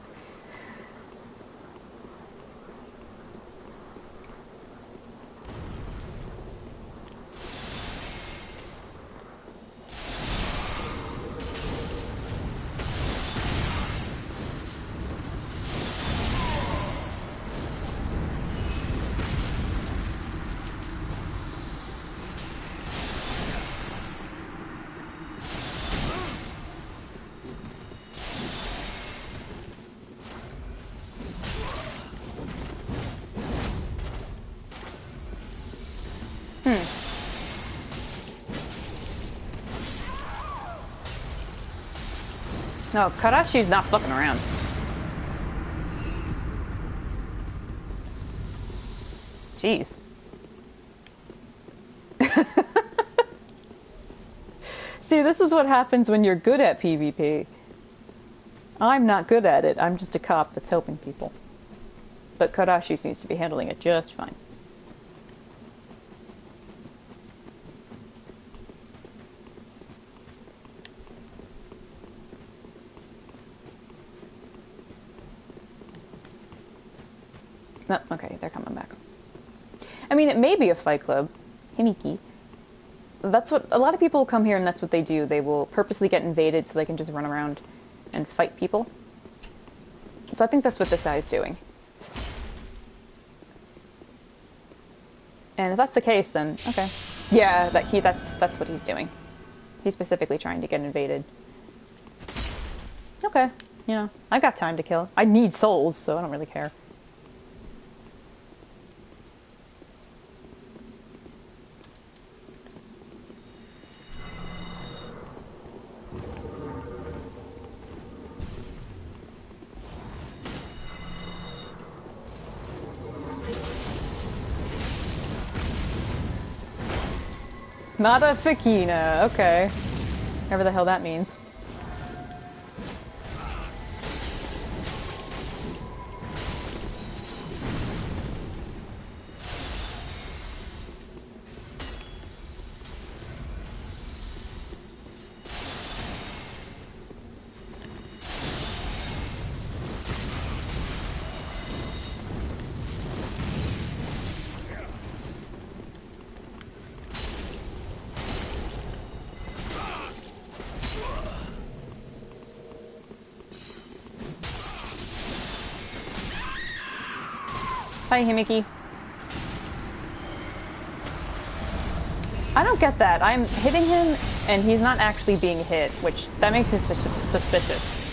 No, Karashi's not fucking around. Jeez. See, this is what happens when you're good at PvP. I'm not good at it. I'm just a cop that's helping people. But Karashi seems to be handling it just fine. No, okay, they're coming back. I mean, it may be a fight club. Himiki. That's what... A lot of people come here and that's what they do. They will purposely get invaded so they can just run around and fight people. So I think that's what this guy is doing. And if that's the case, then... Okay. Yeah, that's what he's doing. He's specifically trying to get invaded. Okay. You know, I've got time to kill. I need souls, so I don't really care. Nada Fakina, okay. Whatever the hell that means. Hi, Himiki. I don't get that. I'm hitting him, and he's not actually being hit, which, that makes me suspicious.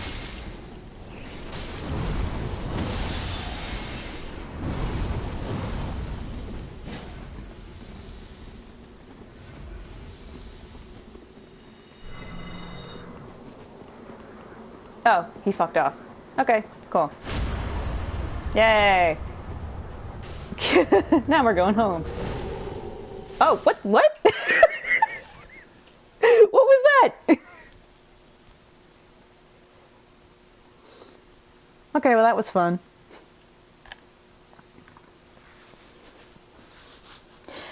Oh, he fucked off. Okay, cool. Yay! Now we're going home. Oh, what? What? What was that? Okay, well that was fun.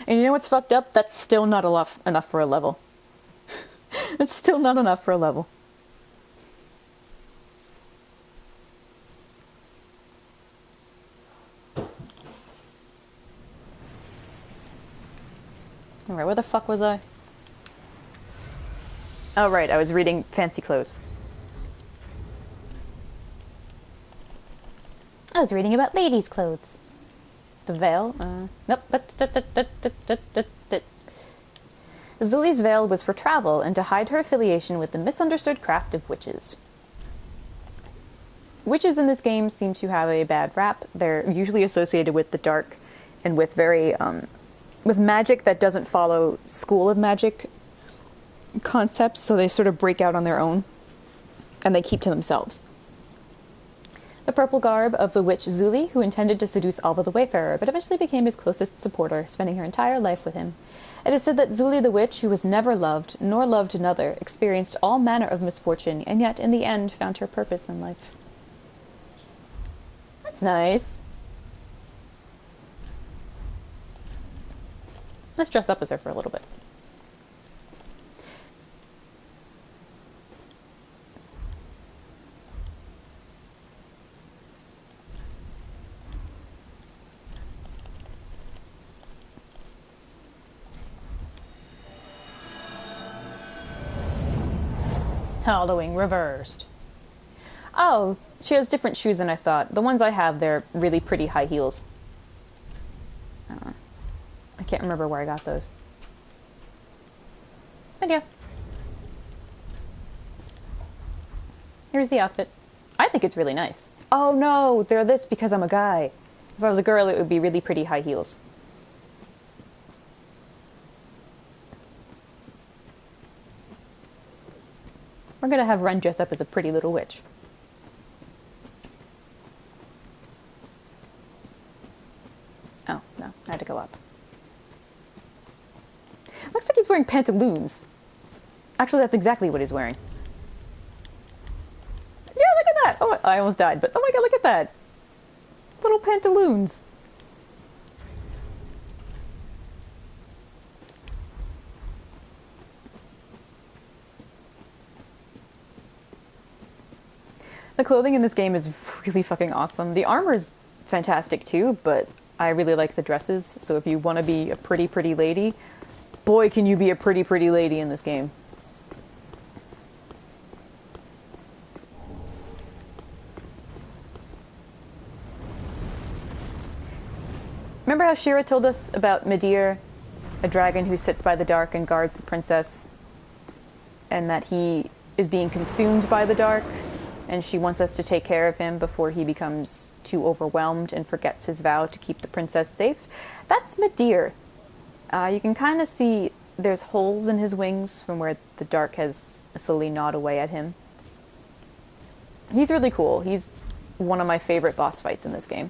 And you know what's fucked up? That's still not enough for a level. It's still not enough for a level. Alright, where the fuck was I? Oh right, I was reading Fancy Clothes. I was reading about ladies' clothes. The veil? Nope. Zuli's veil was for travel and to hide her affiliation with the misunderstood craft of witches. Witches in this game seem to have a bad rap. They're usually associated with the dark and with with magic that doesn't follow school of magic concepts, so they sort of break out on their own and they keep to themselves. The purple garb of the witch Zuli, who intended to seduce Alba the Wayfarer, but eventually became his closest supporter, spending her entire life with him. It is said that Zuli the witch, who was never loved, nor loved another, experienced all manner of misfortune, and yet in the end found her purpose in life. That's nice. Let's dress up as her for a little bit. Hollowing reversed. Oh, she has different shoes than I thought. The ones I have, they're really pretty high heels. I can't remember where I got those. But yeah. Here's the outfit. I think it's really nice. Oh no, they're this because I'm a guy. If I was a girl, it would be really pretty high heels. We're gonna have Ren dress up as a pretty little witch. Oh, no, I had to go up. Looks like he's wearing pantaloons. Actually, that's exactly what he's wearing. Yeah, look at that! Oh, I almost died, but oh my god, look at that! Little pantaloons. The clothing in this game is really fucking awesome. The armor is fantastic too, but I really like the dresses. So if you want to be a pretty, pretty lady, boy, can you be a pretty, pretty lady in this game. Remember how Shira told us about Midir, a dragon who sits by the dark and guards the princess, and that he is being consumed by the dark, and she wants us to take care of him before he becomes too overwhelmed and forgets his vow to keep the princess safe? That's Midir. You can kind of see there's holes in his wings from where the dark has slowly gnawed away at him. He's really cool. He's one of my favorite boss fights in this game.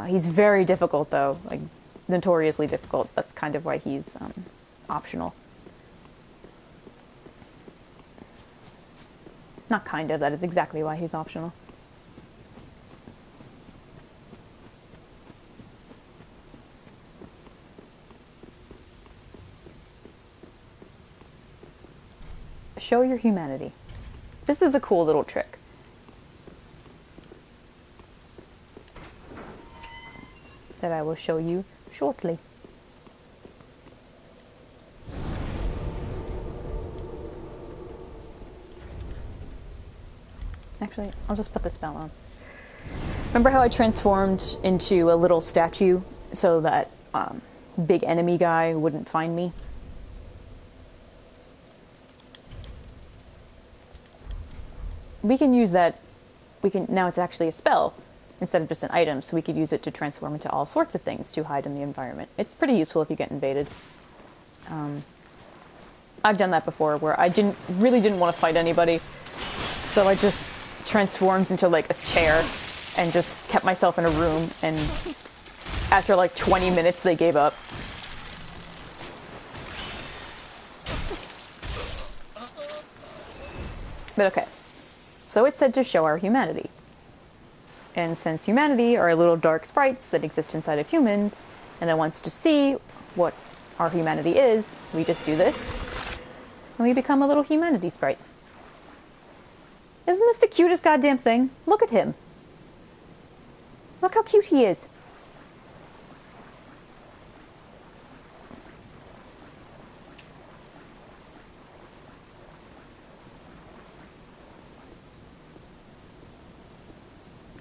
He's very difficult, though, like notoriously difficult. That's kind of why he's optional. Not kind of, that is exactly why he's optional. Show your humanity. This is a cool little trick. That I will show you shortly. Actually, I'll just put the spell on. Remember how I transformed into a little statue so that big enemy guy wouldn't find me? We can use that. Now it's actually a spell instead of just an item, so we could use it to transform into all sorts of things to hide in the environment. It's pretty useful if you get invaded. I've done that before, where I really didn't want to fight anybody, so I just transformed into like a chair and just kept myself in a room, and after like 20 minutes they gave up. But okay, so it's said to show our humanity. And since humanity are little dark sprites that exist inside of humans, and it wants to see what our humanity is, we just do this, and we become a little humanity sprite. Isn't this the cutest goddamn thing? Look at him. Look how cute he is.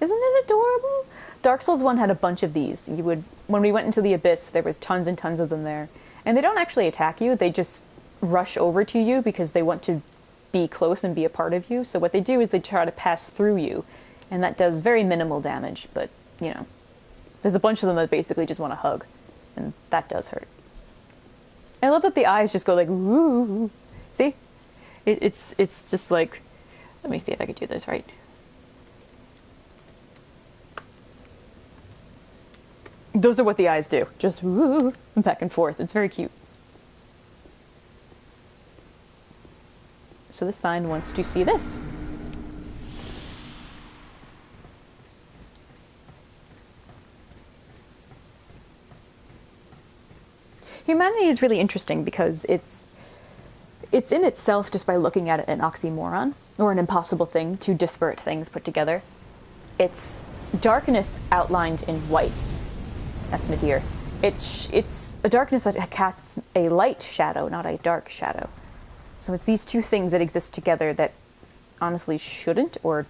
Isn't it adorable? Dark Souls 1 had a bunch of these. When we went into the Abyss, there was tons and tons of them there. And they don't actually attack you, they just rush over to you because they want to be close and be a part of you. So what they do is they try to pass through you, and that does very minimal damage, but, you know, there's a bunch of them that basically just want to hug, and that does hurt. I love that the eyes just go like, ooh. See? It's just like, let me see if I can do this right. Those are what the eyes do. Just woo, back and forth. It's very cute. So this sign wants to see this. Humanity is really interesting because it's in itself, just by looking at it, an oxymoron, or an impossible thing, two disparate things put together. It's darkness outlined in white. That's Midir. It's a darkness that casts a light shadow, not a dark shadow. So it's these two things that exist together that honestly shouldn't in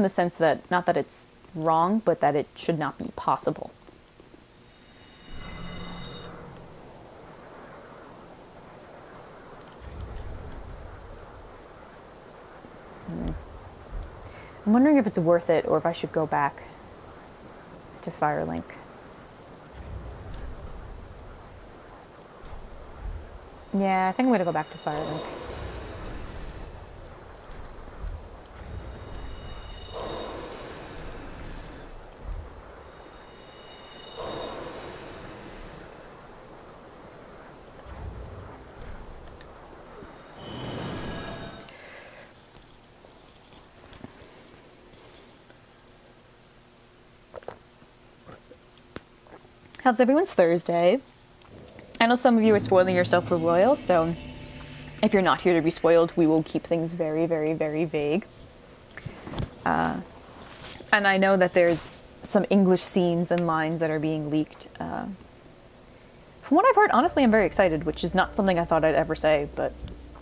the sense that, not that it's wrong, but that it should not be possible. I'm wondering if it's worth it, or if I should go back to Firelink. Yeah, I think I'm gonna go back to Firelink. How's everyone's Thursday? I know some of you are spoiling yourself for Royal, so if you're not here to be spoiled, we will keep things very, very, very vague. And I know that there's some English scenes and lines that are being leaked. From what I've heard, honestly, I'm very excited, which is not something I thought I'd ever say, but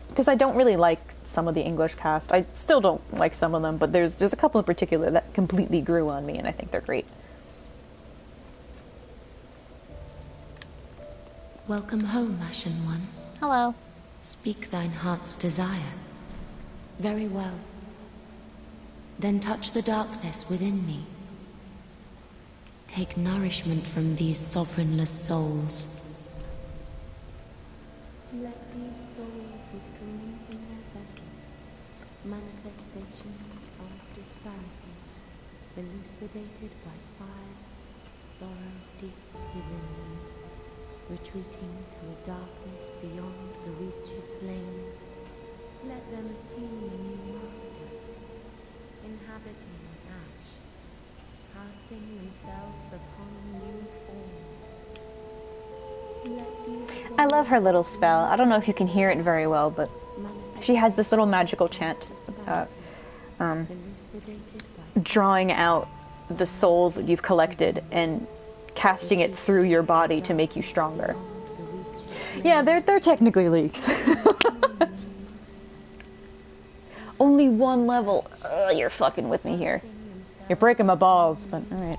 because I don't really like some of the English cast. I still don't like some of them, but there's a couple in particular that completely grew on me, and I think they're great. Welcome home, Ashen One. Hello. Speak thine heart's desire. Very well. Then touch the darkness within me. Take nourishment from these sovereignless souls. Let these souls withdraw from their vessels, manifestations of disparity, elucidated by fire, burrow deep within them. Retreating to a darkness beyond the reach of flame, let them assume a new master, inhabiting ash, casting themselves upon new forms. I love her little spell. I don't know if you can hear it very well, but she has this little magical chant, drawing out the souls that you've collected and casting it through your body to make you stronger. Yeah, they're technically leaks. Only one level. Ugh, you're fucking with me here. You're breaking my balls, but alright.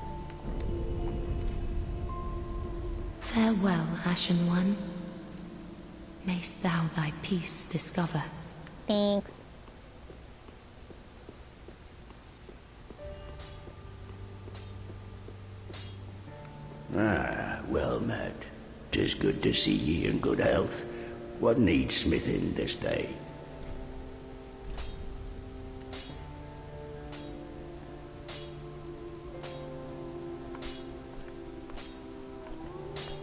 Farewell, Ashen One. Mayst thou thy peace discover. Thanks. Ah, well met. 'Tis good to see ye in good health. What needs smithing this day?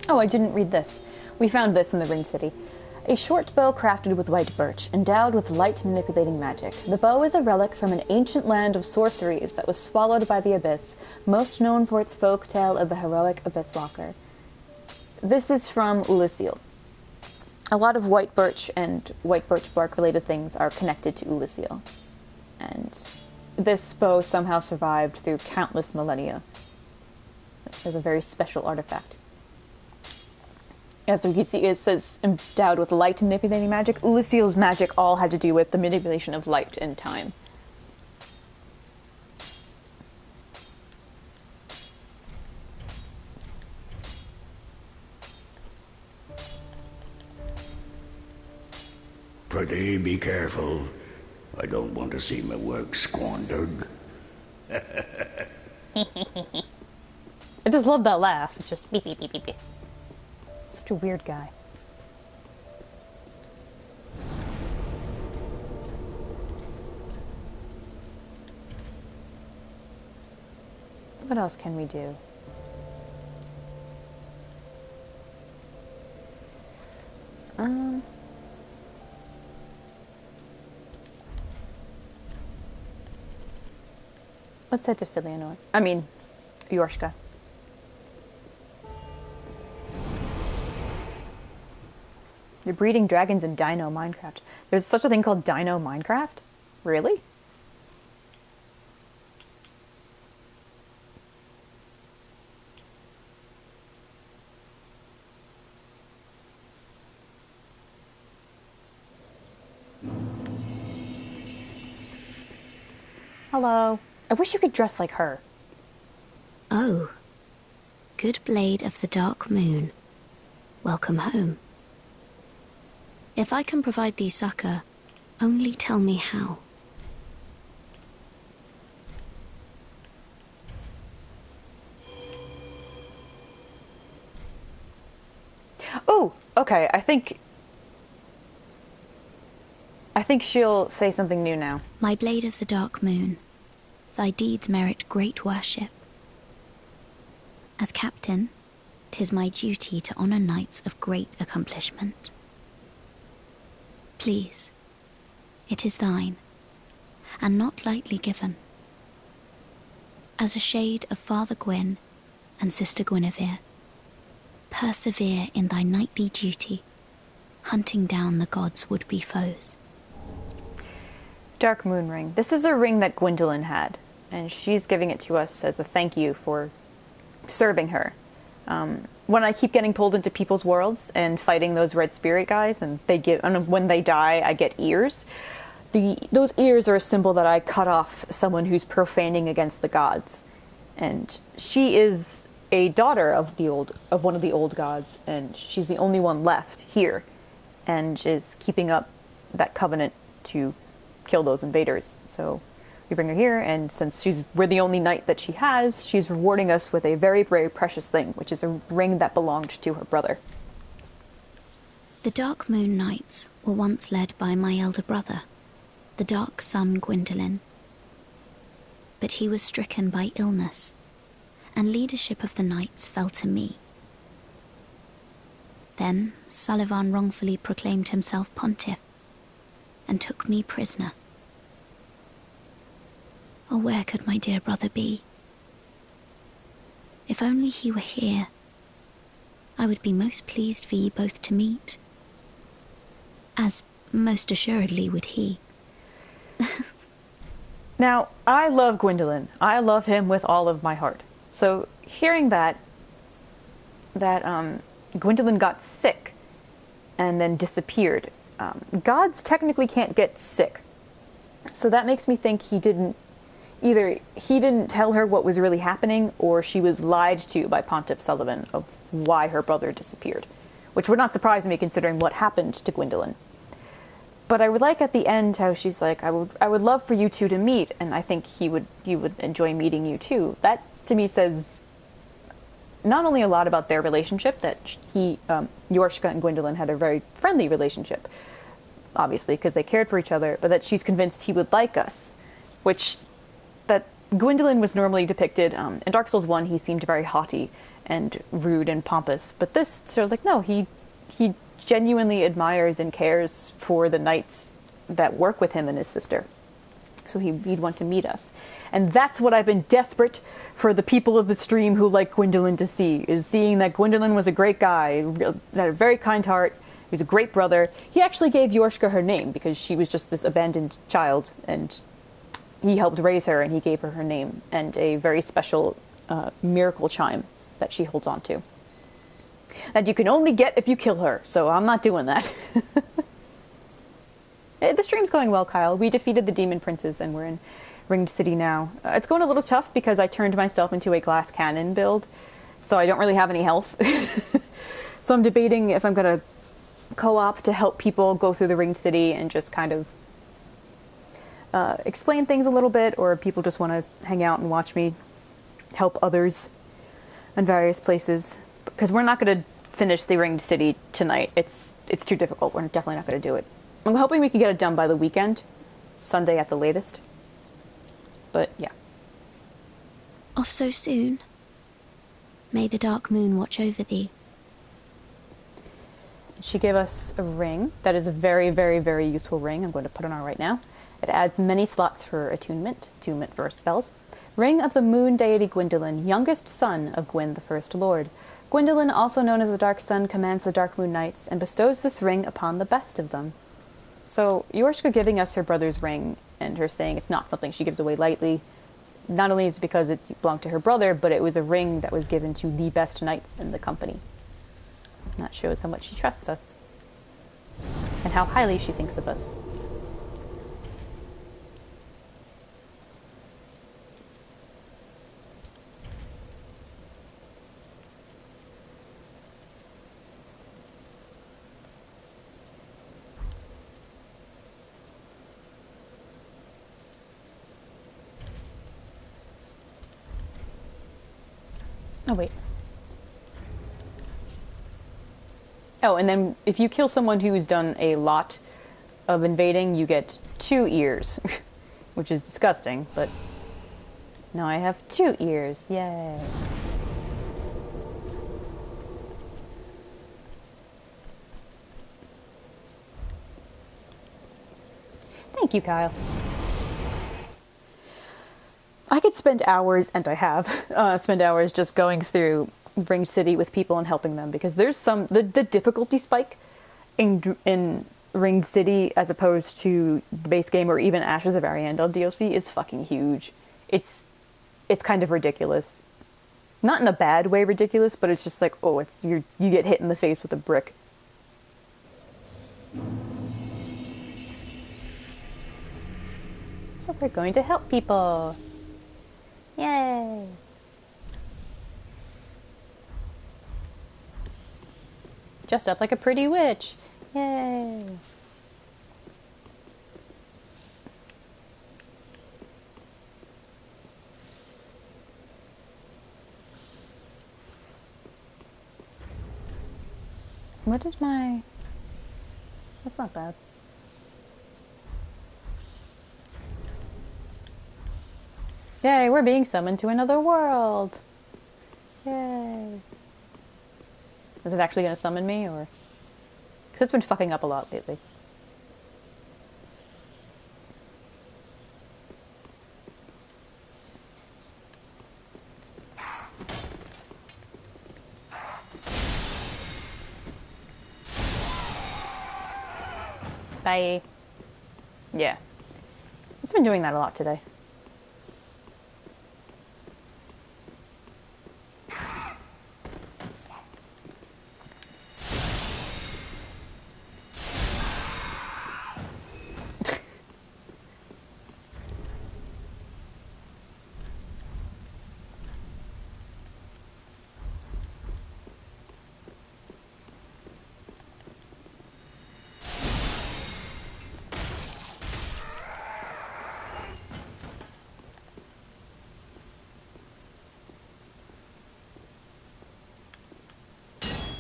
Oh, I didn't read this. We found this in the Ring City. A short bow crafted with white birch, endowed with light manipulating magic. The bow is a relic from an ancient land of sorceries that was swallowed by the Abyss, most known for its folk tale of the heroic Abyss Walker. This is from Ulyssil. A lot of white birch and white birch bark related things are connected to Ulyssil. And this bow somehow survived through countless millennia. It's a very special artifact. As you can see, it says endowed with light and manipulating magic. Ulyssil's magic all had to do with the manipulation of light and time. Prithee, be careful. I don't want to see my work squandered. I just love that laugh. It's just beep, beep, beep, beep, beep. Such a weird guy. What else can we do? Let's head to Filianor. I mean, Yorshka. They're breeding dragons in Dino Minecraft. There's such a thing called Dino Minecraft? Really? Hello. I wish you could dress like her. Oh. Good blade of the dark moon. Welcome home. If I can provide thee succor, only tell me how. Oh, okay. I think she'll say something new now. My blade of the dark moon, thy deeds merit great worship. As captain, 'tis my duty to honor knights of great accomplishment. Please, it is thine, and not lightly given. As a shade of Father Gwyn and Sister Guinevere, persevere in thy knightly duty, hunting down the gods' would-be foes. Dark Moon Ring. This is a ring that Gwendolyn had, and she's giving it to us as a thank you for serving her. When I keep getting pulled into people's worlds and fighting those red spirit guys, and when they die, I get ears. Those ears are a symbol that I cut off someone who's profaning against the gods, and she is a daughter of one of the old gods, and she's the only one left here, and is keeping up that covenant to kill those invaders. So we bring her here, and since we're the only knight that she has, she's rewarding us with a very, very precious thing, which is a ring that belonged to her brother. The Dark Moon Knights were once led by my elder brother, the Dark Sun Gwendolyn. But he was stricken by illness, and leadership of the knights fell to me. Then Sullivan wrongfully proclaimed himself pontiff, and took me prisoner. Oh, where could my dear brother be? If only he were here, I would be most pleased for ye both to meet, as most assuredly would he. Now, I love Gwendolyn. I love him with all of my heart. So hearing that Gwendolyn got sick and then disappeared, gods technically can't get sick. So that makes me think he didn't either he didn't tell her what was really happening, or she was lied to by Pontiff Sullivan of why her brother disappeared, which would not surprise me considering what happened to Gwyndolin. But I would like at the end how she's like, I would love for you two to meet, and I think he would enjoy meeting you too. That to me says not only a lot about their relationship, that Yorshka and Gwyndolin had a very friendly relationship, obviously because they cared for each other, but that she's convinced he would like us, which that Gwyndolin was normally depicted in Dark Souls 1. He seemed very haughty and rude and pompous, but this shows like no, he genuinely admires and cares for the knights that work with him and his sister. So he'd want to meet us. And that's what I've been desperate for the people of the stream who like Gwyndolin to see, is seeing that Gwyndolin was a great guy, had a very kind heart, he was a great brother. He actually gave Yorshka her name because she was just this abandoned child, and he helped raise her, and he gave her her name and a very special miracle chime that she holds on to. That you can only get if you kill her, so I'm not doing that. The stream's going well, Kyle. We defeated the demon princes, and we're in Ringed City now. It's going a little tough because I turned myself into a glass cannon build, so I don't really have any health. So I'm debating if I'm going to co-op to help people go through the Ringed City and just kind of explain things a little bit, or people just want to hang out and watch me help others in various places. Because we're not going to finish the Ringed City tonight. It's too difficult. We're definitely not going to do it. I'm hoping we can get it done by the weekend, Sunday at the latest. But yeah. Off so soon? May the dark moon watch over thee. She gave us a ring. That is a very, very, very useful ring. I'm going to put it on right now. It adds many slots for attunement for spells. Ring of the Moon Deity Gwyndolin, youngest son of Gwyn the First Lord. Gwyndolin, also known as the Dark Sun, commands the Dark Moon Knights and bestows this ring upon the best of them. So, Yorshka giving us her brother's ring and her saying it's not something she gives away lightly, not only is it because it belonged to her brother, but it was a ring that was given to the best knights in the company. And that shows how much she trusts us and how highly she thinks of us. Oh, wait. Oh, and then if you kill someone who's done a lot of invading, you get 2 ears. Which is disgusting, but now I have 2 ears. Yay. Thank you, Kyle. I could spend hours, and I have, spend hours just going through Ring City with people and helping them, because there's the difficulty spike in Ring City as opposed to the base game or even Ashes of Ariandel DLC is fucking huge. It's kind of ridiculous. Not in a bad way ridiculous, but it's just like, oh, you get hit in the face with a brick. So we're going to help people. Yay! Dressed up like a pretty witch. Yay! What is my... That's not bad. Yay, we're being summoned to another world! Yay! Is it actually going to summon me, or...? Because it's been fucking up a lot lately. Bye. Yeah. It's been doing that a lot today.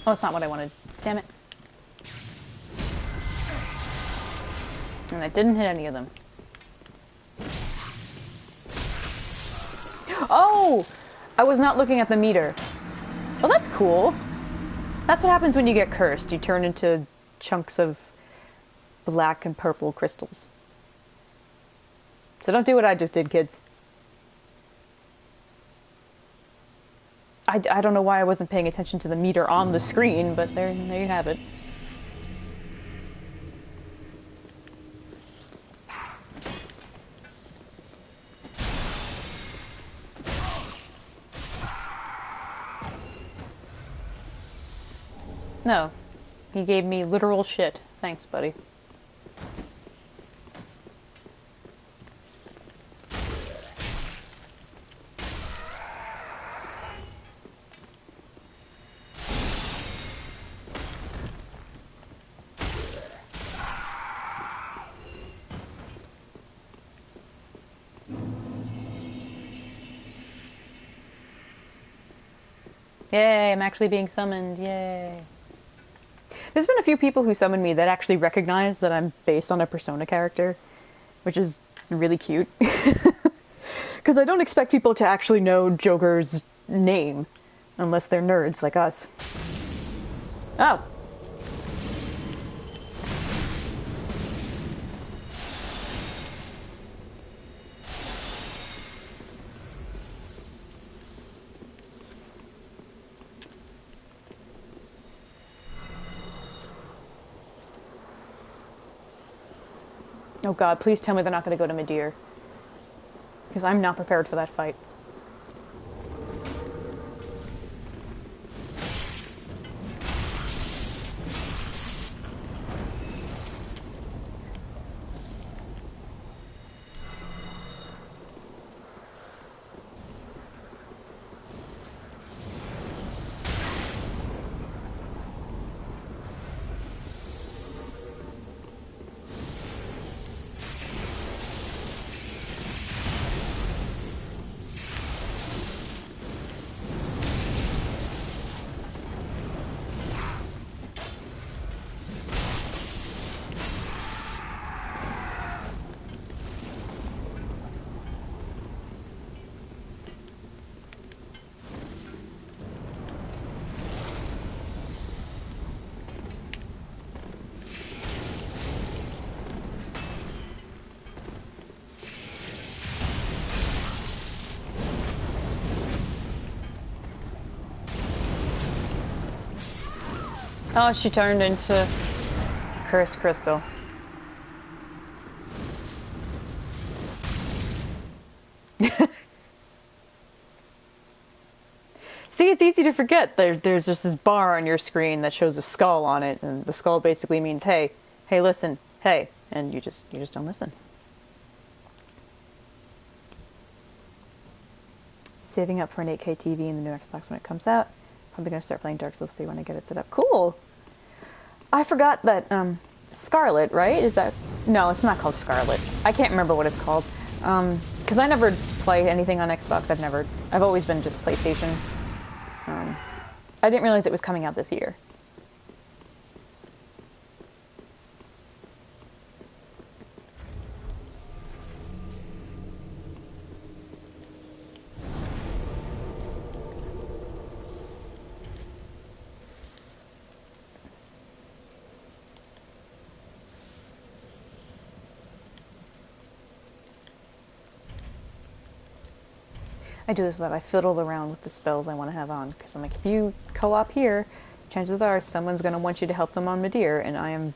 Oh, that's not what I wanted. Damn it. And I didn't hit any of them. Oh! I was not looking at the meter. Well, that's cool. That's what happens when you get cursed. You turn into chunks of black and purple crystals. So don't do what I just did, kids. I don't know why I wasn't paying attention to the meter on the screen, but there you have it. No. He gave me literal shit. Thanks, buddy. Yay, I'm actually being summoned. Yay. There's been a few people who summoned me that actually recognize that I'm based on a Persona character, which is really cute. Because I don't expect people to actually know Joker's name, unless they're nerds like us. Oh. Oh god, please tell me they're not going to go to Midir. Because I'm not prepared for that fight. Oh, she turned into Cursed Crystal. See, it's easy to forget. There's just this bar on your screen that shows a skull on it, and the skull basically means, hey, listen, hey, and you just don't listen. Saving up for an 8K TV in the new Xbox when it comes out. Probably gonna start playing Dark Souls 3 when I get it set up. Cool. I forgot that Scarlet, right? Is that? No, it's not called Scarlet. I can't remember what it's called. Because I never play anything on Xbox. I've always been just PlayStation. I didn't realize it was coming out this year. I do this so that I fiddle around with the spells I want to have on, because I'm like, if you co-op here, chances are someone's going to want you to help them on Midir, and I am,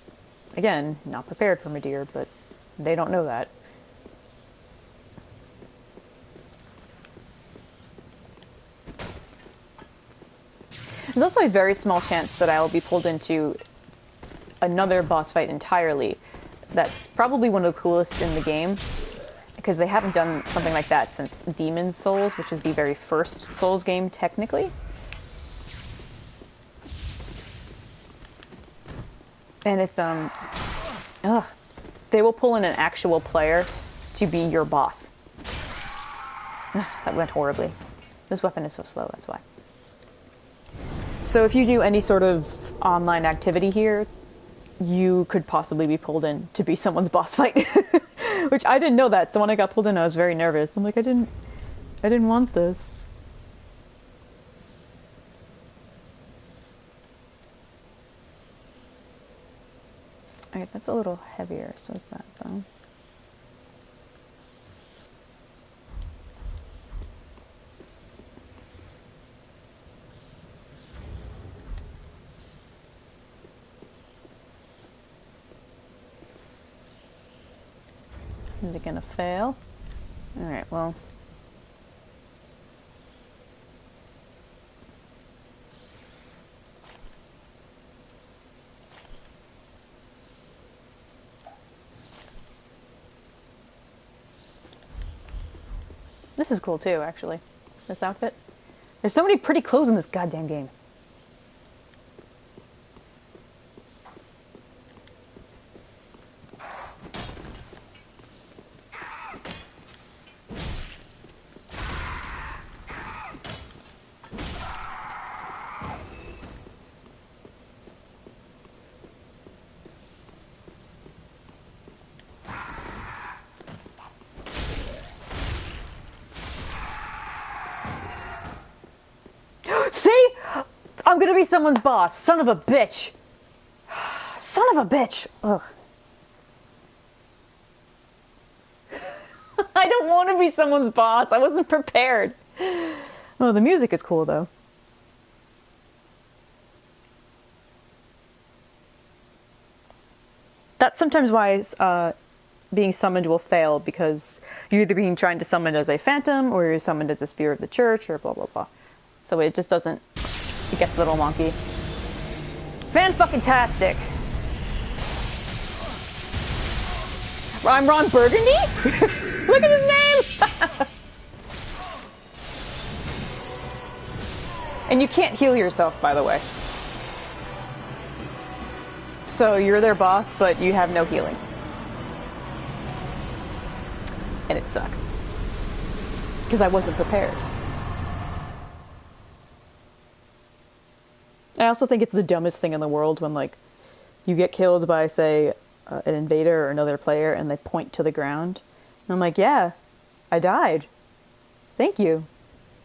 again, not prepared for Midir, but they don't know that. There's also a very small chance that I will be pulled into another boss fight entirely. That's probably one of the coolest in the game, because they haven't done something like that since Demon's Souls, which is the very first Souls game, technically. And it's, they will pull in an actual player to be your boss. That went horribly. This weapon is so slow, that's why. So if you do any sort of online activity here, you could possibly be pulled in to be someone's boss fight. Which I didn't know that, so when I got pulled in I was very nervous. I'm like, I didn't want this. Alright, that's a little heavier, so is that though. Is it gonna fail? Alright, well. This is cool too, actually. This outfit. There's so many pretty clothes in this goddamn game. See? I'm gonna be someone's boss. Son of a bitch. Son of a bitch. Ugh. I don't want to be someone's boss. I wasn't prepared. Oh, the music is cool though. That's sometimes why being summoned will fail, because you're either being trying to summon as a phantom or you're summoned as a spirit of the church or blah blah blah. So it just doesn't, it gets a little wonky. Fan-fucking-tastic! I'm Ron Burgundy? Look at his name! And you can't heal yourself, by the way. So you're their boss, but you have no healing. And it sucks. Because I wasn't prepared. I also think it's the dumbest thing in the world when, like, you get killed by, say, an invader or another player and they point to the ground. And I'm like, yeah, I died. Thank you.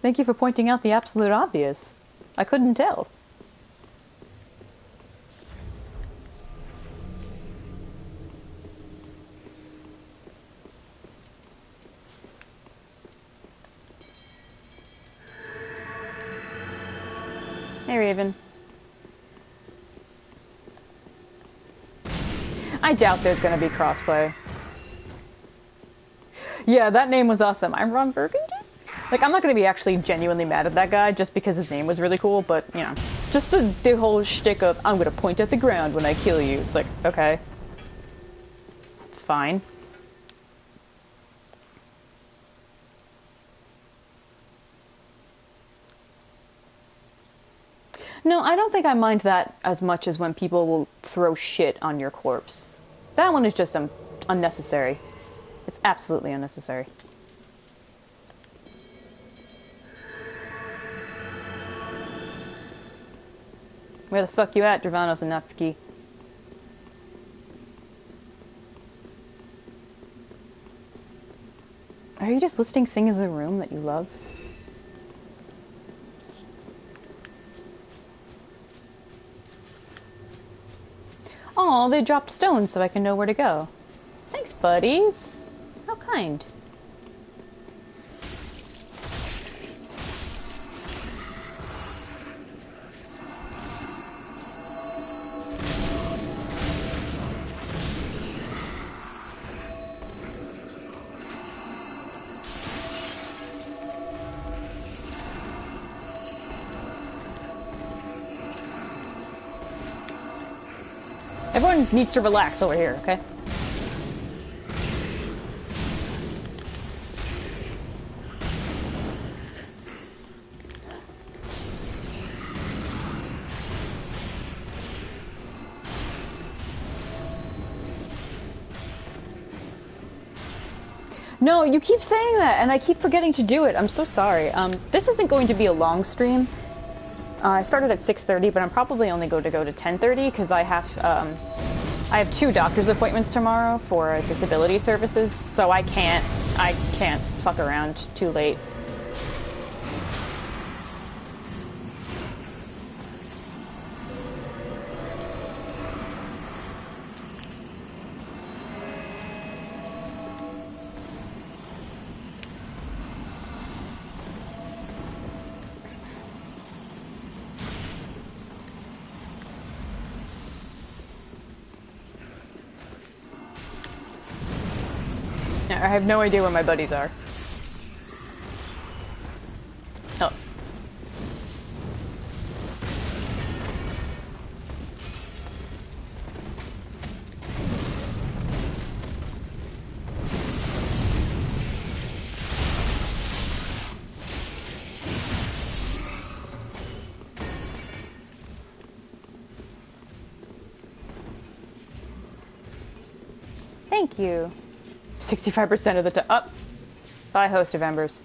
Thank you for pointing out the absolute obvious. I couldn't tell. Hey, Raven. I doubt there's going to be crossplay. Yeah, that name was awesome. I'm Ron Burgundy? Like, I'm not going to be actually genuinely mad at that guy just because his name was really cool, but, you know, just the whole shtick of, I'm going to point at the ground when I kill you. It's like, okay. Fine. No, I don't think I mind that as much as when people will throw shit on your corpse. That one is just unnecessary. It's absolutely unnecessary. Where the fuck you at, Dravanos and Natsuki? Are you just listing things in the room that you love? Aw, they dropped stones so I can know where to go. Thanks, buddies. How kind. Everyone needs to relax over here, okay? No, you keep saying that, and I keep forgetting to do it. I'm so sorry. This isn't going to be a long stream. I started at 6:30, but I'm probably only going to go to 10:30 because I have 2 doctor's appointments tomorrow for disability services, so I can't fuck around too late. I have no idea where my buddies are. Oh. Thank you. 65% of the time. Up. Bye, host of Embers.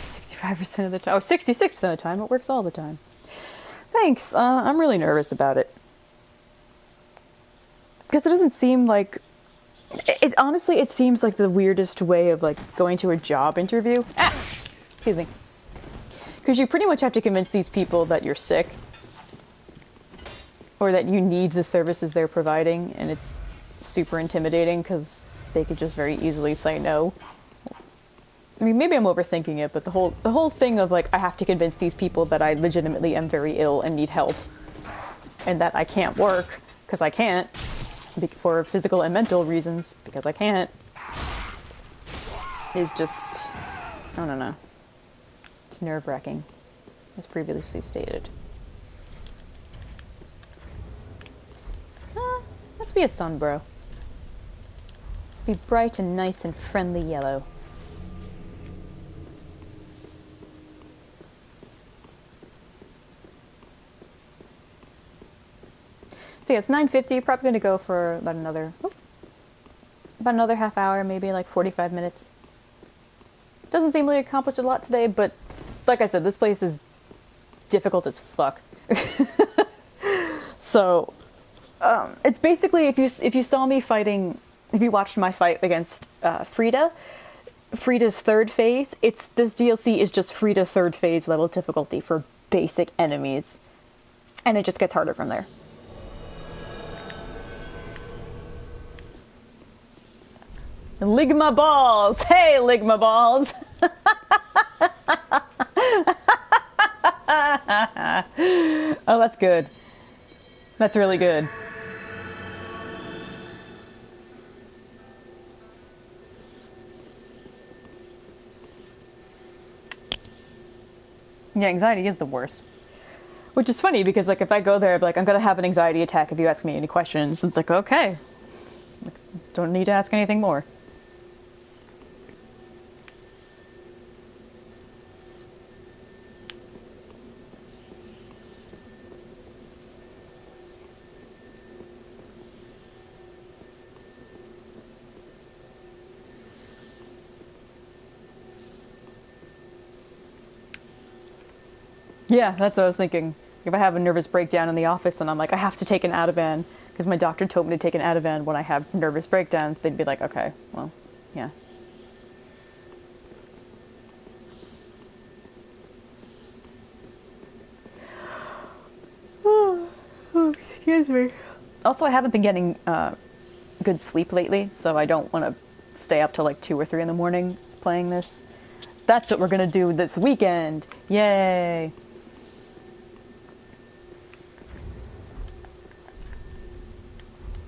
65% of the time. Oh, 66% of the time. It works all the time. Thanks. I'm really nervous about it. Because it doesn't seem like... honestly, it seems like the weirdest way of, like, going to a job interview. Ah! Excuse me. Because you pretty much have to convince these people that you're sick. Or that you need the services they're providing. And it's super intimidating because they could just very easily say no. I mean, maybe I'm overthinking it, but the whole thing of, like, I have to convince these people that I legitimately am very ill and need help, and that I can't work, because I can't, for physical and mental reasons, because I can't, is just, I don't know. It's nerve-wracking, as previously stated. Let's be a sunbro. Be bright and nice and friendly yellow. So yeah, it's 9:50. Probably going to go for about another half hour, maybe like 45 minutes. Doesn't seem like I accomplished a lot today, but like I said, this place is difficult as fuck. So it's basically if you saw me fighting. If you watched my fight against Frida's 3rd phase, this DLC is just Frida 3rd phase level difficulty for basic enemies. And it just gets harder from there. Ligma balls! Hey, Ligma balls! Oh, that's good. That's really good. Yeah, anxiety is the worst. Which is funny because, like, if I go there, I'd be like, I'm gonna have an anxiety attack if you ask me any questions. It's like, okay. Don't need to ask anything more. Yeah, that's what I was thinking. If I have a nervous breakdown in the office and I'm like, I have to take an Ativan, because my doctor told me to take an Ativan when I have nervous breakdowns, they'd be like, okay, well, yeah. Oh, excuse me. Also, I haven't been getting good sleep lately, so I don't want to stay up till like 2 or 3 in the morning playing this. That's what we're gonna do this weekend! Yay!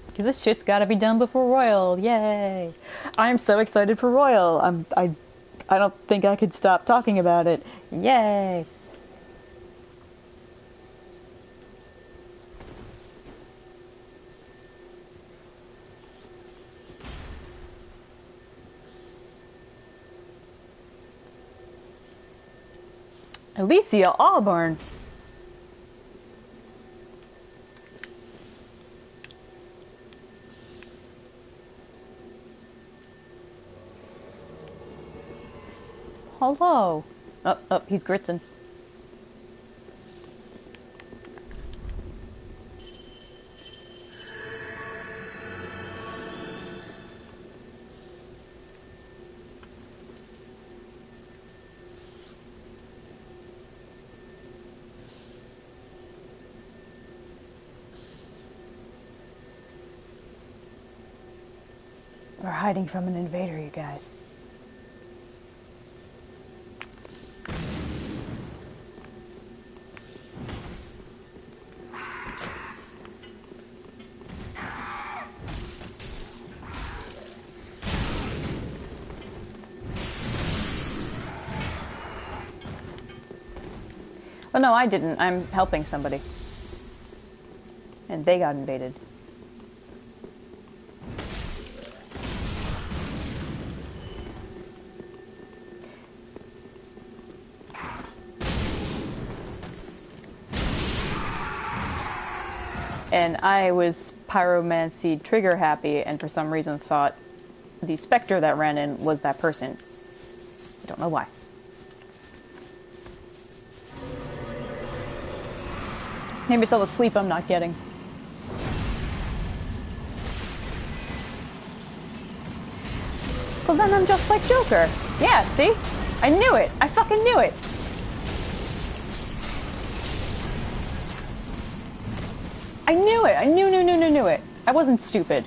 Because this shit's gotta be done before Royal. Yay! I'm so excited for Royal. I don't think I could stop talking about it. Yay! Alicia Auburn. Hello. Oh, he's Gritzen. We're hiding from an invader, you guys. Oh no, I didn't. I'm helping somebody. And they got invaded. And I was pyromancy trigger happy and for some reason thought the specter that ran in was that person. I don't know why. Maybe it's all the sleep I'm not getting. So then I'm just like Joker. Yeah, see? I knew it. I fucking knew it. I knew it. I knew it. I wasn't stupid.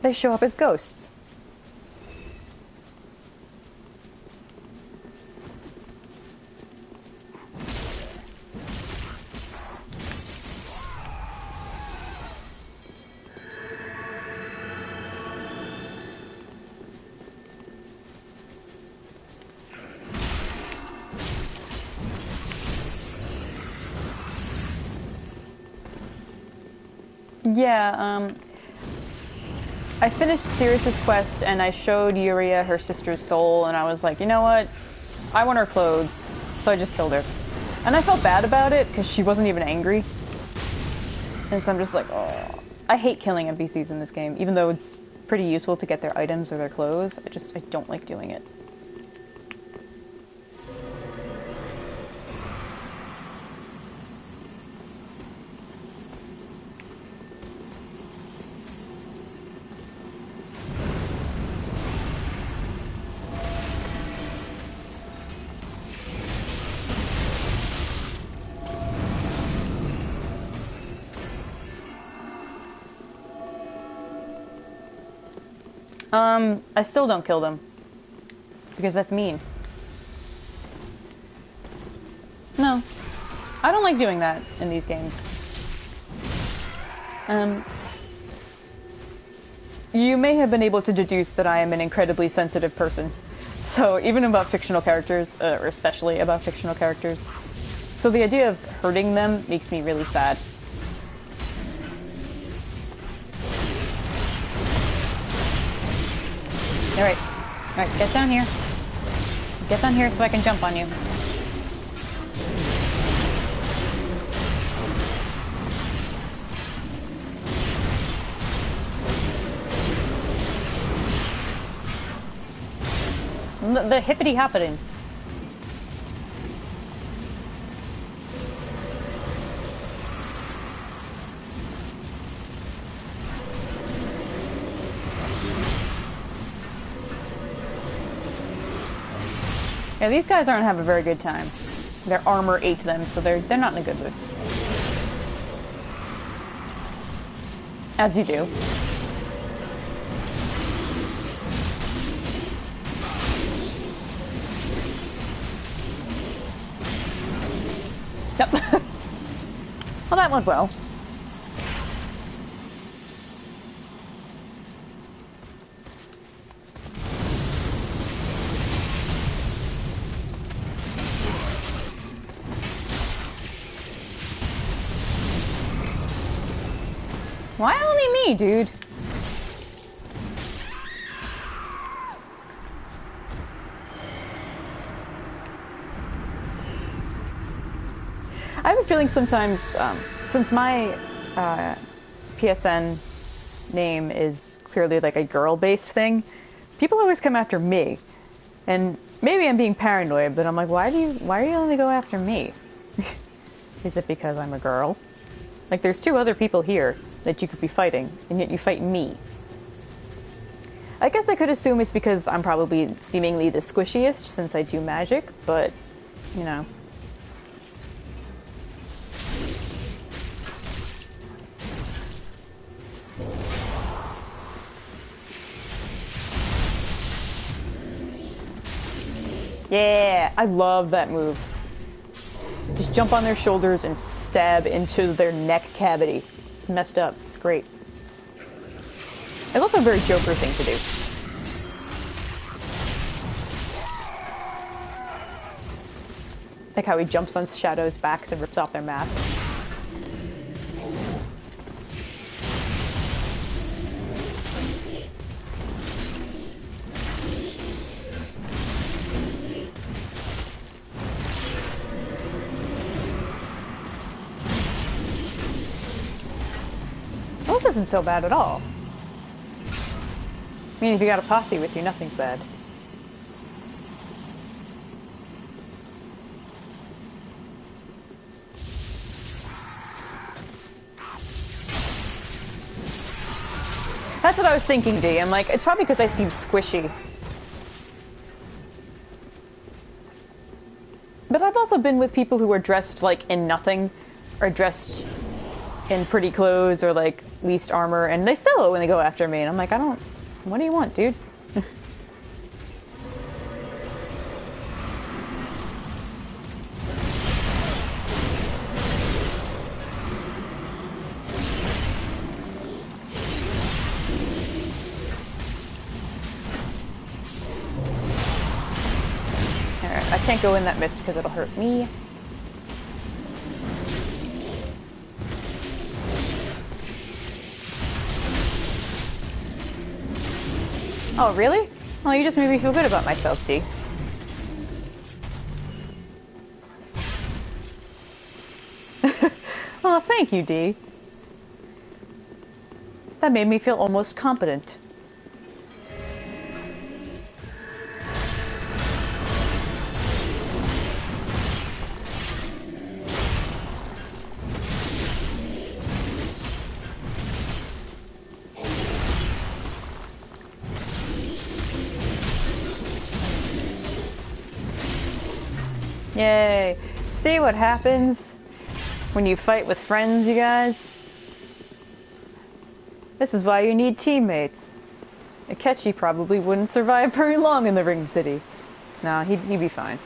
They show up as ghosts. Yeah, I finished Sirius's quest and I showed Yuria her sister's soul and I was like, you know what? I want her clothes, so I just killed her. And I felt bad about it because she wasn't even angry. And so I'm just like, oh. I hate killing NPCs in this game, even though it's pretty useful to get their items or their clothes. I don't like doing it. I still don't kill them. Because that's mean. No. I don't like doing that in these games. You may have been able to deduce that I am an incredibly sensitive person. So, even about fictional characters, or especially about fictional characters. So the idea of hurting them makes me really sad. Alright, get down here. Get down here so I can jump on you. The hippity happening. Yeah, these guys aren't having a very good time. Their armor ate them, so they're not in a good mood. As you do. Yep. Well, that went well. Why only me, dude? I have a feeling sometimes, since my PSN name is clearly like a girl-based thing, people always come after me. And maybe I'm being paranoid, but I'm like, why do you only go after me? Is it because I'm a girl? Like, there's two other people here that you could be fighting, and yet you fight me. I guess I could assume it's because I'm probably seemingly the squishiest since I do magic, but, you know. Yeah, I love that move. Just jump on their shoulders and stab into their neck cavity. It's messed up. It's great. It's also a very Joker thing to do. Like how he jumps on shadows' backs and rips off their mask. Well, this isn't so bad at all. I mean, if you got a posse with you, nothing's bad. That's what I was thinking, D. I'm like, it's probably because I seem squishy. But I've also been with people who are dressed, like, in nothing, or dressed in pretty clothes, or, like, least armor, and they still, when they go after me, and I'm like, I don't... What do you want, dude? Alright, I can't go in that mist because it'll hurt me. Oh, really? Well, you just made me feel good about myself, D. Oh, thank you, D. That made me feel almost competent. Yay. See what happens when you fight with friends, you guys? This is why you need teammates. Akechi probably wouldn't survive very long in the Ring City. Nah, he'd be fine.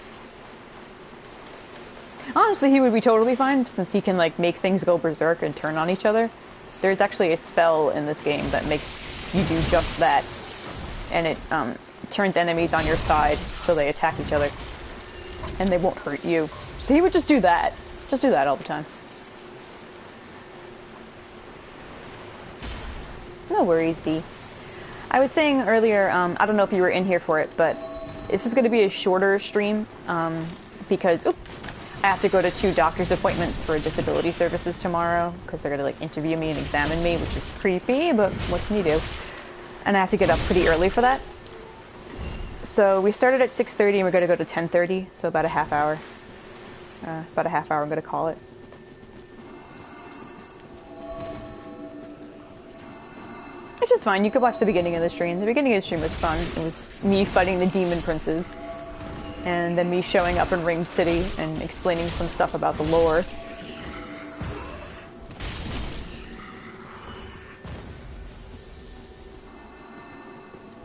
Honestly, he would be totally fine, since he can, like, make things go berserk and turn on each other. There's actually a spell in this game that makes you do just that. And it, turns enemies on your side so they attack each other. And they won't hurt you. So he would just do that. Just do that all the time. No worries, D. I was saying earlier, I don't know if you were in here for it, but this is going to be a shorter stream, because I have to go to 2 doctor's appointments for disability services tomorrow, because they're going to, like, interview me and examine me, which is creepy, but what can you do? And I have to get up pretty early for that. So we started at 6:30 and we're going to go to 10:30, so about a half hour. I'm going to call it. Which is fine, you could watch the beginning of the stream. The beginning of the stream was fun. It was me fighting the demon princes. And then me showing up in Ring City and explaining some stuff about the lore.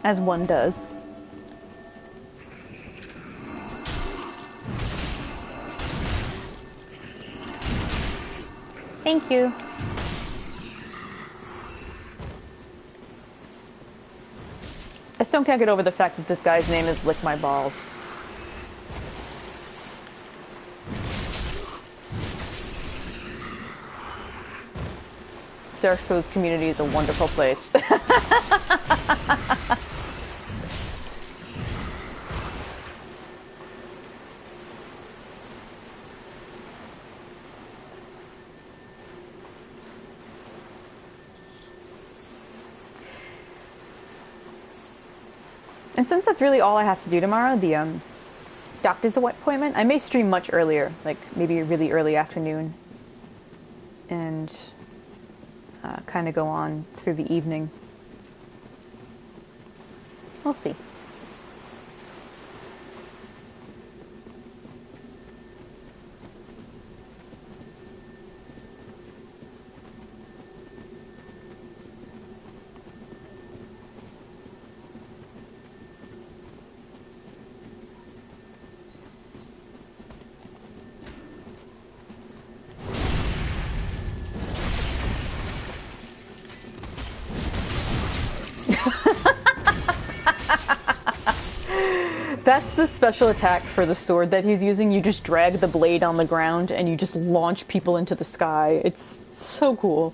As one does. Thank you. I still can't get over the fact that this guy's name is Lick My Balls. Dark Souls community is a wonderful place. And since that's really all I have to do tomorrow, the doctor's appointment, I may stream much earlier, like maybe a really early afternoon, and kind of go on through the evening. We'll see. That's the special attack for the sword that he's using. You just drag the blade on the ground and you just launch people into the sky. It's so cool.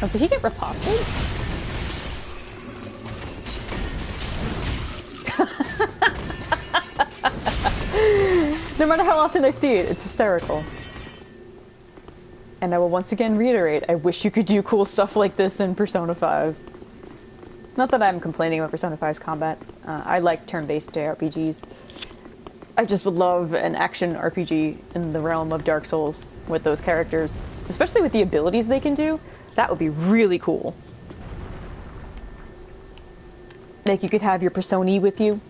Oh, did he get riposted? No matter how often I see it, it's hysterical. And I will once again reiterate, I wish you could do cool stuff like this in Persona 5. Not that I'm complaining about Persona 5's combat. I like turn-based JRPGs. I just would love an action RPG in the realm of Dark Souls with those characters. Especially with the abilities they can do. That would be really cool. Like you could have your Persona with you.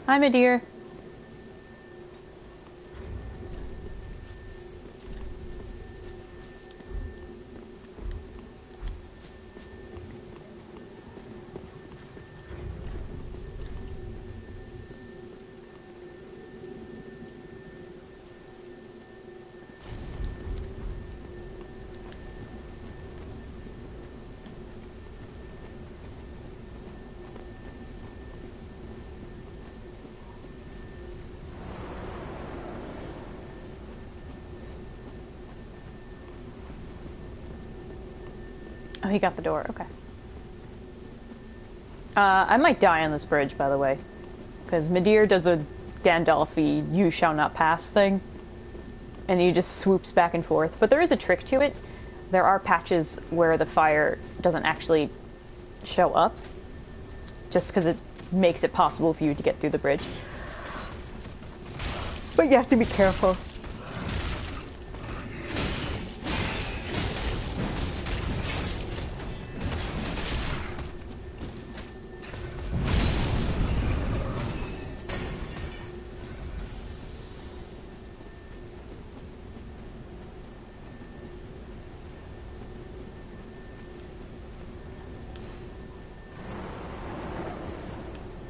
Hi, my dear. Oh, he got the door. Okay. I might die on this bridge, by the way. Because Midir does a Gandalf-y "you shall not pass" thing. And he just swoops back and forth. But there is a trick to it. There are patches where the fire doesn't actually show up. Just because it makes it possible for you to get through the bridge. But you have to be careful.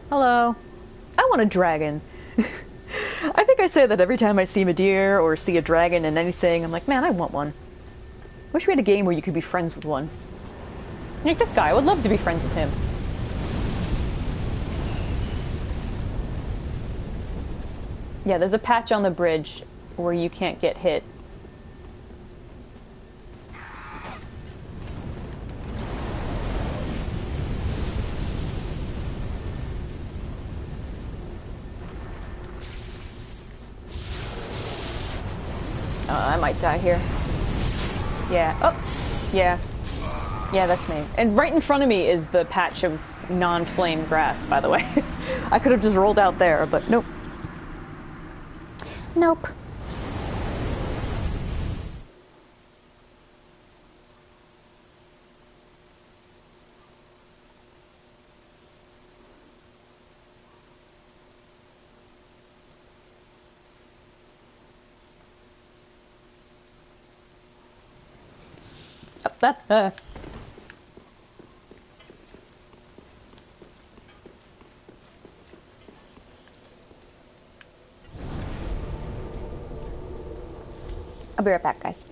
Hello. I want a dragon. I think I say that every time I see Midir or see a dragon in anything. I'm like, man, I want one. Wish we had a game where you could be friends with one. Like this guy, I would love to be friends with him. Yeah, there's a patch on the bridge where you can't get hit. I might die here. Yeah. Oh! Yeah. Yeah, that's me. And right in front of me is the patch of non-flame grass, by the way. I could have just rolled out there, but nope. Nope. That, I'll be right back, guys.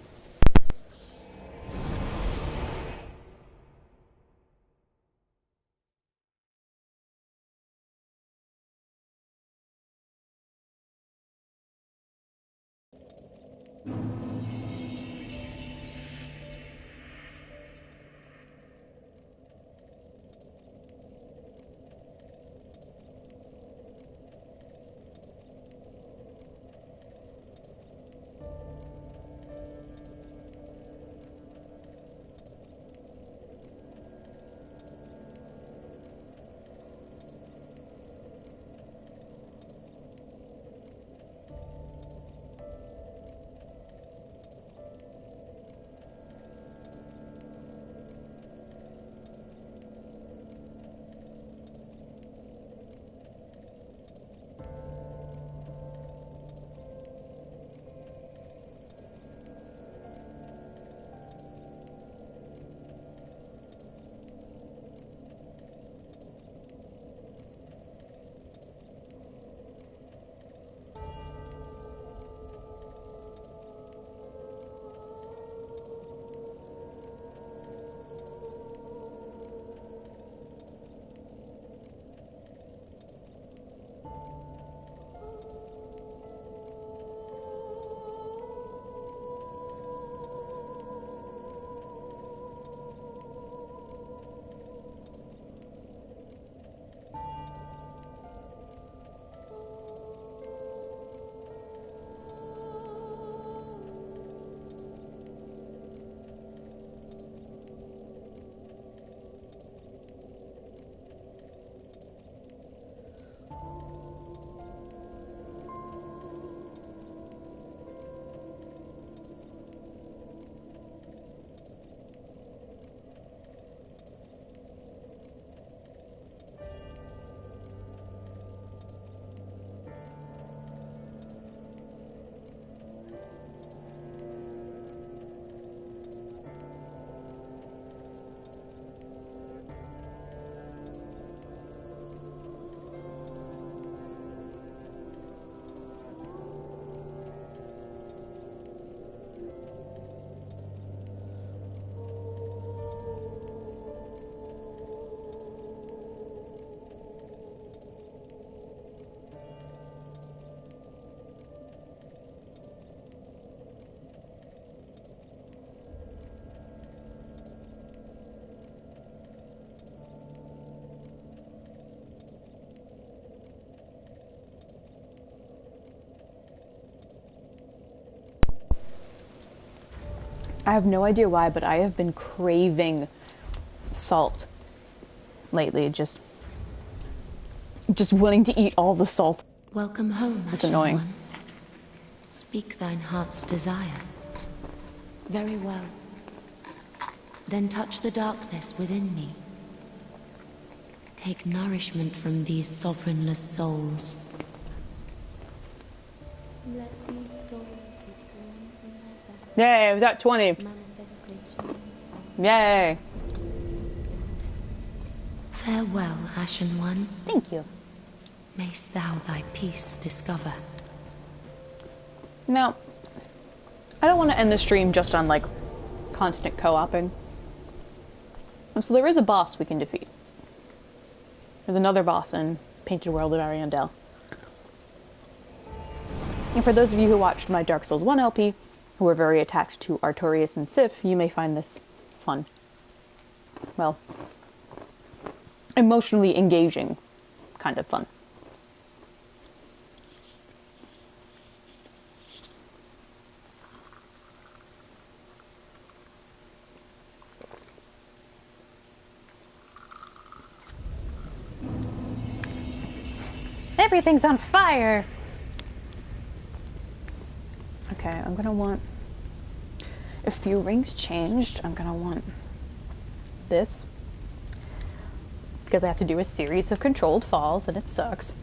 I have no idea why, but I have been craving salt lately. Just wanting to eat all the salt. Welcome home, It's Ashen annoying. One. Speak thine heart's desire. Very well. Then touch the darkness within me. Take nourishment from these sovereignless souls. Let these souls return from their best Yay, I was at 20. manifestations. Yay. Farewell, Ashen One. Thank you. Mayst thou thy peace discover. Now, I don't want to end the stream just on, like, constant co-oping. So there is a boss we can defeat. There's another boss in Painted World of Ariandel. And for those of you who watched my Dark Souls 1 LP, who are very attached to Artorias and Sif, you may find this fun. Well, emotionally engaging kind of fun. Everything's on fire! Okay, I'm gonna want a few rings changed. I'm gonna want this, because I have to do a series of controlled falls and it sucks.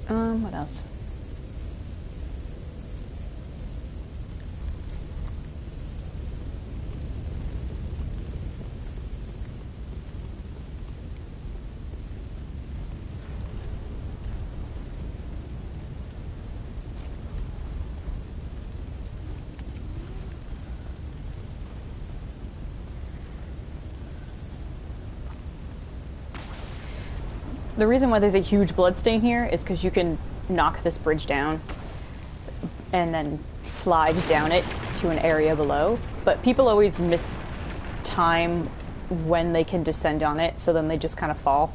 What else? The reason why there's a huge bloodstain here is because you can knock this bridge down and then slide down it to an area below. But people always miss time when they can descend on it, so then they just kind of fall.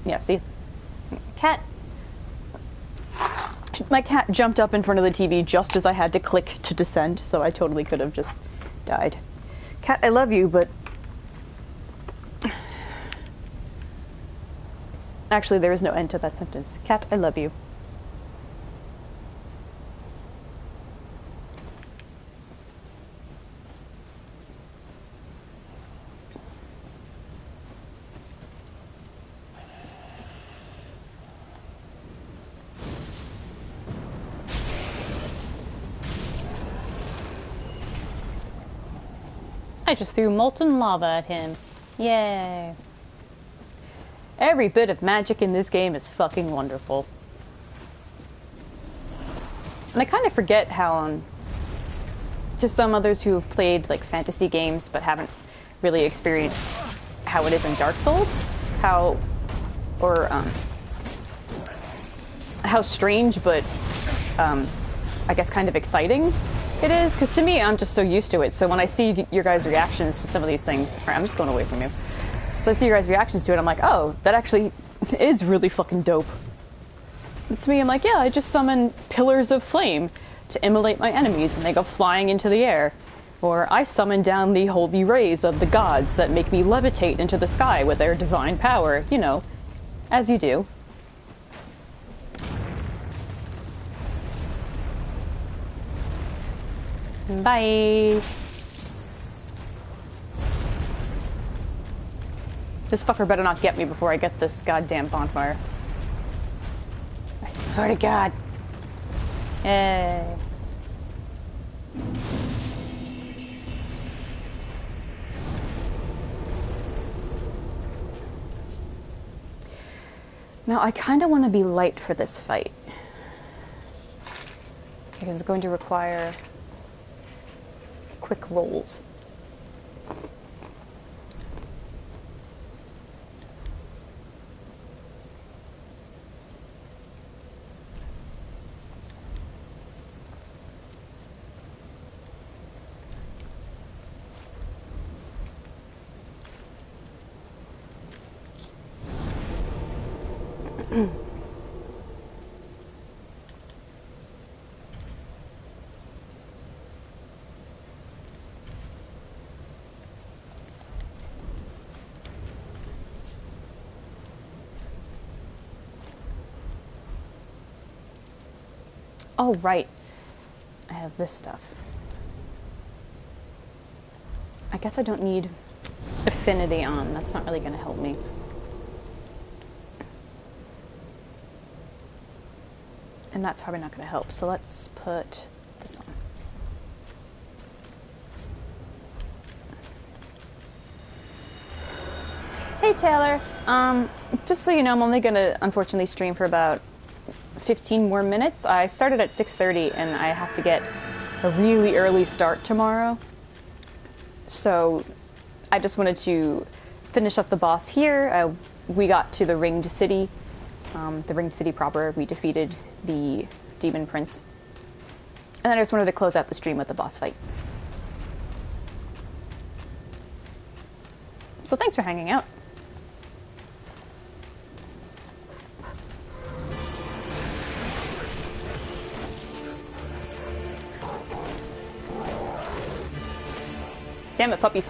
Yeah, see? Cat. My cat jumped up in front of the TV just as I had to click to descend, so I totally could have just died. Cat, I love you, but... Actually, there is no end to that sentence. Cat, I love you. I just threw molten lava at him. Yay. Every bit of magic in this game is fucking wonderful. And I kind of forget how, to some others who have played, like, fantasy games but haven't really experienced how it is in Dark Souls, how strange but, I guess kind of exciting it is, because to me, I'm just so used to it. So when I see your guys' reactions to some of these things, alright, I'm just going away from you. So I see your guys' reactions to it, I'm like, oh, that actually is really fucking dope. And to me, I'm like, yeah, I just summon pillars of flame to immolate my enemies, and they go flying into the air. Or I summon down the holy rays of the gods that make me levitate into the sky with their divine power, you know, as you do. Bye! This fucker better not get me before I get this goddamn bonfire. I swear to God. Yay. Now, I kind of want to be light for this fight. Because it's going to require quick rolls. Oh, right. I have this stuff. I guess I don't need affinity on. That's not really going to help me. And that's probably not going to help. So let's put this on. Hey, Taylor. Just so you know, I'm only going to, unfortunately, stream for about 15 more minutes. I started at 6:30 and I have to get a really early start tomorrow. So I just wanted to finish up the boss here. We got to the Ringed City. The Ringed City proper. We defeated the Demon Prince. And then I just wanted to close out the stream with the boss fight. So thanks for hanging out. Damn it, puppies.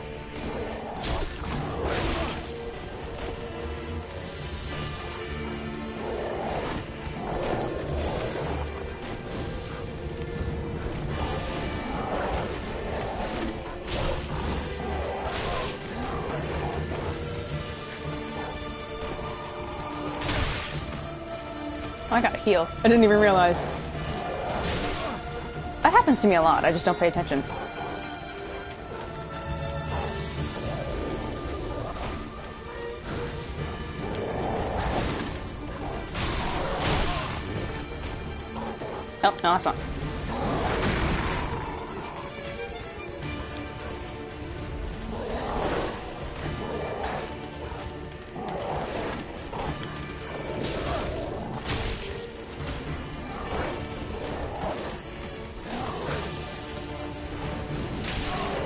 Oh, I gotta heal. I didn't even realize. That happens to me a lot. I just don't pay attention. Oh, no, that's not.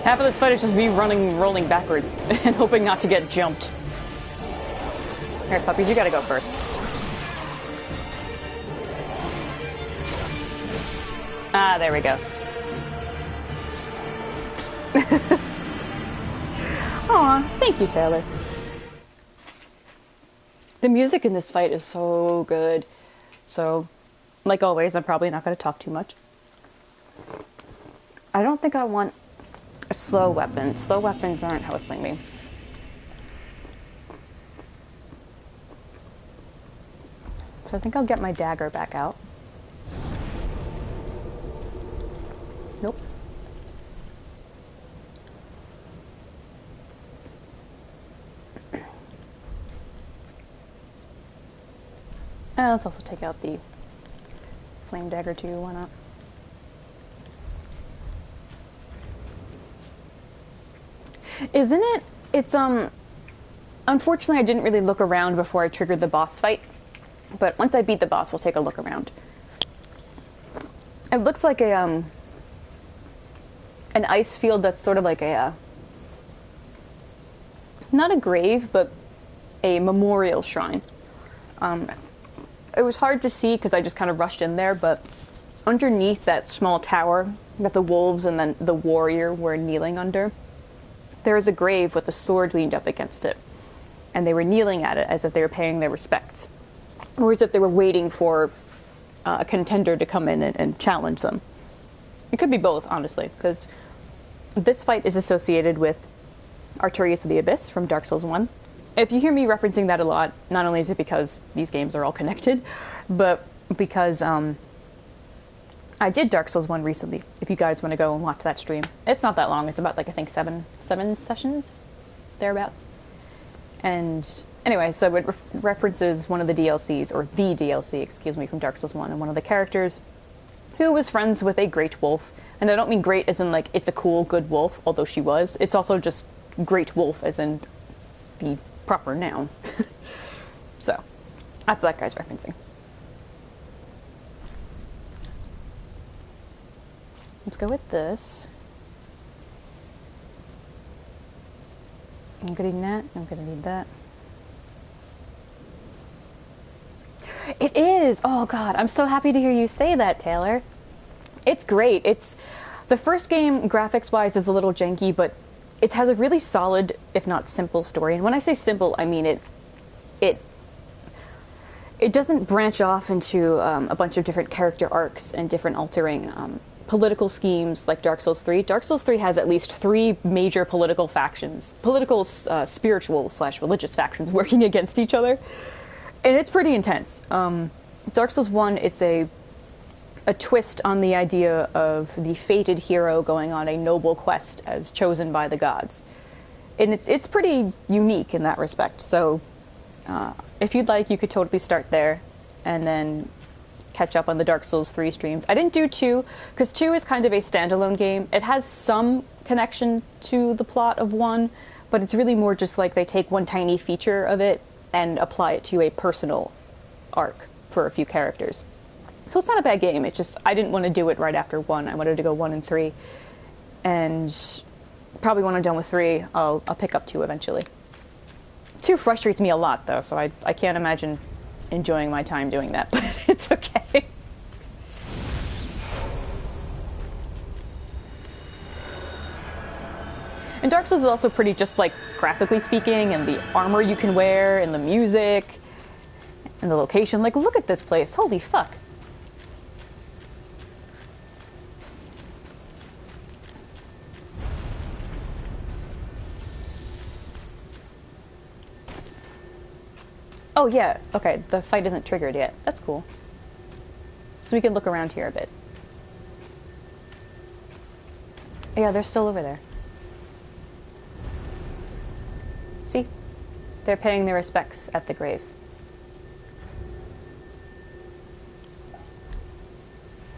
Half of this fight is just me rolling backwards and hoping not to get jumped. Alright, puppies, you gotta go first. Ah, there we go. Aw, thank you, Taylor. The music in this fight is so good. So, like always, I'm probably not going to talk too much. I don't think I want a slow weapon. Slow weapons aren't helping me. So I think I'll get my dagger back out. Nope. Let's also take out the flame dagger too, why not? Isn't it? It's, unfortunately I didn't really look around before I triggered the boss fight, but once I beat the boss, we'll take a look around. It looks like a, an ice field that's sort of like a, not a grave, but a memorial shrine. It was hard to see because I just kind of rushed in there, but underneath that small tower that the wolves and then the warrior were kneeling under, there is a grave with a sword leaned up against it. And they were kneeling at it as if they were paying their respects. Or as if they were waiting for a contender to come in and challenge them. It could be both, honestly, because this fight is associated with Arturius of the Abyss from Dark Souls 1. If you hear me referencing that a lot, not only is it because these games are all connected, but because I did Dark Souls 1 recently, if you guys want to go and watch that stream. It's not that long, it's about like I think seven sessions, thereabouts. And anyway, so it references one of the DLCs, or the DLC, excuse me, from Dark Souls 1, and one of the characters who was friends with a great wolf. And I don't mean great as in like it's a cool, good wolf, although she was. It's also just great wolf as in the proper noun. So, that's that guy's referencing. Let's go with this. I'm gonna need that. I'm gonna need that. It is! Oh god, I'm so happy to hear you say that, Taylor. It's great. It's the first game, graphics-wise, is a little janky, but it has a really solid, if not simple, story. And when I say simple, I mean it doesn't branch off into a bunch of different character arcs and different altering political schemes like Dark Souls 3. Dark Souls 3 has at least 3 major political factions, spiritual / religious factions working against each other. And it's pretty intense. Dark Souls 1, it's a twist on the idea of the fated hero going on a noble quest as chosen by the gods. And it's pretty unique in that respect. So if you'd like, you could totally start there and then catch up on the Dark Souls 3 streams. I didn't do 2, because 2 is kind of a standalone game. It has some connection to the plot of 1, but it's really more just like they take one tiny feature of it and apply it to a personal arc for a few characters. So it's not a bad game. It's just I didn't want to do it right after 1. I wanted to go 1 and 3. And probably when I'm done with 3, I'll pick up 2 eventually. 2 frustrates me a lot, though, so I can't imagine enjoying my time doing that, but it's okay. And Dark Souls is also pretty just, like, graphically speaking, and the armor you can wear, and the music, and the location. Like, look at this place. Holy fuck. Oh, yeah. Okay, the fight isn't triggered yet. That's cool. So we can look around here a bit. Yeah, they're still over there. See? They're paying their respects at the grave.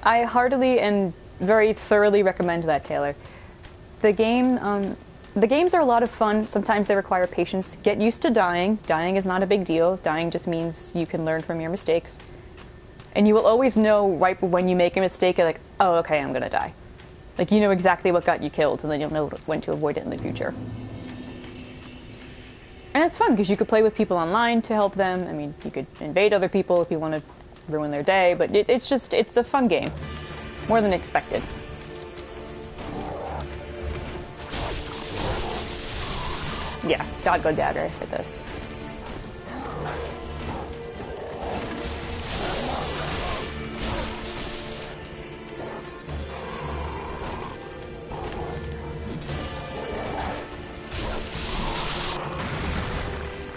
I heartily and very thoroughly recommend that, Taylor. The games are a lot of fun. Sometimes they require patience. Get used to dying. Dying is not a big deal. Dying just means you can learn from your mistakes. And you will always know right when you make a mistake, you're like, oh, okay, I'm gonna die. Like, you know exactly what got you killed, and then you'll know when to avoid it in the future. And it's fun, because you could play with people online to help them. I mean, you could invade other people if you want to ruin their day, but it's a fun game. More than expected. Yeah, God go dagger for this.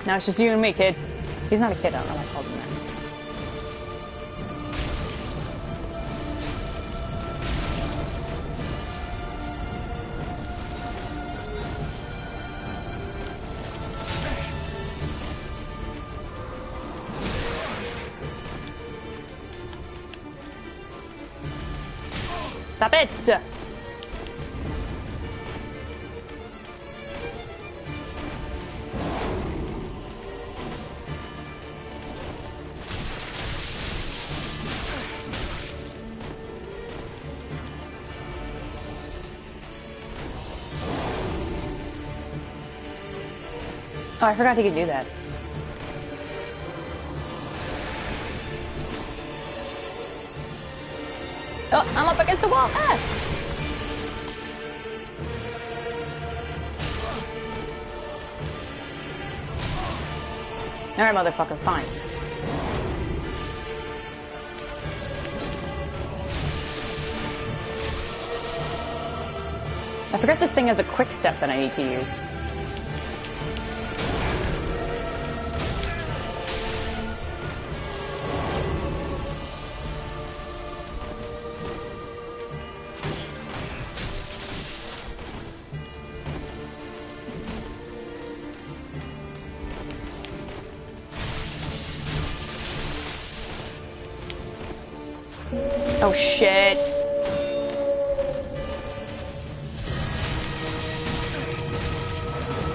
Now it's just you and me, kid. He's not a kid, I don't know why I called him that. Stop it! Oh, I forgot he could do that. Oh, I'm up against the wall! Ah! Alright, motherfucker, fine. I forgot this thing has a quick step that I need to use. Oh shit.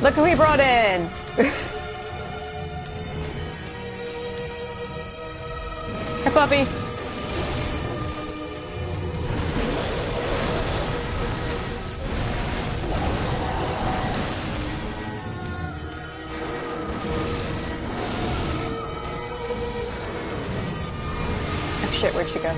Look who we brought in! Hey, puppy! shit, where'd she go?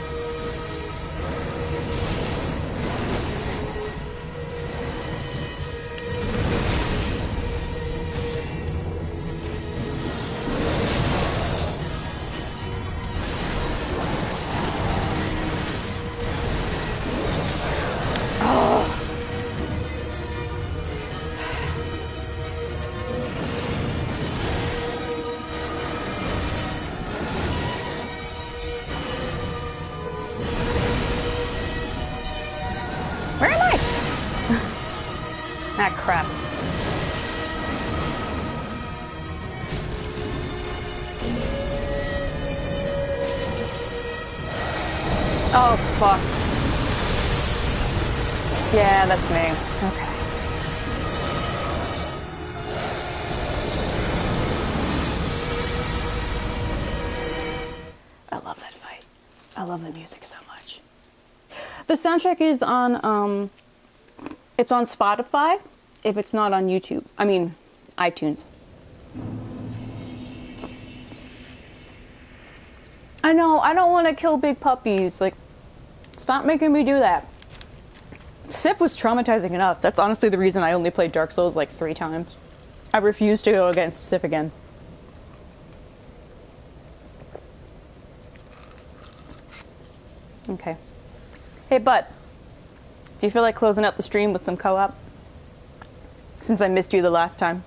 Ah, crap. Oh, fuck. Yeah, that's me. Okay. I love that fight. I love the music so much. The soundtrack is on, it's on Spotify, if it's not on YouTube. I mean, iTunes. I know, I don't want to kill big puppies. Like, stop making me do that. Sif was traumatizing enough. That's honestly the reason I only played Dark Souls like 3 times. I refuse to go against Sif again. Okay. Hey, Butt. Do you feel like closing out the stream with some co-op? Since I missed you the last time.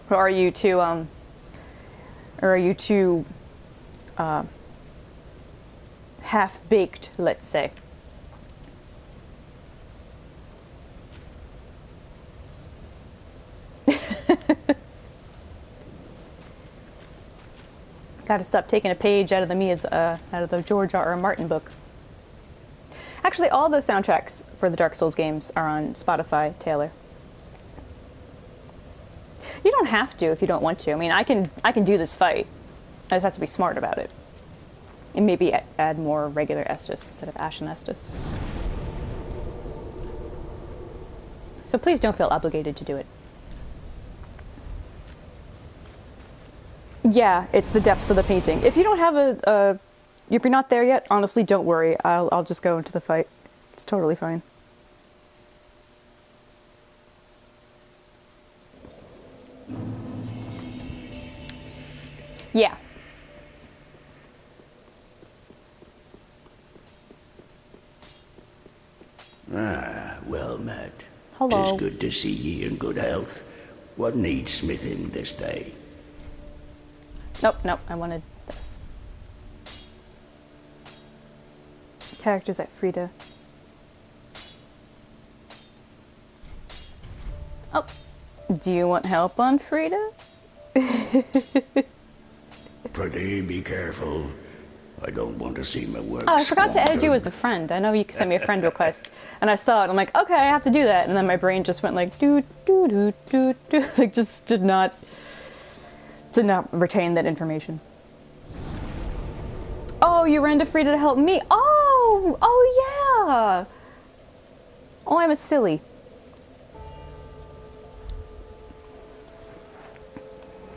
Or are you too, half-baked, let's say? Gotta stop taking a page out of the George R. R. Martin book. Actually, all the soundtracks for the Dark Souls games are on Spotify, Taylor. You don't have to if you don't want to. I mean, I can do this fight. I just have to be smart about it. And maybe add more regular Estus instead of Ashen Estus. So please don't feel obligated to do it. Yeah, it's the depths of the painting. If you don't have if you're not there yet, honestly, don't worry. I'll just go into the fight. It's totally fine. Yeah. Ah, well met. Hello. 'Tis good to see ye in good health. What needs smithing this day? Nope, I wanted this. Characters at Frida. Oh, do you want help on Frida? Pretty be careful. I don't want to see my work. Oh, I forgot to add you squandered. as a friend. I know you sent me a friend request, and I saw it. I'm like, okay, I have to do that, and then my brain just went like, doo doo doo doo doo, like just did not retain that information. Oh, you ran to Frida to help me. Oh yeah. Oh, I'm a silly.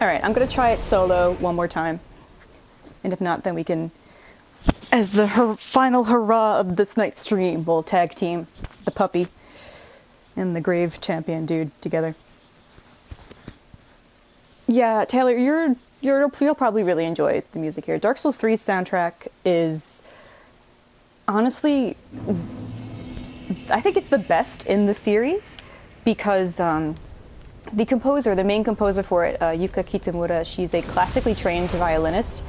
All right, I'm gonna try it solo one more time, and if not, then we can. As the final hurrah of this night's stream, we'll tag team the puppy and the grave champion dude together. Yeah, Taylor, you'll probably really enjoy the music here. Dark Souls 3's soundtrack is honestly, I think it's the best in the series because the main composer for it, Yuka Kitamura, she's a classically trained violinist.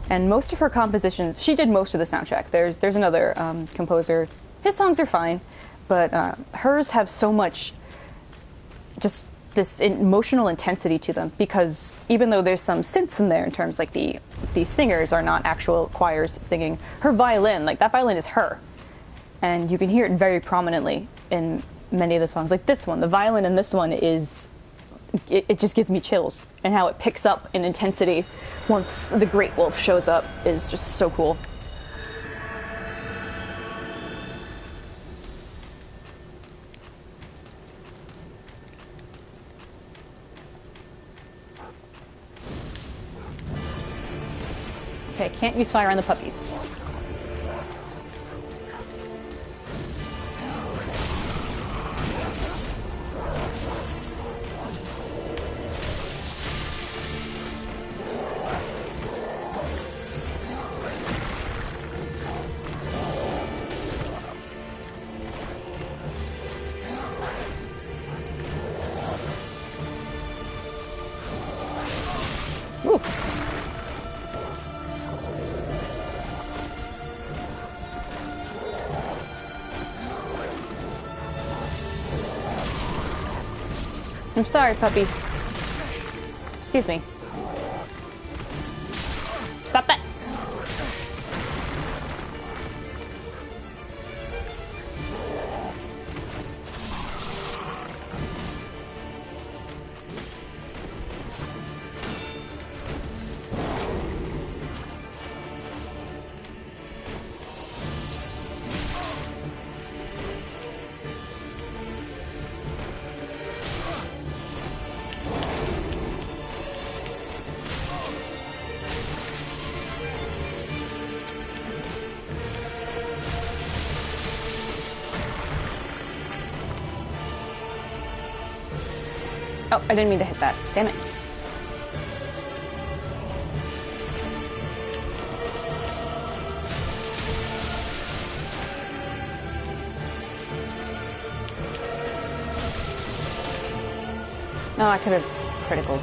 And most of her compositions, she did most of the soundtrack. There's another composer. His songs are fine, but hers have so much just this emotional intensity to them because even though there's some synths in there in terms like the singers are not actual choirs singing, her violin, like that violin is her. And you can hear it very prominently in many of the songs. Like this one, the violin in this one is... It just gives me chills, and how it picks up in intensity once the Great Wolf shows up is just so cool. Okay, can't use fire on the puppies. Ooh. I'm sorry, puppy. Excuse me. Stop that! Oh, I didn't mean to hit that. Damn it. No, I could have critical.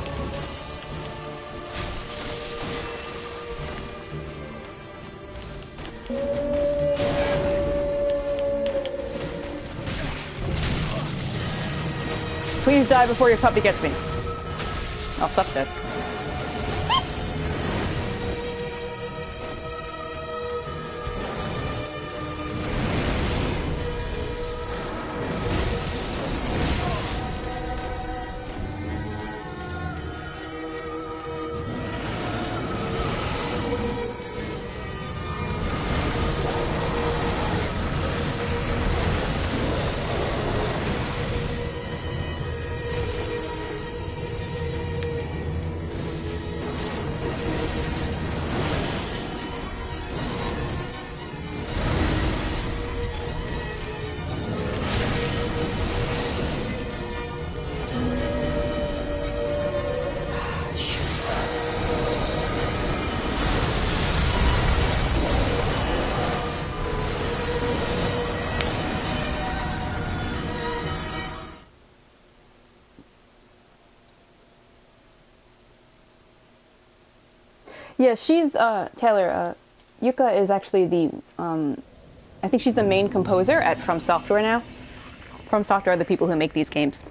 Please die before your puppy gets me. Oh, fuck this. Yeah, she's, Taylor, Yuka is actually the, I think she's the main composer at From Software now. From Software are the people who make these games.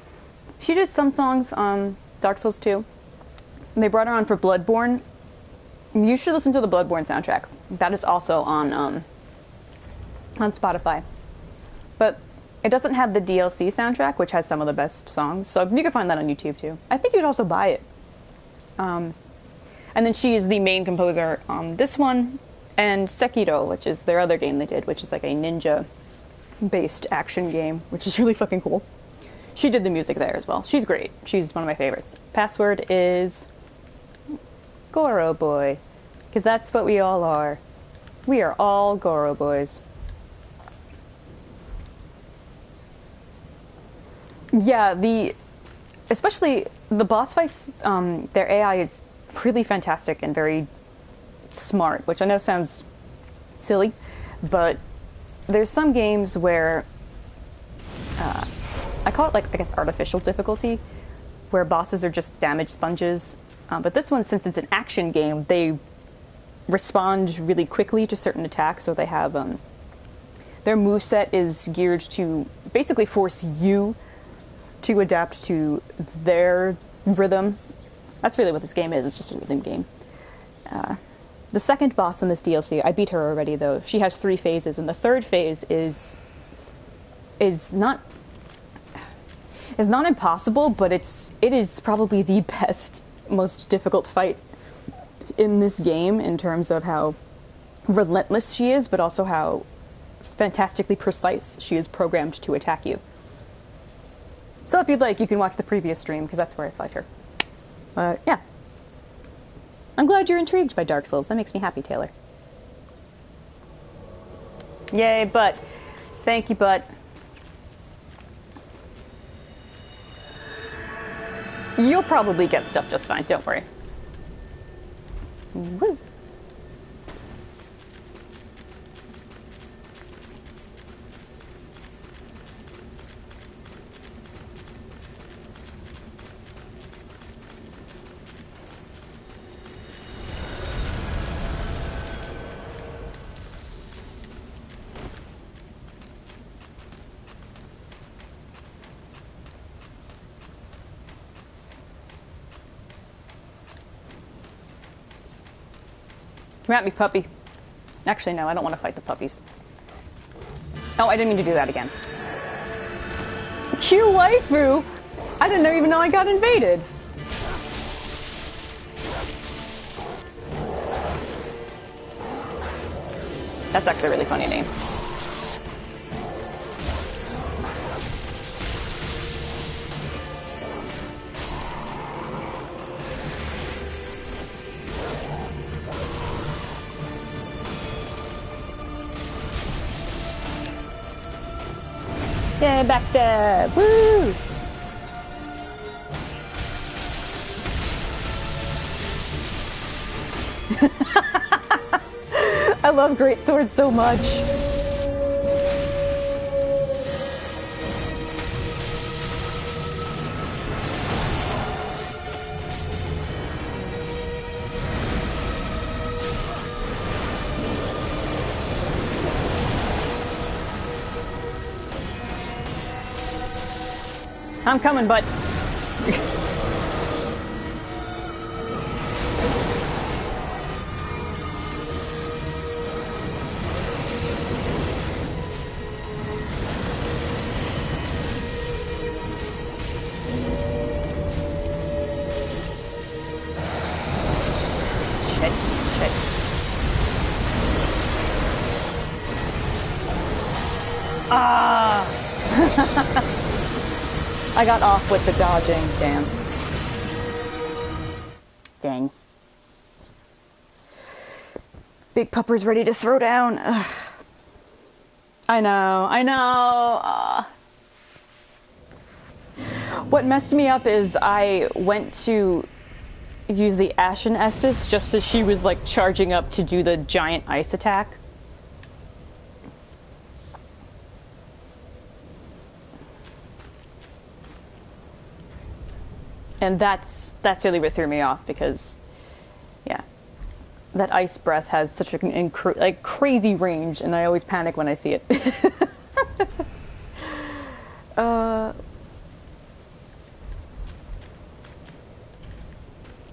She did some songs on Dark Souls 2. And they brought her on for Bloodborne. You should listen to the Bloodborne soundtrack. That is also on Spotify. But it doesn't have the DLC soundtrack, which has some of the best songs. So you can find that on YouTube too. I think you'd also buy it. And then she is the main composer on this one, and Sekiro, which is their other game they did, which is like a ninja-based action game, which is really fucking cool. She did the music there as well. She's great. She's one of my favorites. Password is Goro Boy, because that's what we all are. We are all Goro Boys. Yeah, especially the boss fights, their AI is really fantastic and very smart, which I know sounds silly, but there's some games where I call it, like, I guess artificial difficulty, where bosses are just damage sponges. But this one, since it's an action game, they respond really quickly to certain attacks, so they have their moveset is geared to basically force you to adapt to their rhythm. That's really what this game is. It's just a rhythm game. The second boss in this DLC, I beat her already, though. She has 3 phases, and the third phase is not impossible, but it is probably the best, most difficult fight in this game in terms of how relentless she is, but also how fantastically precise she is programmed to attack you. So if you'd like, you can watch the previous stream, because that's where I fight her. Yeah. I'm glad you're intrigued by Dark Souls. That makes me happy, Taylor. Yay, butt. Thank you, butt. You'll probably get stuff just fine, don't worry. Woo. Come at me, puppy. Actually, no, I don't want to fight the puppies. Oh, I didn't mean to do that again. Q waifu! I didn't even know I got invaded. That's actually a really funny name. Yay, backstab! Woo! I love great swords so much. I'm coming, bud. I got off with the dodging, damn. Dang. Big pupper's ready to throw down. Ugh. I know. What messed me up is I went to use the Ashen Estus just as she was like charging up to do the giant ice attack. And that's really what threw me off because, yeah, that ice breath has such a crazy range, and I always panic when I see it.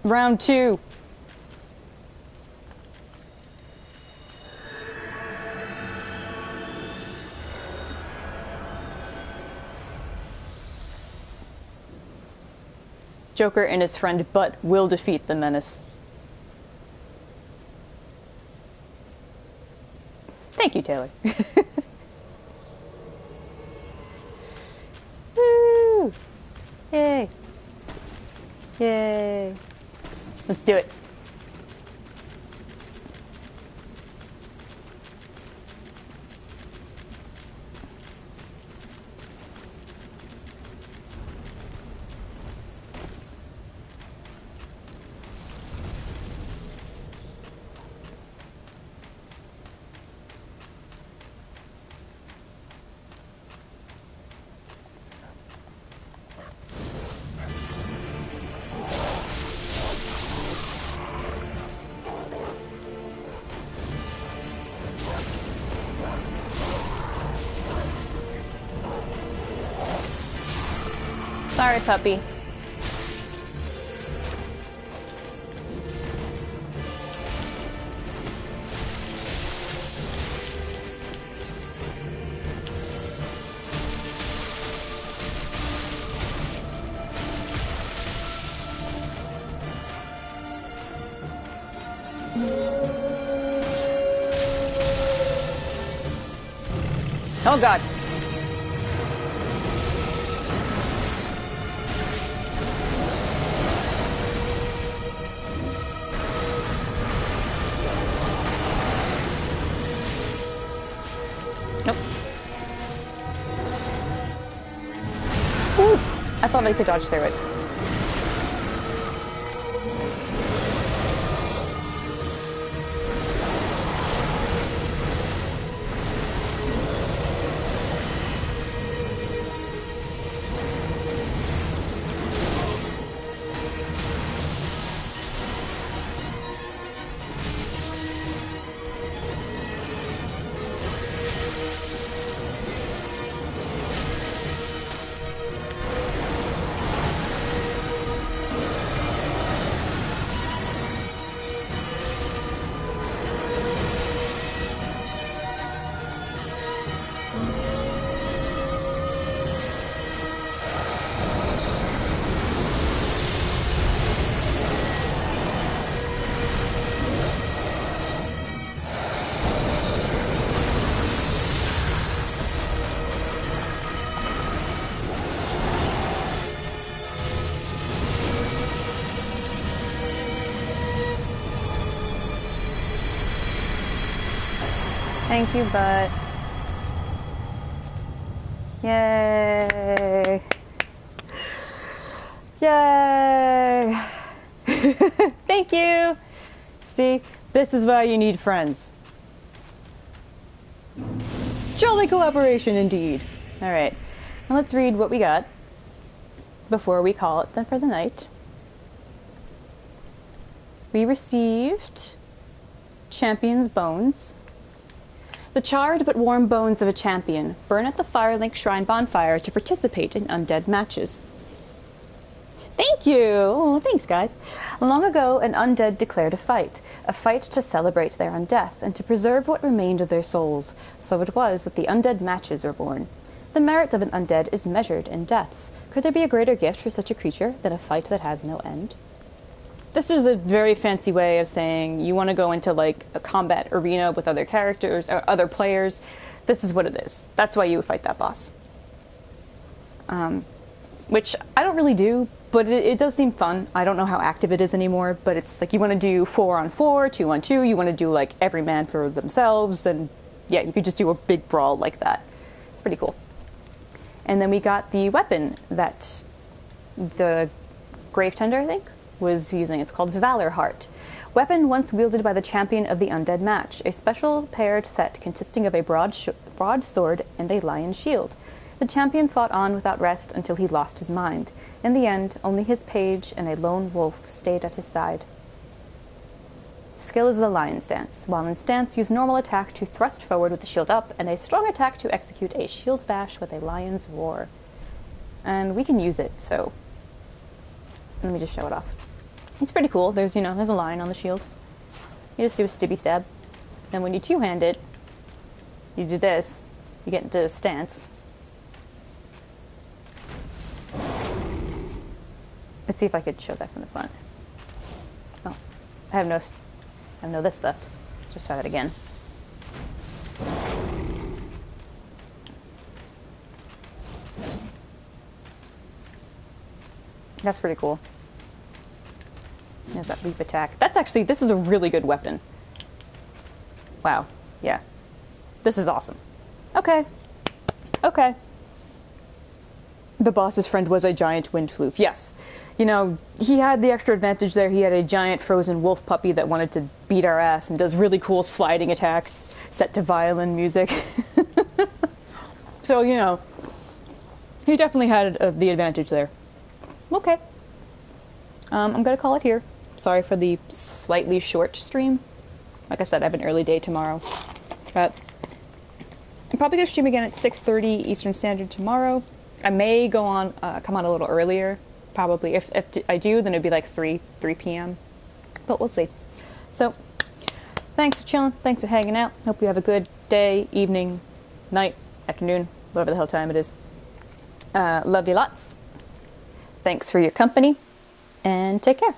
Round 2. Joker and his friend Butt will defeat the menace. Thank you, Taylor. Woo! Yay! Yay! Let's do it. Sorry, puppy. Oh God. Nope. Ooh, I thought I could dodge through it. Thank you, but yay! Yay! Thank you! See, this is why you need friends. Jolly collaboration indeed. Alright, now let's read what we got before we call it then for the night. We received Champion's Bones. The charred but warm bones of a champion burn at the Firelink Shrine bonfire to participate in undead matches. Thank you! Oh, thanks, guys. Long ago, an undead declared a fight to celebrate their undeath and to preserve what remained of their souls. So it was that the undead matches were born. The merit of an undead is measured in deaths. Could there be a greater gift for such a creature than a fight that has no end? This is a very fancy way of saying you want to go into like a combat arena with other characters or other players. This is what it is. That's why you would fight that boss. Which I don't really do, but it does seem fun. I don't know how active it is anymore, but it's like you want to do 4-on-4, 2-on-2. You want to do like every man for themselves, and yeah, you could just do a big brawl like that. It's pretty cool. And then we got the weapon that the Gravetender, I think, was using. It's called Valor Heart. Weapon once wielded by the champion of the undead match. A special paired set consisting of a broad sword and a lion shield. The champion fought on without rest until he lost his mind. In the end, only his page and a lone wolf stayed at his side. Skill is the lion stance. While in stance, use normal attack to thrust forward with the shield up, and a strong attack to execute a shield bash with a lion's roar. And we can use it, so let me just show it off. It's pretty cool. There's a lion on the shield. You just do a stibby stab. Then when you two-hand it, you do this. You get into a stance. Let's see if I could show that from the front. Oh, I have no this left. Let's just try that again. That's pretty cool. There's that leap attack. This is a really good weapon. Wow. Yeah. This is awesome. Okay. Okay. The boss's friend was a giant wind floof. Yes. He had the extra advantage there. He had a giant frozen wolf puppy that wanted to beat our ass and does really cool sliding attacks set to violin music. So, he definitely had the advantage there. Okay. I'm going to call it here. Sorry for the slightly short stream. Like I said, I have an early day tomorrow. But I'm probably going to stream again at 6:30 Eastern Standard tomorrow. I may come on a little earlier. Probably. If I do, then it'd be like 3 p.m. But we'll see. So, thanks for chilling. Thanks for hanging out. Hope you have a good day, evening, night, afternoon, whatever the hell time it is. Love you lots. Thanks for your company, and take care.